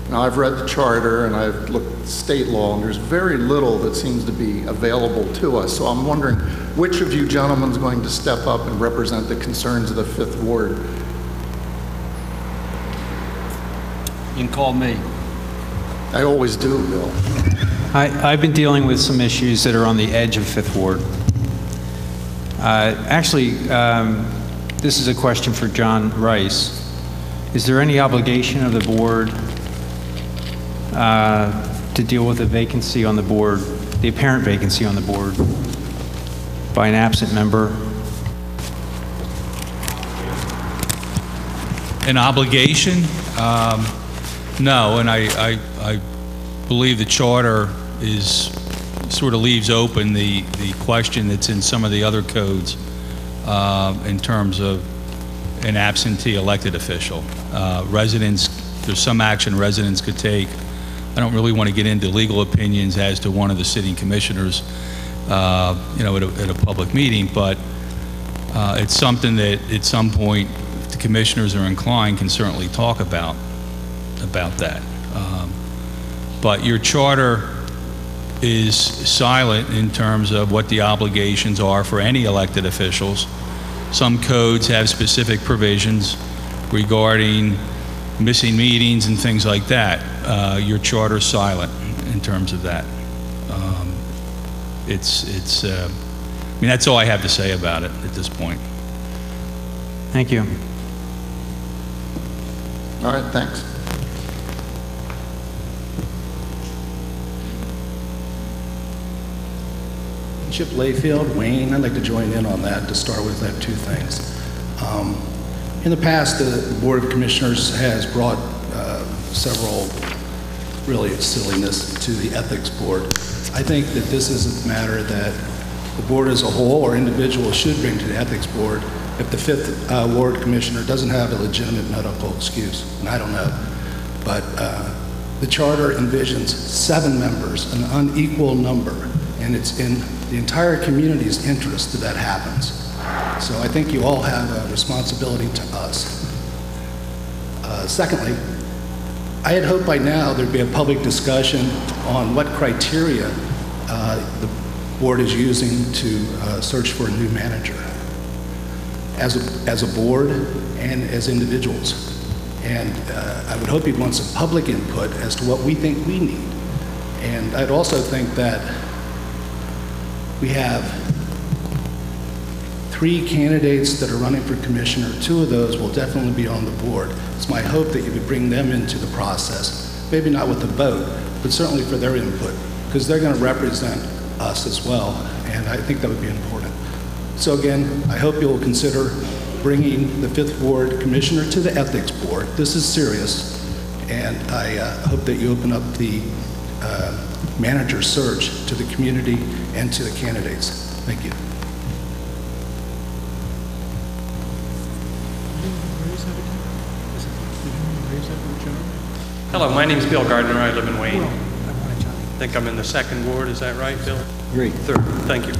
Now, I've read the charter and I've looked at state law, and there's very little that seems to be available to us. So I'm wondering which of you gentlemen is going to step up and represent the concerns of the Fifth Ward. You can call me. I always do, Bill. I've been dealing with some issues that are on the edge of Fifth Ward. This is a question for John Rice. Is there any obligation of the board to deal with a vacancy on the board, the apparent vacancy on the board, by an absent member? An obligation? No, and I believe the charter sort of leaves open the question that's in some of the other codes in terms of an absentee elected official. There's some action residents could take. I don't really want to get into legal opinions as to one of the sitting commissioners, at a public meeting, but it's something that at some point, if the commissioners are inclined, can certainly talk about that. But your charter is silent in terms of what the obligations are for any elected officials. Some codes have specific provisions regarding missing meetings and things like that. Your charter is silent in terms of that. That's all I have to say about it at this point. Thank you. All right, thanks. Chip Layfield, Wayne, I'd like to join in on that. To start with, I have two things. In the past, the Board of Commissioners has brought several really silliness to the Ethics Board. I think that this is a matter that the board as a whole or individuals should bring to the Ethics Board if the 5th Ward Commissioner doesn't have a legitimate medical excuse, and I don't know. But the charter envisions 7 members, an unequal number, and it's in the entire community's interest that that happens. So I think you all have a responsibility to us. Secondly, I had hoped by now there'd be a public discussion on what criteria the board is using to search for a new manager as a board and as individuals. And I would hope you'd want some public input as to what we think we need. And I'd also think that we have 3 candidates that are running for commissioner. 2 of those will definitely be on the board. It's my hope that you would bring them into the process, maybe not with the vote, but certainly for their input, because they're going to represent us as well, and I think that would be important. So again, I hope you'll consider bringing the 5th Ward Commissioner to the Ethics Board. This is serious, and I hope that you open up the manager search to the community and to the candidates. Thank you. Hello, my name is Bill Gardner. I live in Wayne. I think I'm in the 2nd Ward. Is that right, Bill? Great. 3rd. Thank you.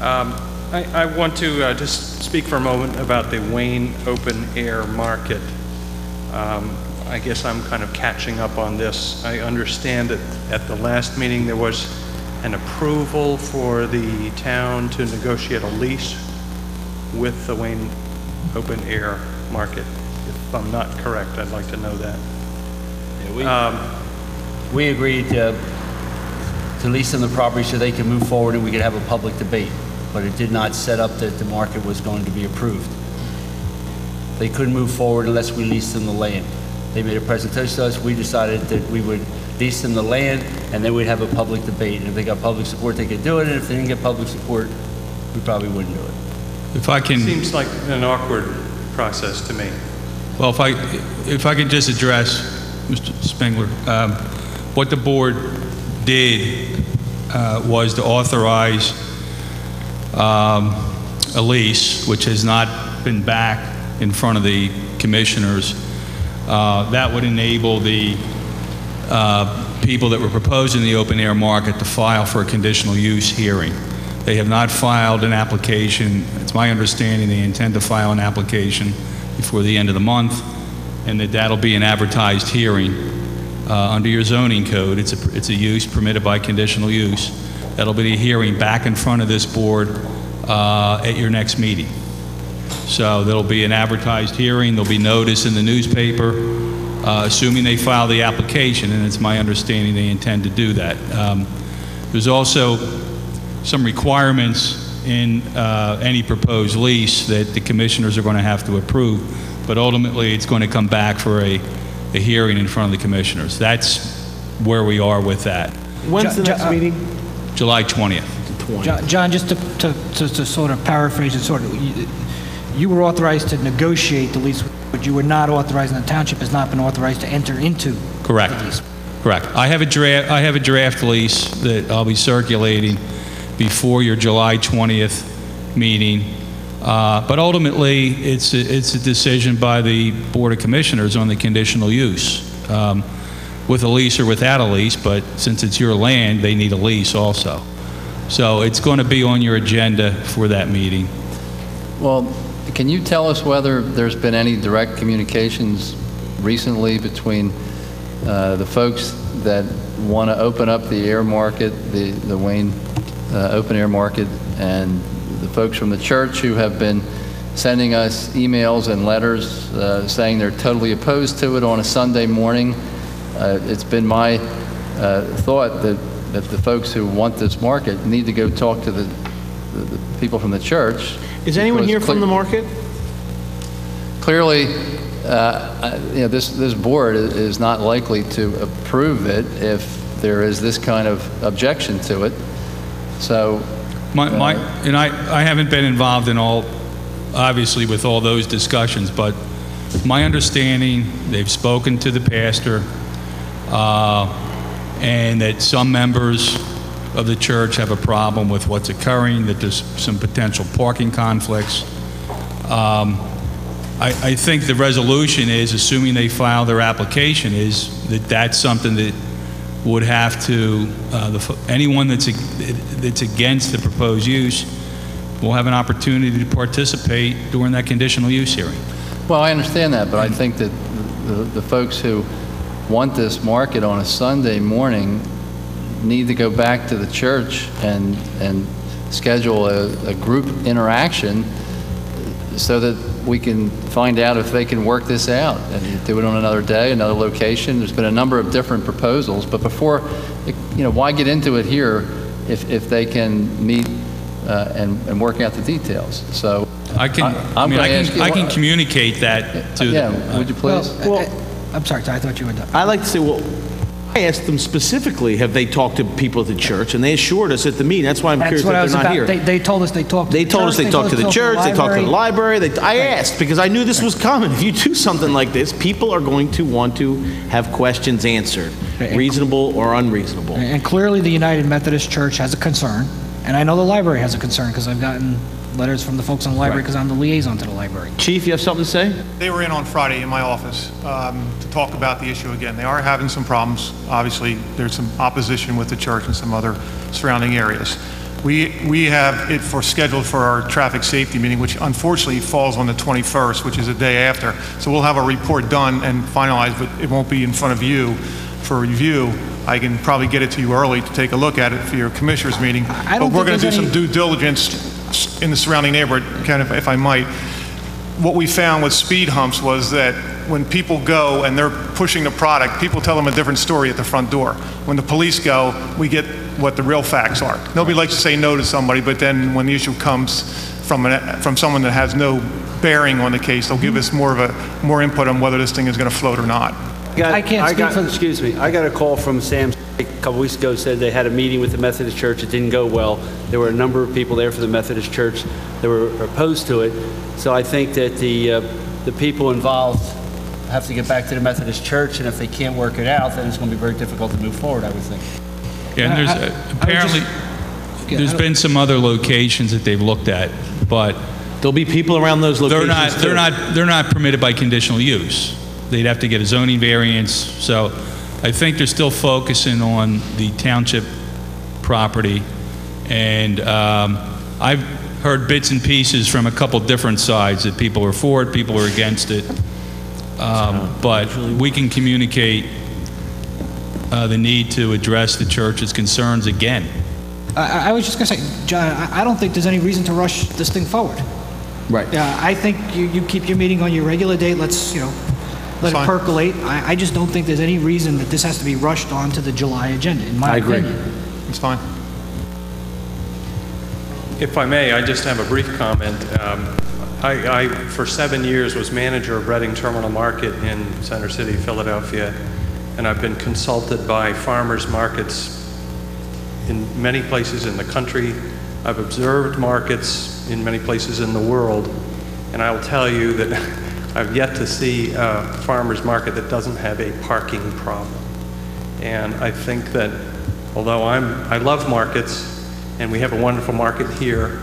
I want to just speak for a moment about the Wayne open air market. I guess I'm kind of catching up on this. I understand that at the last meeting there was an approval for the town to negotiate a lease with the Wayne open air market. If I'm not correct, I'd like to know that. We agreed to lease them the property so they could move forward and we could have a public debate, but it did not set up that the market was going to be approved. They couldn't move forward unless we leased them the land. They made a presentation to us. We decided that we would lease them the land and then we'd have a public debate. And if they got public support, they could do it. And if they didn't get public support, we probably wouldn't do it. If I can... Seems like an awkward process to me. Well, if I could just address, Mr. Spengler, what the board did was to authorize a lease, which has not been back in front of the commissioners. That would enable the people that were proposing the open air market to file for a conditional use hearing. They have not filed an application. It's my understanding they intend to file an application before the end of the month, and that'll be an advertised hearing. Under your zoning code, it's a use permitted by conditional use. That'll be a hearing back in front of this board at your next meeting. So there'll be an advertised hearing, there'll be notice in the newspaper, assuming they file the application, and it's my understanding they intend to do that. There's also some requirements in any proposed lease that the commissioners are going to have to approve, but ultimately it's going to come back for a hearing in front of the commissioners. That's where we are with that. When's the next meeting? July 20th. John, just to sort of paraphrase it, you were authorized to negotiate the lease, but you were not authorized, and the township has not been authorized to enter into Correct. the lease. Correct. I have a draft lease that I'll be circulating before your July 20th meeting. But ultimately, it's a decision by the Board of Commissioners on the conditional use, with a lease or without a lease, but since it's your land, they need a lease also. So it's going to be on your agenda for that meeting. Well, can you tell us whether there's been any direct communications recently between the folks that want to open up the air market, the Wayne open air market, and the folks from the church who have been sending us emails and letters saying they're totally opposed to it on a Sunday morning? It's been my thought that the folks who want this market need to go talk to the people from the church. Is anyone here from the market? Clearly, this board is not likely to approve it if there is this kind of objection to it. So, and I haven't been involved in obviously with all those discussions, but my understanding, they've spoken to the pastor, and that some members of the church have a problem with what's occurring, that there's some potential parking conflicts. I think the resolution is, assuming they file their application, is that that's something that would have to, anyone that's against the proposed use will have an opportunity to participate during that conditional use hearing. Well, I understand that, but I think that the folks who want this market on a Sunday morning need to go back to the church and schedule a group interaction so that we can find out if they can work this out and do it on another day, another location. There's been a number of different proposals, but before, why get into it here if they can meet and work out the details? So I can communicate that to them. Would you please? Well, I'm sorry, I thought you were done. I like to say, well, I asked them specifically, have they talked to people at the church? And they assured us at the meeting. That's why I'm curious that they're not here. They told us they talked to the church. They told us they talked to the church, they talked to the library. I asked because I knew this was coming. If you do something like this, people are going to want to have questions answered, reasonable or unreasonable. And clearly the United Methodist Church has a concern, and I know the library has a concern because I've gotten letters from the folks in the library because I'm the liaison to the library. Chief, you have something to say? They were in on Friday in my office to talk about the issue again. They are having some problems. Obviously, there's some opposition with the church and some other surrounding areas. We have it scheduled for our traffic safety meeting, which unfortunately falls on the 21st, which is the day after. So we'll have a report done and finalized, but it won't be in front of you for review. I can probably get it to you early to take a look at it for your commissioners meeting. But we're going to do some due diligence in the surrounding neighborhood, kind of, if I might. What we found with speed humps was that when people go and they're pushing the product, people tell them a different story at the front door. When the police go, we get what the real facts are. Nobody likes to say no to somebody, but then when the issue comes from someone that has no bearing on the case, they'll give us more input on whether this thing is going to float or not. Excuse me. I got a call from Sam a couple weeks ago, said they had a meeting with the Methodist Church. It didn't go well. There were a number of people there for the Methodist Church that were opposed to it. So I think that the people involved have to get back to the Methodist Church, and if they can't work it out, then it's going to be very difficult to move forward, I would think. Yeah, and there's been some other locations that they've looked at, but there'll be people around those locations. They're not permitted by conditional use. They'd have to get a zoning variance. So I think they're still focusing on the township property. And I've heard bits and pieces from a couple different sides that people are for it, people are against it. But we can communicate the need to address the church's concerns again. I was just going to say, John, I don't think there's any reason to rush this thing forward. Right. I think you keep your meeting on your regular date. Let's, let it percolate. I just don't think there's any reason that this has to be rushed onto the July agenda, in my opinion. It's fine. If I may, I just have a brief comment. I, for 7 years, was manager of Reading Terminal Market in Center City, Philadelphia, and I've been consulted by farmers markets in many places in the country. I've observed markets in many places in the world, and I'll tell you that I've yet to see a farmer's market that doesn't have a parking problem. And I think that although I love markets, and we have a wonderful market here,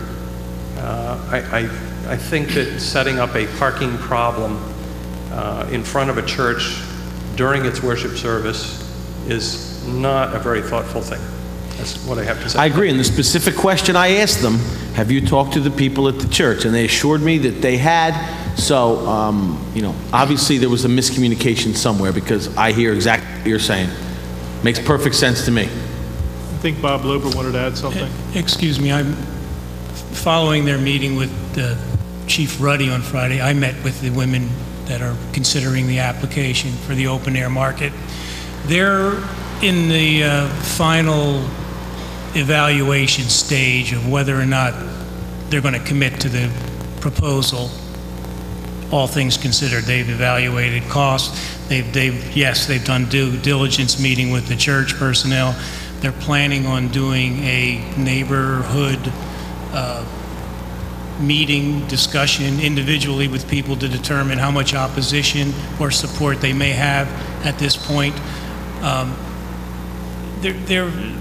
I think that setting up a parking problem in front of a church during its worship service is not a very thoughtful thing. That's what I have to say. I agree. And the specific question I asked them, have you talked to the people at the church? And they assured me that they had. So, you know, obviously there was a miscommunication somewhere, because I hear exactly what you're saying. Makes perfect sense to me. I think Bob Lober wanted to add something. Excuse me, I'm following their meeting with Chief Ruddy on Friday. I met with the women that are considering the application for the open air market. They're in the final evaluation stage of whether or not they're going to commit to the proposal. All things considered, they've evaluated costs. They've done due diligence meeting with the church personnel. They're planning on doing a neighborhood meeting, discussion individually with people to determine how much opposition or support they may have at this point.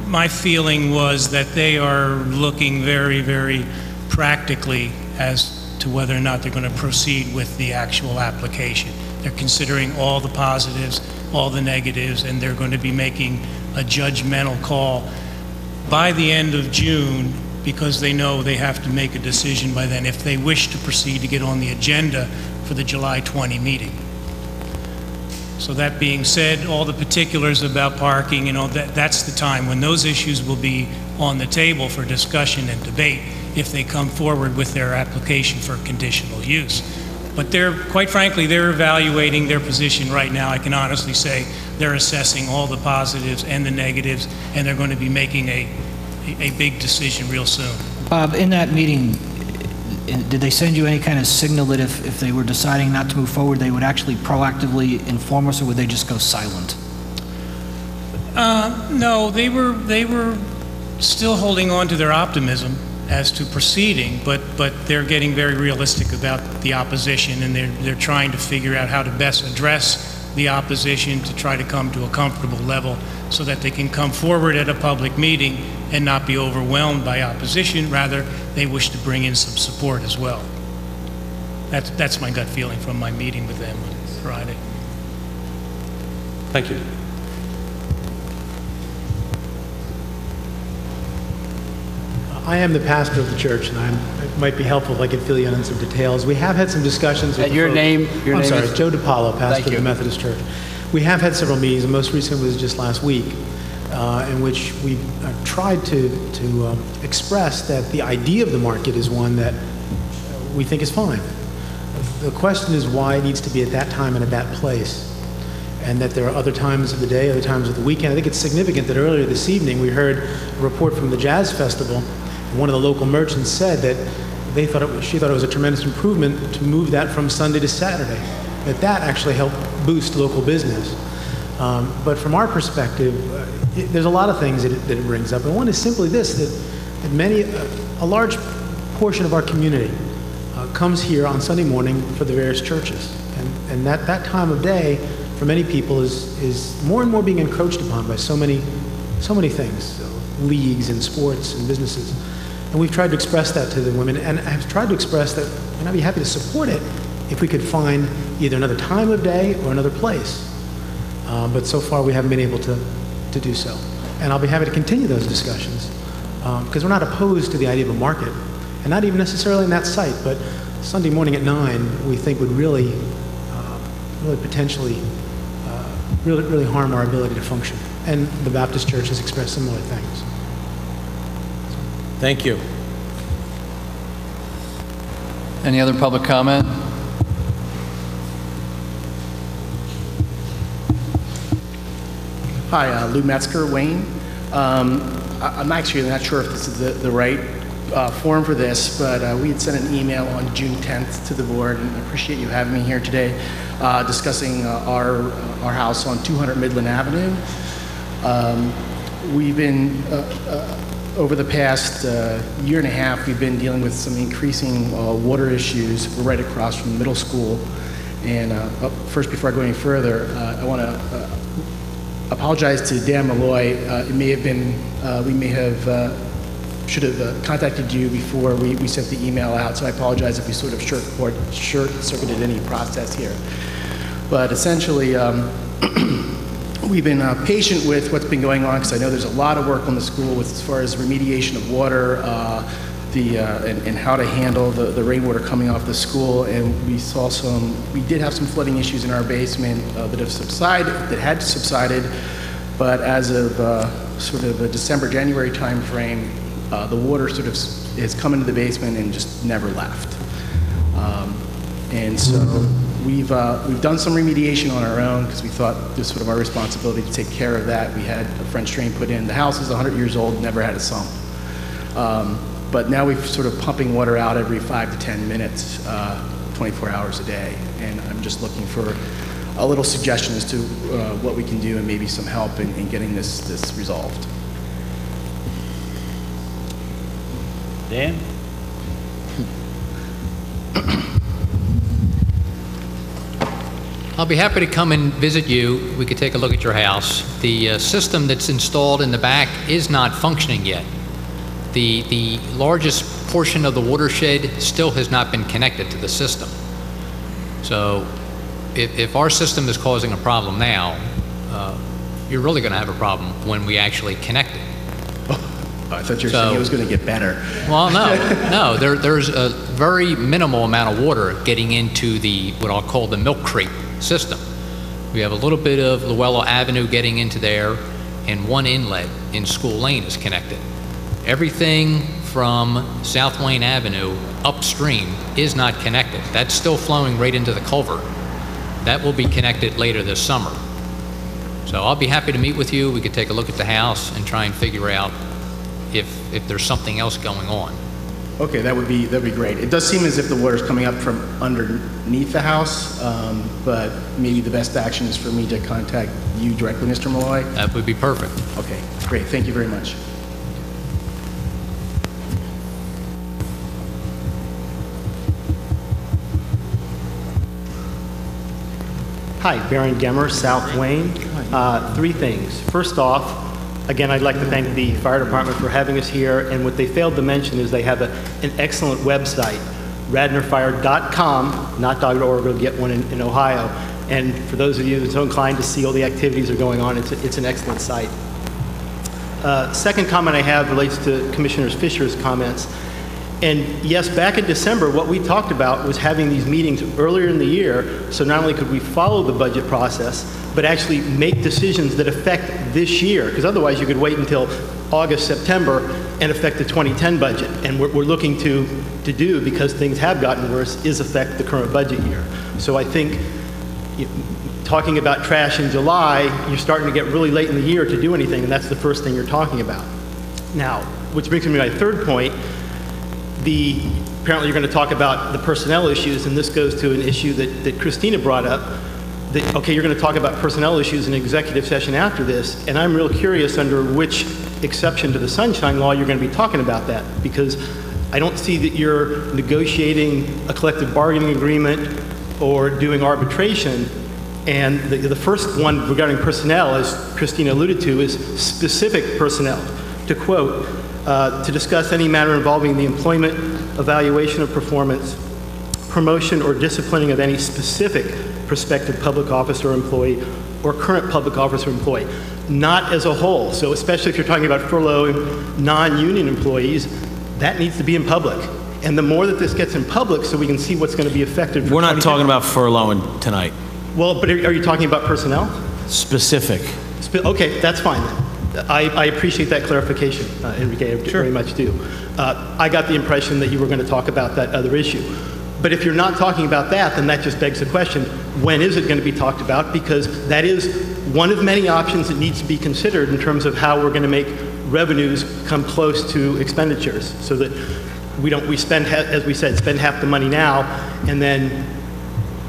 My feeling was that they are looking very, very practically as to whether or not they're going to proceed with the actual application. They're considering all the positives, all the negatives, and they're going to be making a judgmental call by the end of June, because they know they have to make a decision by then if they wish to proceed to get on the agenda for the July 20 meeting. So that being said, all the particulars about parking and all that's the time when those issues will be on the table for discussion and debate if they come forward with their application for conditional use. But quite frankly, they're evaluating their position right now. I can honestly say they're assessing all the positives and the negatives, and they're going to be making a big decision real soon. Bob, in that meeting, did they send you any kind of signal that if they were deciding not to move forward, they would actually proactively inform us, or would they just go silent? No, they were still holding on to their optimism as to proceeding, but they're getting very realistic about the opposition, and they're trying to figure out how to best address the opposition to try to come to a comfortable level so that they can come forward at a public meeting and not be overwhelmed by opposition. Rather, they wish to bring in some support as well. That's my gut feeling from my meeting with them on Friday. Thank you. I am the pastor of the church, and it might be helpful if I could fill you in on some details. We have had some discussions with your name? I'm sorry, Joe DiPaolo, pastor of the Methodist Church. We have had several meetings, and most recent was just last week, in which we tried to express that the idea of the market is one that we think is fine. The question is why it needs to be at that time and at that place, and that there are other times of the day, other times of the weekend. I think it's significant that earlier this evening we heard a report from the Jazz Festival. One of the local merchants said that she thought it was a tremendous improvement to move that from Sunday to Saturday, that actually helped boost local business. But from our perspective, there's a lot of things that it brings up. And one is simply this, that a large portion of our community comes here on Sunday morning for the various churches. And that time of day, for many people, is more and more being encroached upon by so many things, leagues and sports and businesses. And we've tried to express that to the women, and I've tried to express that, and I'd be happy to support it if we could find either another time of day or another place. But so far we haven't been able to do so. And I'll be happy to continue those discussions, because we're not opposed to the idea of a market, and not even necessarily in that site, but Sunday morning at 9 we think would really potentially really harm our ability to function. And the Baptist Church has expressed similar things. Thank you. Any other public comment? Hi, Lou Metzger, Wayne. I'm actually not sure if this is the right forum for this, but we had sent an email on June 10th to the board, and I appreciate you having me here today, discussing our house on 200 Midland Avenue. We've been, over the past year and a half, we've been dealing with some increasing water issues. We're right across from the middle school. And first, before I go any further, I want to apologize to Dan Malloy. It may have been, we may have, should have contacted you before we sent the email out, so I apologize if we sort of short-circuited any process here. But essentially, we've been patient with what's been going on, because I know there's a lot of work on the school with, as far as remediation of water, and how to handle the rainwater coming off the school. And we did have some flooding issues in our basement that had subsided, but as of sort of a December, January time frame, the water sort of has come into the basement and just never left. And so we've done some remediation on our own, because we thought it was sort of our responsibility to take care of that. We had a French drain put in. The house is 100 years old, never had a sump. But now we're sort of pumping water out every 5 to 10 minutes, 24 hours a day. And I'm just looking for a little suggestion as to what we can do, and maybe some help in getting this resolved. Dan? I'll be happy to come and visit you. We could take a look at your house. The system that's installed in the back is not functioning yet. The largest portion of the watershed still has not been connected to the system. So if our system is causing a problem now, you're really going to have a problem when we actually connect it. I thought you were saying it was going to get better. Well, no. There's a very minimal amount of water getting into what I'll call the milk crate system. We have a little bit of Llewellyn Avenue getting into there, and one inlet in School Lane is connected. Everything from South Wayne Avenue upstream is not connected. That's still flowing right into the culvert. That will be connected later this summer. So I'll be happy to meet with you. We could take a look at the house and try and figure out if there's something else going on. Okay, that'd be great. It does seem as if the water's coming up from underneath the house, but maybe the best action is for me to contact you directly, Mr. Malloy. That would be perfect. Okay, great. Thank you very much. Hi, Baron Gemmer, South Wayne. Three things. First off, again, I'd like to thank the fire department for having us here, and what they failed to mention is they have an excellent website, radnorfire.com, not .org, go get one in Ohio. And for those of you that are so inclined to see all the activities that are going on, it's an excellent site. Second comment I have relates to Commissioner Fisher's comments. And yes, back in December, what we talked about was having these meetings earlier in the year, so not only could we follow the budget process, but actually make decisions that affect this year, because otherwise you could wait until August, September, and affect the 2010 budget. And what we're looking to do, because things have gotten worse, is affect the current budget year. So I think talking about trash in July, you're starting to get really late in the year to do anything, and that's the first thing you're talking about. Now, which brings me to my third point. Apparently you're going to talk about the personnel issues, and this goes to an issue that Christina brought up. Okay, you're going to talk about personnel issues in executive session after this, and I'm real curious under which exception to the Sunshine Law you're going to be talking about that, because I don't see that you're negotiating a collective bargaining agreement or doing arbitration. And the first one regarding personnel, as Christina alluded to, is specific personnel. To quote, to discuss any matter involving the employment, evaluation of performance, promotion or disciplining of any specific prospective public officer or employee or current public officer or employee, not as a whole. So especially if you're talking about furloughed non-union employees, that needs to be in public. And the more that this gets in public so we can see what's going to be affected. We're not talking about furloughing tonight. Well, but are you talking about personnel? Specific. Okay, that's fine then. I appreciate that clarification, Enrique, I very much do. I got the impression that you were going to talk about that other issue. But if you're not talking about that, then that just begs the question, when is it going to be talked about? Because that is one of many options that needs to be considered in terms of how we're going to make revenues come close to expenditures, so that we spend, as we said, spend half the money now, and then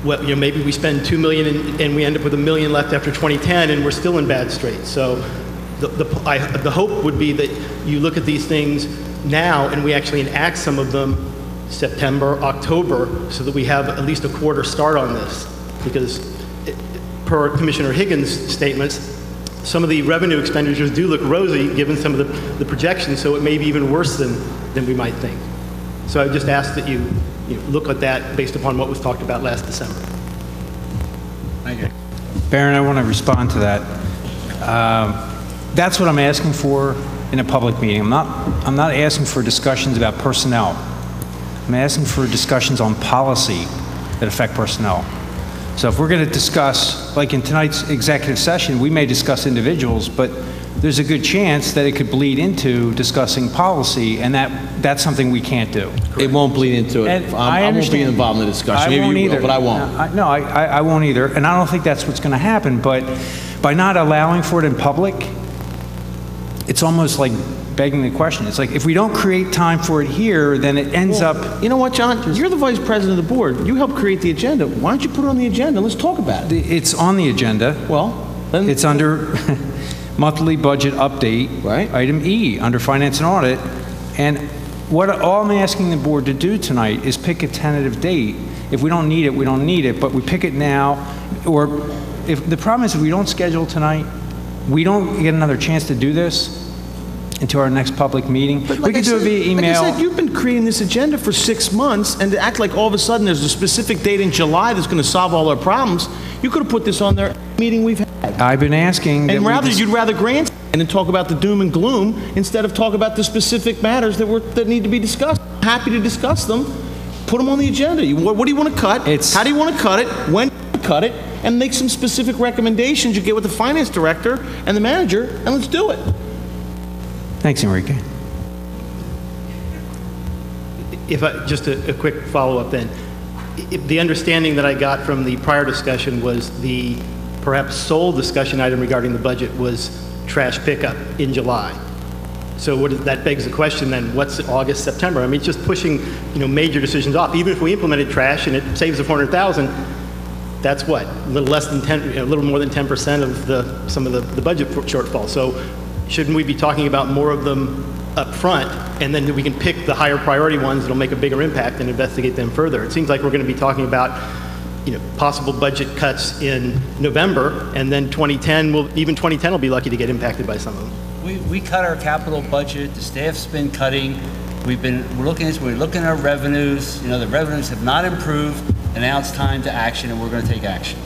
maybe we spend $2 million and we end up with $1 million left after 2010, and we're still in bad straits. So the hope would be that you look at these things now and we actually enact some of them September, October, so that we have at least a quarter start on this. Because per Commissioner Higgins' statements, some of the revenue expenditures do look rosy given some of the projections, so it may be even worse than we might think. So I just ask that you look at that based upon what was talked about last December. Thank you. Baron, I want to respond to that. That's what I'm asking for in a public meeting. I'm not asking for discussions about personnel. I'm asking for discussions on policy that affect personnel. So if we're going to discuss, like in tonight's executive session, we may discuss individuals, but there's a good chance that it could bleed into discussing policy, and that's something we can't do. It won't bleed into it. I won't be involved in the discussion. Maybe you will, but I won't. I won't either, and I don't think that's what's going to happen. But by not allowing for it in public, it's almost like begging the question. It's like, if we don't create time for it here, then it ends up... You know what, John? You're the vice president of the board. You helped create the agenda. Why don't you put it on the agenda? Let's talk about it. It's on the agenda. Well, then... It's under monthly budget update, right? Item E, under finance and audit. And all I'm asking the board to do tonight is pick a tentative date. If we don't need it, we don't need it, but we pick it now. Or if the problem is, if we don't schedule tonight, we don't get another chance to do this into our next public meeting. But we could do it via email. Like I said, you've been creating this agenda for 6 months, and to act like all of a sudden there's a specific date in July that's going to solve all our problems, you could have put this on their meeting we've had. I've been asking. And you'd rather grant and talk about the doom and gloom instead of talk about the specific matters that need to be discussed. I'm happy to discuss them. Put them on the agenda. What do you want to cut? How do you want to cut it? When do you want to cut it? And make some specific recommendations you get with the finance director and the manager, and let's do it. Thanks, Enrique. Just a quick follow-up then. The understanding that I got from the prior discussion was the perhaps sole discussion item regarding the budget was trash pickup in July. So that begs the question then, what's August, September? I mean, it's just pushing major decisions off. Even if we implemented trash and it saves us $400,000, that's what? A little less than 10, a little more than 10% of some of the budget shortfall. So shouldn't we be talking about more of them up front, and then we can pick the higher priority ones that'll make a bigger impact and investigate them further? It seems like we're going to be talking about possible budget cuts in November, and then 2010 will be lucky to get impacted by some of them. We cut our capital budget. The staff's been cutting. We're looking at our revenues. The revenues have not improved, and now it's time to action, and we're going to take action.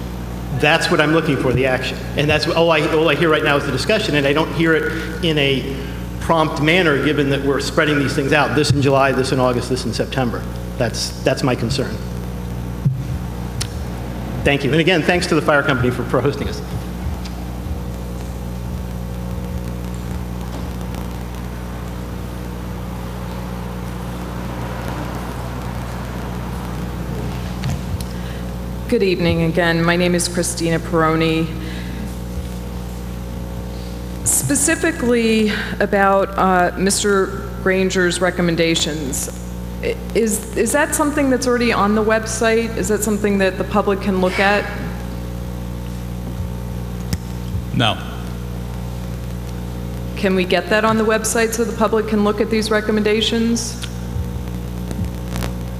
That's what I'm looking for, the action. And that's all I hear right now is the discussion, and I don't hear it in a prompt manner, given that we're spreading these things out, this in July, this in August, this in September. That's my concern. Thank you. And again, thanks to the fire company for hosting us. Good evening again. My name is Christina Peroni. Specifically about Mr. Granger's recommendations, is that something that's already on the website? Is that something that the public can look at? No. Can we get that on the website so the public can look at these recommendations?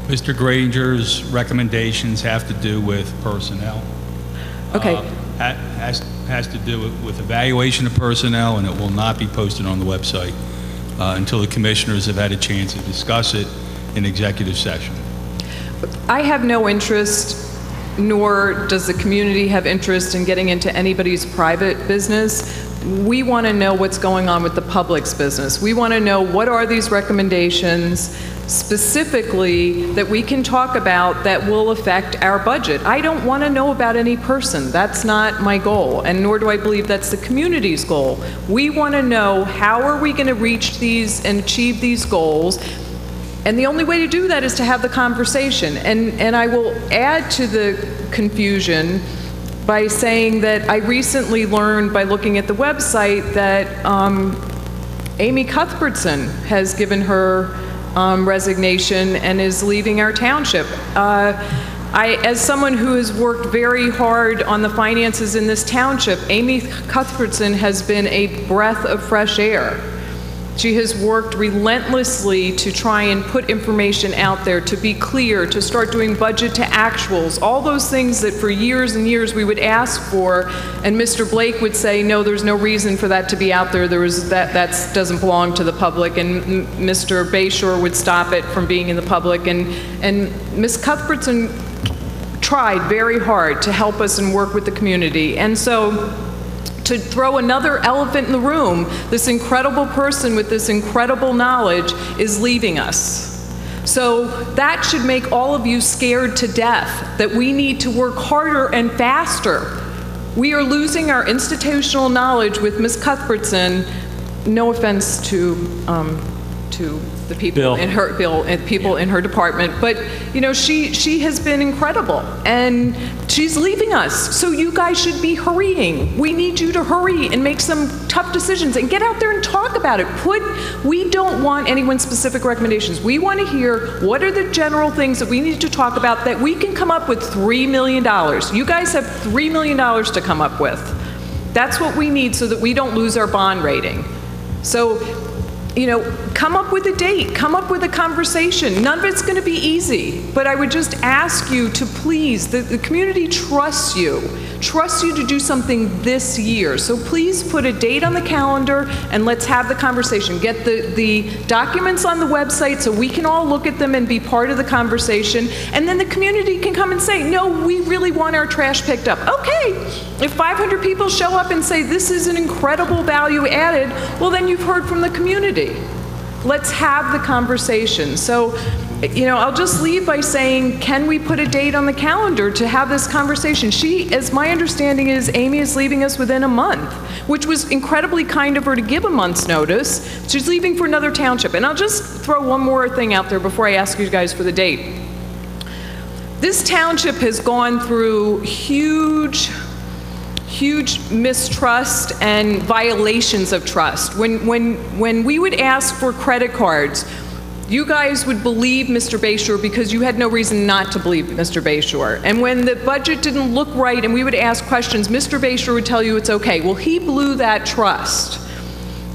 Mr. Granger's recommendations have to do with personnel. Okay. Has to do with evaluation of personnel, and it will not be posted on the website until the commissioners have had a chance to discuss it in executive session. I have no interest, nor does the community have interest in getting into anybody's private business. We want to know what's going on with the public's business. We want to know what are these recommendations specifically that we can talk about that will affect our budget. I don't want to know about any person. That's not my goal, and nor do I believe that's the community's goal. We want to know how are we going to reach these and achieve these goals, and the only way to do that is to have the conversation. And I will add to the confusion by saying that I recently learned by looking at the website that Amy Cuthbertson has given her resignation and is leaving our township. As someone who has worked very hard on the finances in this township, Amy Cuthbertson has been a breath of fresh air. She has worked relentlessly to try and put information out there, to be clear, to start doing budget to actuals, all those things that for years and years we would ask for, and Mr. Blake would say, no, there's no reason for that to be out there. That doesn't belong to the public, and Mr. Bayshore would stop it from being in the public, and Ms. Cuthbertson tried very hard to help us and work with the community. And so, to throw another elephant in the room, this incredible person with this incredible knowledge is leaving us. So that should make all of you scared to death, that we need to work harder and faster. We are losing our institutional knowledge with Ms. Cuthbertson. No offense to the people in her people in her department, but you know, she has been incredible, and she's leaving us. So you guys should be hurrying. We need you to hurry and make some tough decisions and get out there and talk about it. We don't want anyone's specific recommendations. We want to hear what are the general things that we need to talk about that we can come up with $3 million. You guys have $3 million to come up with. That's what we need so that we don't lose our bond rating. So, you know, come up with a date, come up with a conversation. None of it's going to be easy, but I would just ask you to please, the community trusts you to do something this year. So please put a date on the calendar and let's have the conversation. Get the documents on the website so we can all look at them and be part of the conversation. And then the community can come and say, no, we really want our trash picked up. Okay, if 500 people show up and say this is an incredible value added, well then you've heard from the community. Let's have the conversation. So, you know, I'll just leave by saying, can we put a date on the calendar to have this conversation? As my understanding is, Amy is leaving us within a month, which was incredibly kind of her to give a month's notice. She's leaving for another township. And I'll just throw one more thing out there before I ask you guys for the date. This township has gone through huge mistrust and violations of trust. When we would ask for credit cards, you guys would believe Mr. Bayshore because you had no reason not to believe Mr. Bayshore. And when the budget didn't look right and we would ask questions, Mr. Bayshore would tell you it's okay. Well, he blew that trust.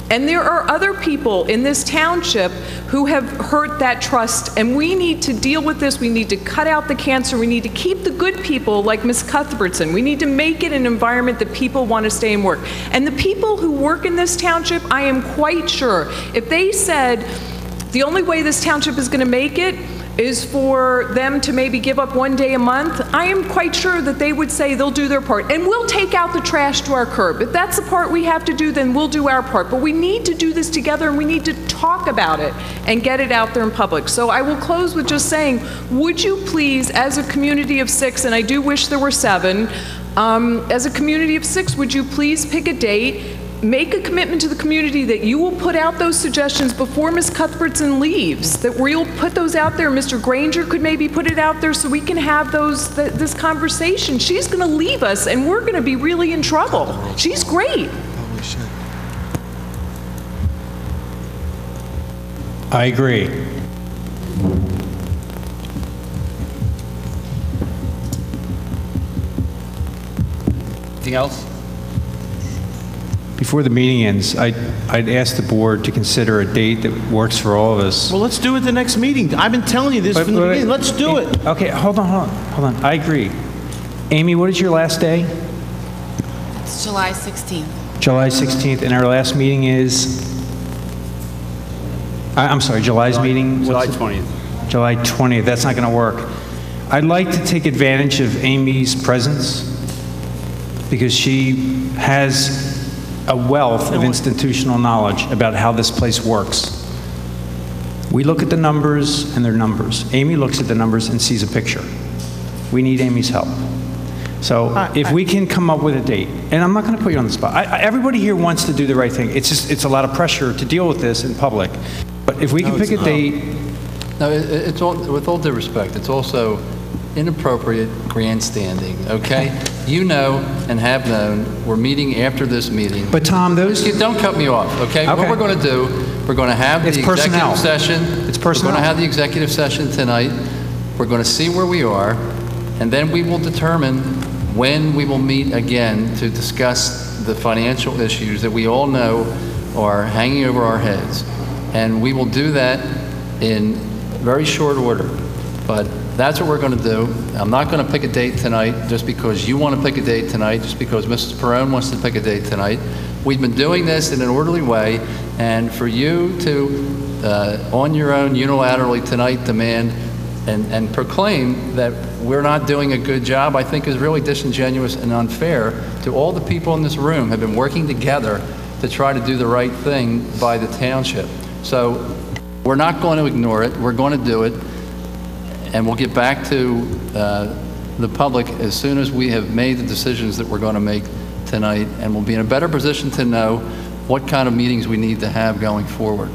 And there are other people in this township who have hurt that trust, and we need to deal with this. We need to cut out the cancer. We need to keep the good people like Ms. Cuthbertson. We need to make it an environment that people want to stay and work. And the people who work in this township, I am quite sure, if they said the only way this township is going to make it is for them to maybe give up one day a month, I am quite sure that they would say they'll do their part. And we'll take out the trash to our curb. If that's the part we have to do, then we'll do our part. But we need to do this together, and we need to talk about it and get it out there in public. So I will close with just saying, would you please, as a community of 6, and I do wish there were 7, as a community of 6, would you please pick a date, make a commitment to the community that you will put out those suggestions before Ms. Cuthbertson leaves, that we'll put those out there. Mr. Granger could maybe put it out there so we can have this conversation. She's going to leave us, and we're going to be really in trouble. She's great. I agree. Anything else? Before the meeting ends, I'd ask the board to consider a date that works for all of us. Well, let's do it the next meeting. I've been telling you this from the beginning. Let's do it. Okay, hold on. I agree. Amy, what is your last day? It's July 16th. July 16th, and our last meeting is? I'm sorry, July's meeting? July 20th. July 20th. That's not going to work. I'd like to take advantage of Amy's presence because she has a wealth of institutional knowledge about how this place works. We look at the numbers and they're numbers. Amy looks at the numbers and sees a picture. We need Amy's help. So if we can come up with a date, and I'm not going to put you on the spot. Everybody here wants to do the right thing. It's a lot of pressure to deal with this in public. But if we can pick a date. No, it's all, with all due respect, it's also inappropriate grandstanding, okay? you know and have known, we're meeting after this meeting. But Tom, Don't cut me off, okay? What we're going to do, we're going to have the executive session. It's personnel. We're going to have the executive session tonight. We're going to see where we are, and then we will determine when we will meet again to discuss the financial issues that we all know are hanging over our heads. And we will do that in very short order. But that's what we're going to do. I'm not going to pick a date tonight just because you want to pick a date tonight, just because Mrs. Perrone wants to pick a date tonight. We've been doing this in an orderly way, and for you to, on your own, unilaterally tonight demand and proclaim that we're not doing a good job, I think is really disingenuous and unfair to all the people in this room who have been working together to try to do the right thing by the township. So we're not going to ignore it. We're going to do it. And we'll get back to the public as soon as we have made the decisions that we're going to make tonight, and we'll be in a better position to know what kind of meetings we need to have going forward.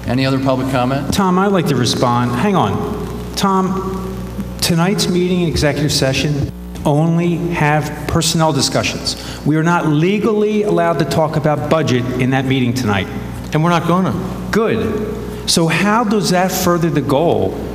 Any other public comment? Tom, I'd like to respond. Hang on. Tom, tonight's meeting, executive session, only have personnel discussions. We are not legally allowed to talk about budget in that meeting tonight. And we're not going to. Good. So how does that further the goal?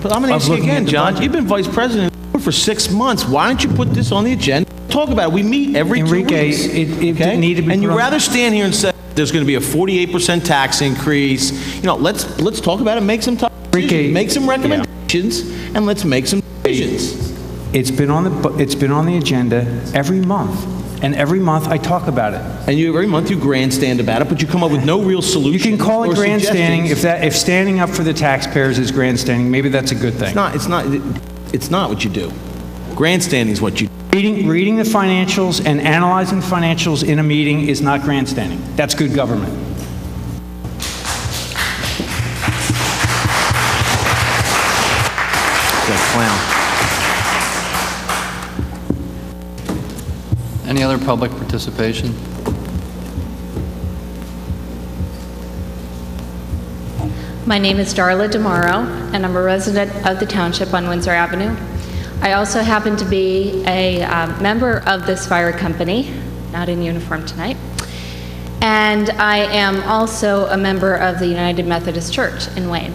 But I'm going to ask you again, John. You've been vice president for 6 months. Why don't you put this on the agenda? Talk about it. We meet every 2 weeks. It didn't need to be. And you'd rather stand here and say there's going to be a 48% tax increase. You know, let's talk about it. Make some decisions, make some recommendations, and let's make some decisions. It's been on the agenda every month. And every month I talk about it. And every month you grandstand about it, but you come up with no real solution. You can call it grandstanding if standing up for the taxpayers is grandstanding. Maybe that's a good thing. It's not what you do. Grandstanding is what you do. Reading the financials and analyzing the financials in a meeting is not grandstanding. That's good government. That clown. Any other public participation? My name is Darla DeMauro, and I'm a resident of the Township on Windsor Avenue. I also happen to be a member of this fire company, not in uniform tonight, and I am also a member of the United Methodist Church in Wayne.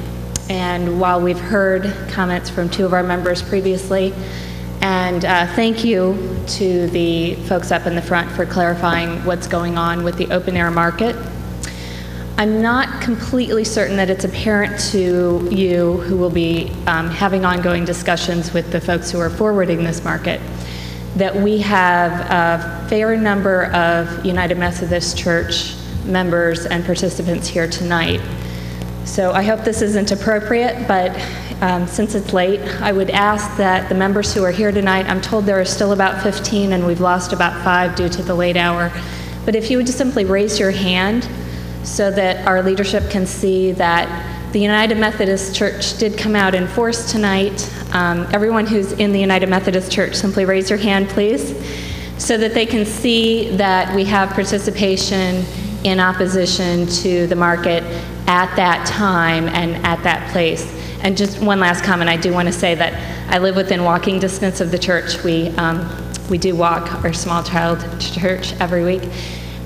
And while we've heard comments from 2 of our members previously, and thank you to the folks up in the front for clarifying what's going on with the open air market. I'm not completely certain that it's apparent to you who will be having ongoing discussions with the folks who are forwarding this market that we have a fair number of United Methodist Church members and participants here tonight. So I hope this isn't appropriate, but since it's late, I would ask that the members who are here tonight, I'm told there are still about 15 and we've lost about 5 due to the late hour, but if you would just simply raise your hand so that our leadership can see that the United Methodist Church did come out in force tonight. Everyone who's in the United Methodist Church, simply raise your hand, please, so that they can see that we have participation in opposition to the market at that time and at that place. And just one last comment, I do want to say that I live within walking distance of the church. We do walk our small child to church every week.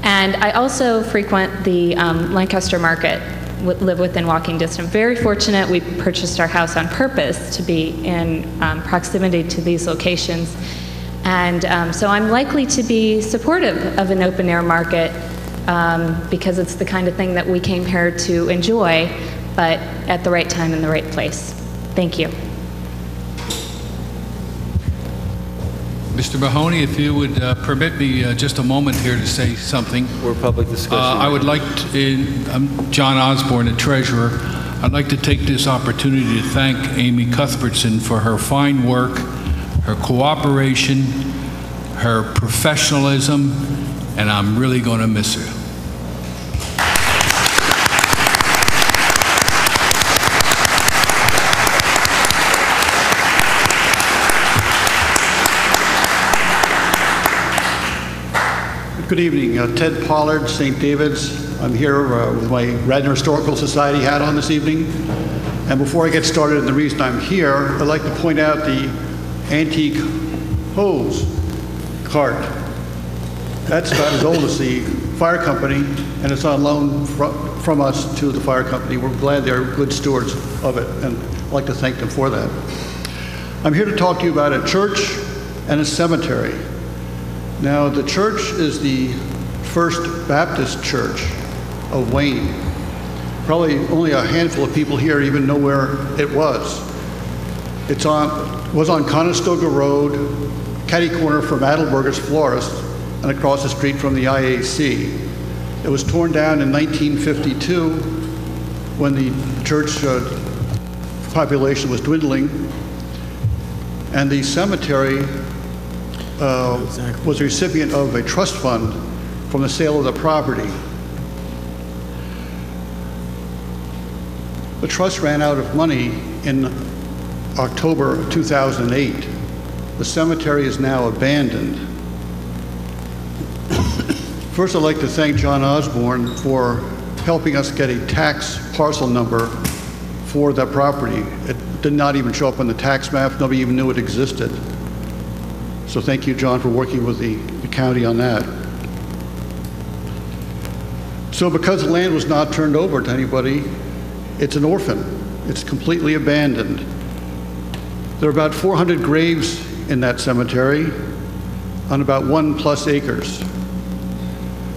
And I also frequent the Lancaster Market, live within walking distance. Very fortunate, we purchased our house on purpose to be in proximity to these locations. And so I'm likely to be supportive of an open air market because it's the kind of thing that we came here to enjoy, but at the right time in the right place. Thank you. Mr. Mahoney, if you would permit me just a moment here to say something. We're public discussion. I would like to, I'm John Osborne, the treasurer. I'd like to take this opportunity to thank Amy Cuthbertson for her fine work, her cooperation, her professionalism, and I'm really going to miss her. Good evening. Ted Pollard, St. David's. I'm here with my Radnor Historical Society hat on this evening. And before I get started, and the reason I'm here, I'd like to point out the antique hose cart. That's about as old as the fire company, and it's on loan from us to the fire company. We're glad they're good stewards of it, and I'd like to thank them for that. I'm here to talk to you about a church and a cemetery. Now, the church is the First Baptist Church of Wayne. Probably only a handful of people here even know where it was. It was on Conestoga Road, catty corner from Adelberger's Florist, and across the street from the IAC. It was torn down in 1952 when the church population was dwindling, and the cemetery was a recipient of a trust fund from the sale of the property. The trust ran out of money in October of 2008. The cemetery is now abandoned. First, I'd like to thank John Osborne for helping us get a tax parcel number for that property. It did not even show up on the tax map. Nobody even knew it existed. So thank you, John, for working with the county on that. So because the land was not turned over to anybody, it's an orphan. It's completely abandoned. There are about 400 graves in that cemetery on about 1+ acres.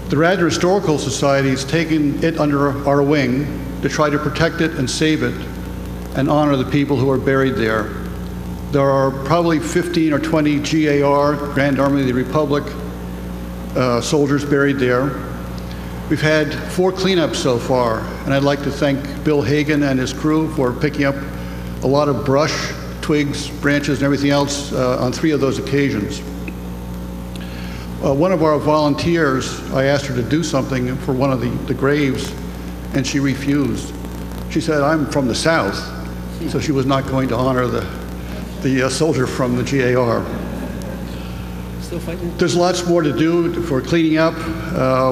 The Radnor Historical Society has taken it under our wing to try to protect it and save it and honor the people who are buried there. There are probably 15 or 20 GAR, Grand Army of the Republic, soldiers buried there. We've had 4 cleanups so far, and I'd like to thank Bill Hagan and his crew for picking up a lot of brush, twigs, branches, and everything else on 3 of those occasions. One of our volunteers, I asked her to do something for one of the graves, and she refused. She said, I'm from the South, so she was not going to honor the soldier from the GAR. Still fighting? There's lots more to do for cleaning up.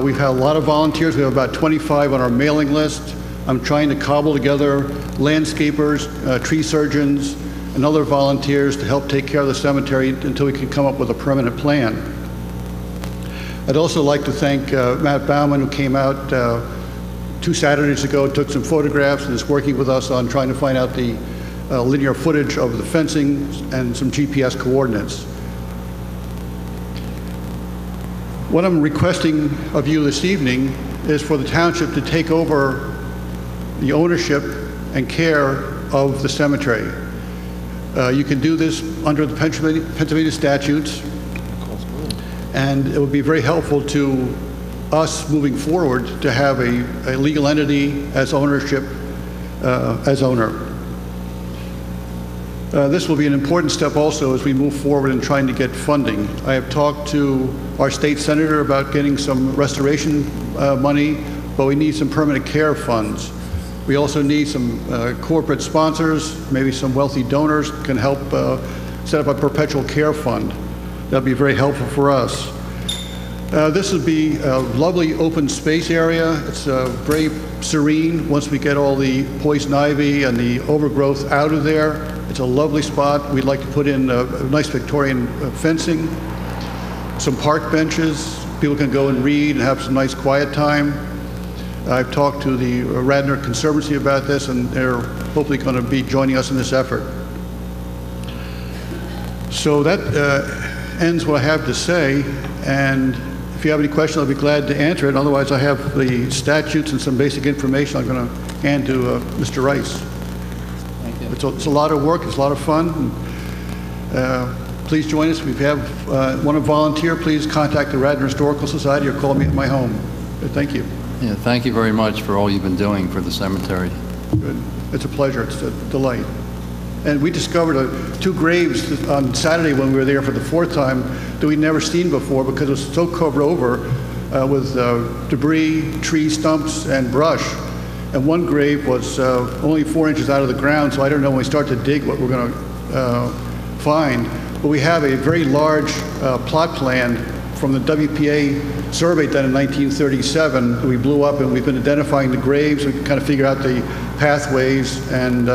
We've had a lot of volunteers. We have about 25 on our mailing list. I'm trying to cobble together landscapers, tree surgeons, and other volunteers to help take care of the cemetery until we can come up with a permanent plan. I'd also like to thank Matt Bauman, who came out 2 Saturdays ago, took some photographs, and is working with us on trying to find out the linear footage of the fencing and some GPS coordinates. What I'm requesting of you this evening is for the township to take over the ownership and care of the cemetery. You can do this under the Pennsylvania statutes, and it would be very helpful to us moving forward to have a legal entity as ownership, as owner. This will be an important step also as we move forward in trying to get funding. I have talked to our state senator about getting some restoration money, but we need some permanent care funds. We also need some corporate sponsors, maybe some wealthy donors can help set up a perpetual care fund. That'll be very helpful for us. This would be a lovely open space area. It's very serene once we get all the poison ivy and the overgrowth out of there. It's a lovely spot. We'd like to put in a nice Victorian fencing, some park benches. People can go and read and have some nice quiet time. I've talked to the Radnor Conservancy about this, and they're hopefully going to be joining us in this effort. So that ends what I have to say, and if you have any questions, I'll be glad to answer it. Otherwise, I have the statutes and some basic information I'm going to hand to Mr. Rice. Thank you. It's a lot of work. It's a lot of fun. Please join us. If you want to volunteer, please contact the Radnor Historical Society or call me at my home. Thank you. Yeah, thank you very much for all you've been doing for the cemetery. Good. It's a pleasure. It's a delight. And we discovered 2 graves on Saturday when we were there for the 4th time that we'd never seen before because it was so covered over with debris, tree stumps, and brush. And one grave was only 4 inches out of the ground, so I don't know when we start to dig what we're going to find. But we have a very large plot plan from the WPA survey done in 1937 that we blew up, and we've been identifying the graves. We can kind of figure out the pathways and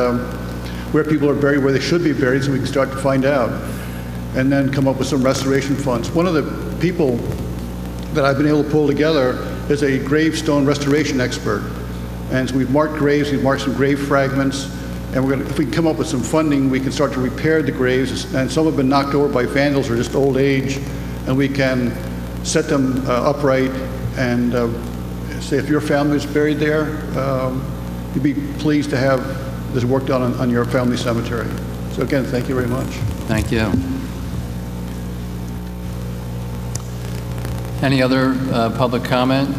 where people are buried, where they should be buried, so we can start to find out. and then come up with some restoration funds. One of the people that I've been able to pull together is a gravestone restoration expert. And so we've marked graves, we've marked some grave fragments, and if we can come up with some funding, we can start to repair the graves. And some have been knocked over by vandals or just old age, and we can set them upright and say if your family is buried there, you'd be pleased to have this work done on your family cemetery. So again, thank you very much. Thank you. Any other public comment?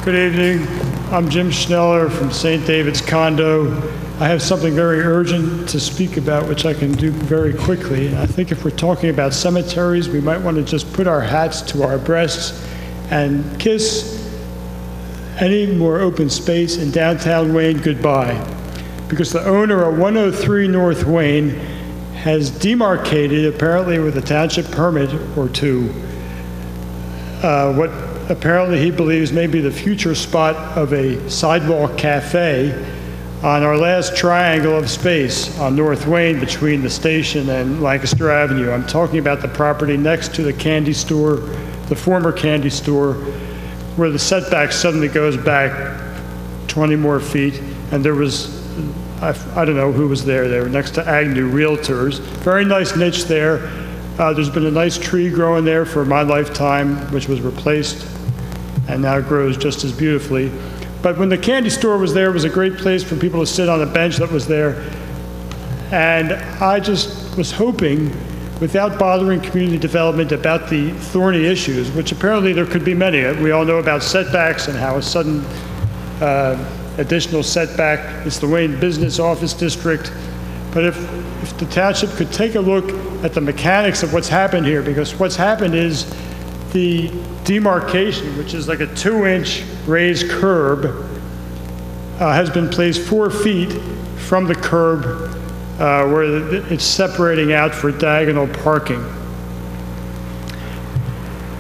Good evening. I'm Jim Schneller from St. David's Condo. I have something very urgent to speak about, which I can do very quickly. I think if we're talking about cemeteries, we might want to just put our hats to our breasts and kiss any more open space in downtown Wayne goodbye. Because the owner of 103 North Wayne has demarcated, apparently with a township permit or two, what apparently he believes may be the future spot of a sidewalk cafe on our last triangle of space on North Wayne between the station and Lancaster Avenue. I'm talking about the property next to the candy store, the former candy store, where the setback suddenly goes back 20 more feet, and there was, I don't know who was there. They were next to Agnew Realtors. Very nice niche there. There's been a nice tree growing there for my lifetime, which was replaced and now grows just as beautifully. But when the candy store was there, it was a great place for people to sit on a bench that was there. And I just was hoping, without bothering community development about the thorny issues, which apparently there could be many. We all know about setbacks and how a sudden additional setback, it's the Wayne Business Office District. But if the township could take a look at the mechanics of what's happened here, because what's happened is the demarcation, which is like a 2-inch raised curb, has been placed 4 feet from the curb where it's separating out for diagonal parking.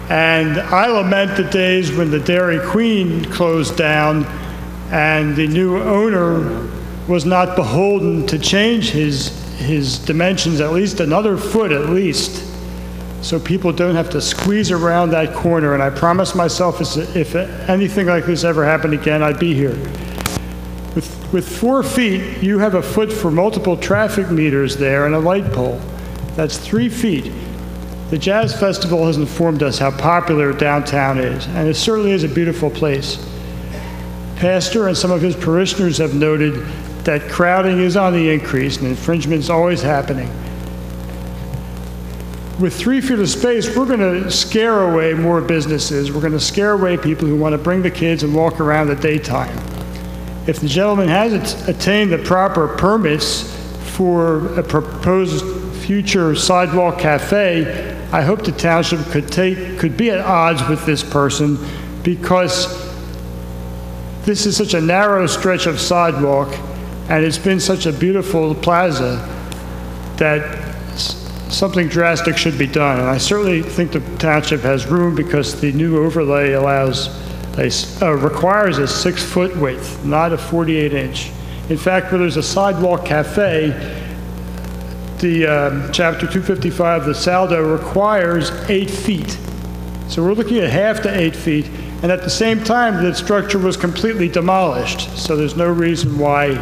And I lament the days when the Dairy Queen closed down and the new owner was not beholden to change his dimensions at least another foot at least, so people don't have to squeeze around that corner. And I promised myself if anything like this ever happened again, I'd be here. With 4 feet, you have a foot for multiple traffic meters there and a light pole. That's 3 feet. The Jazz Festival has informed us how popular downtown is, and it certainly is a beautiful place. Pastor and some of his parishioners have noted that crowding is on the increase and infringement is always happening. With 3 feet of space, we're going to scare away more businesses. We're going to scare away people who want to bring the kids and walk around the daytime. If the gentleman has attained the proper permits for a proposed future sidewalk cafe, I hope the township could be at odds with this person, because this is such a narrow stretch of sidewalk and it's been such a beautiful plaza that something drastic should be done. And I certainly think the township has room, because the new overlay requires a 6-foot width, not a 48-inch. In fact, where there's a sidewalk cafe, the Chapter 255, the saldo requires 8 feet. So we're looking at half to 8 feet, and at the same time, the structure was completely demolished. So there's no reason why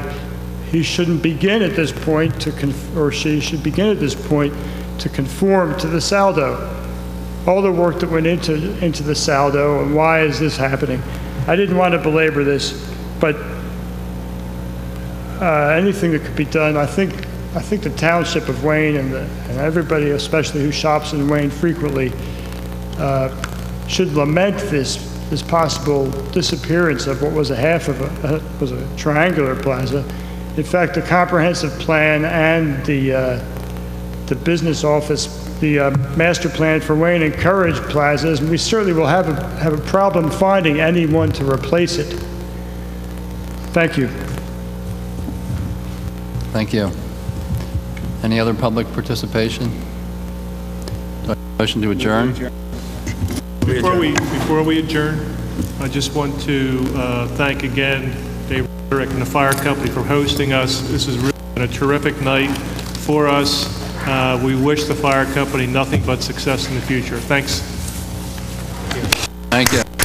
he shouldn't begin at this point or she should begin at this point to conform to the saldo. All the work that went into the saldo, and why is this happening? I didn't want to belabor this, but anything that could be done, I think the township of Wayne and everybody, especially who shops in Wayne frequently, should lament this possible disappearance of what was was a triangular plaza. In fact, the comprehensive plan and the business office, the master plan for Wayne encouraged plazas, and we certainly will have a problem finding anyone to replace it. Thank you. Thank you. Any other public participation? Motion to adjourn? Before we adjourn, I just want to thank again Dave Roderick and the fire company for hosting us. This has really been a terrific night for us. We wish the fire company nothing but success in the future. Thanks. Thank you.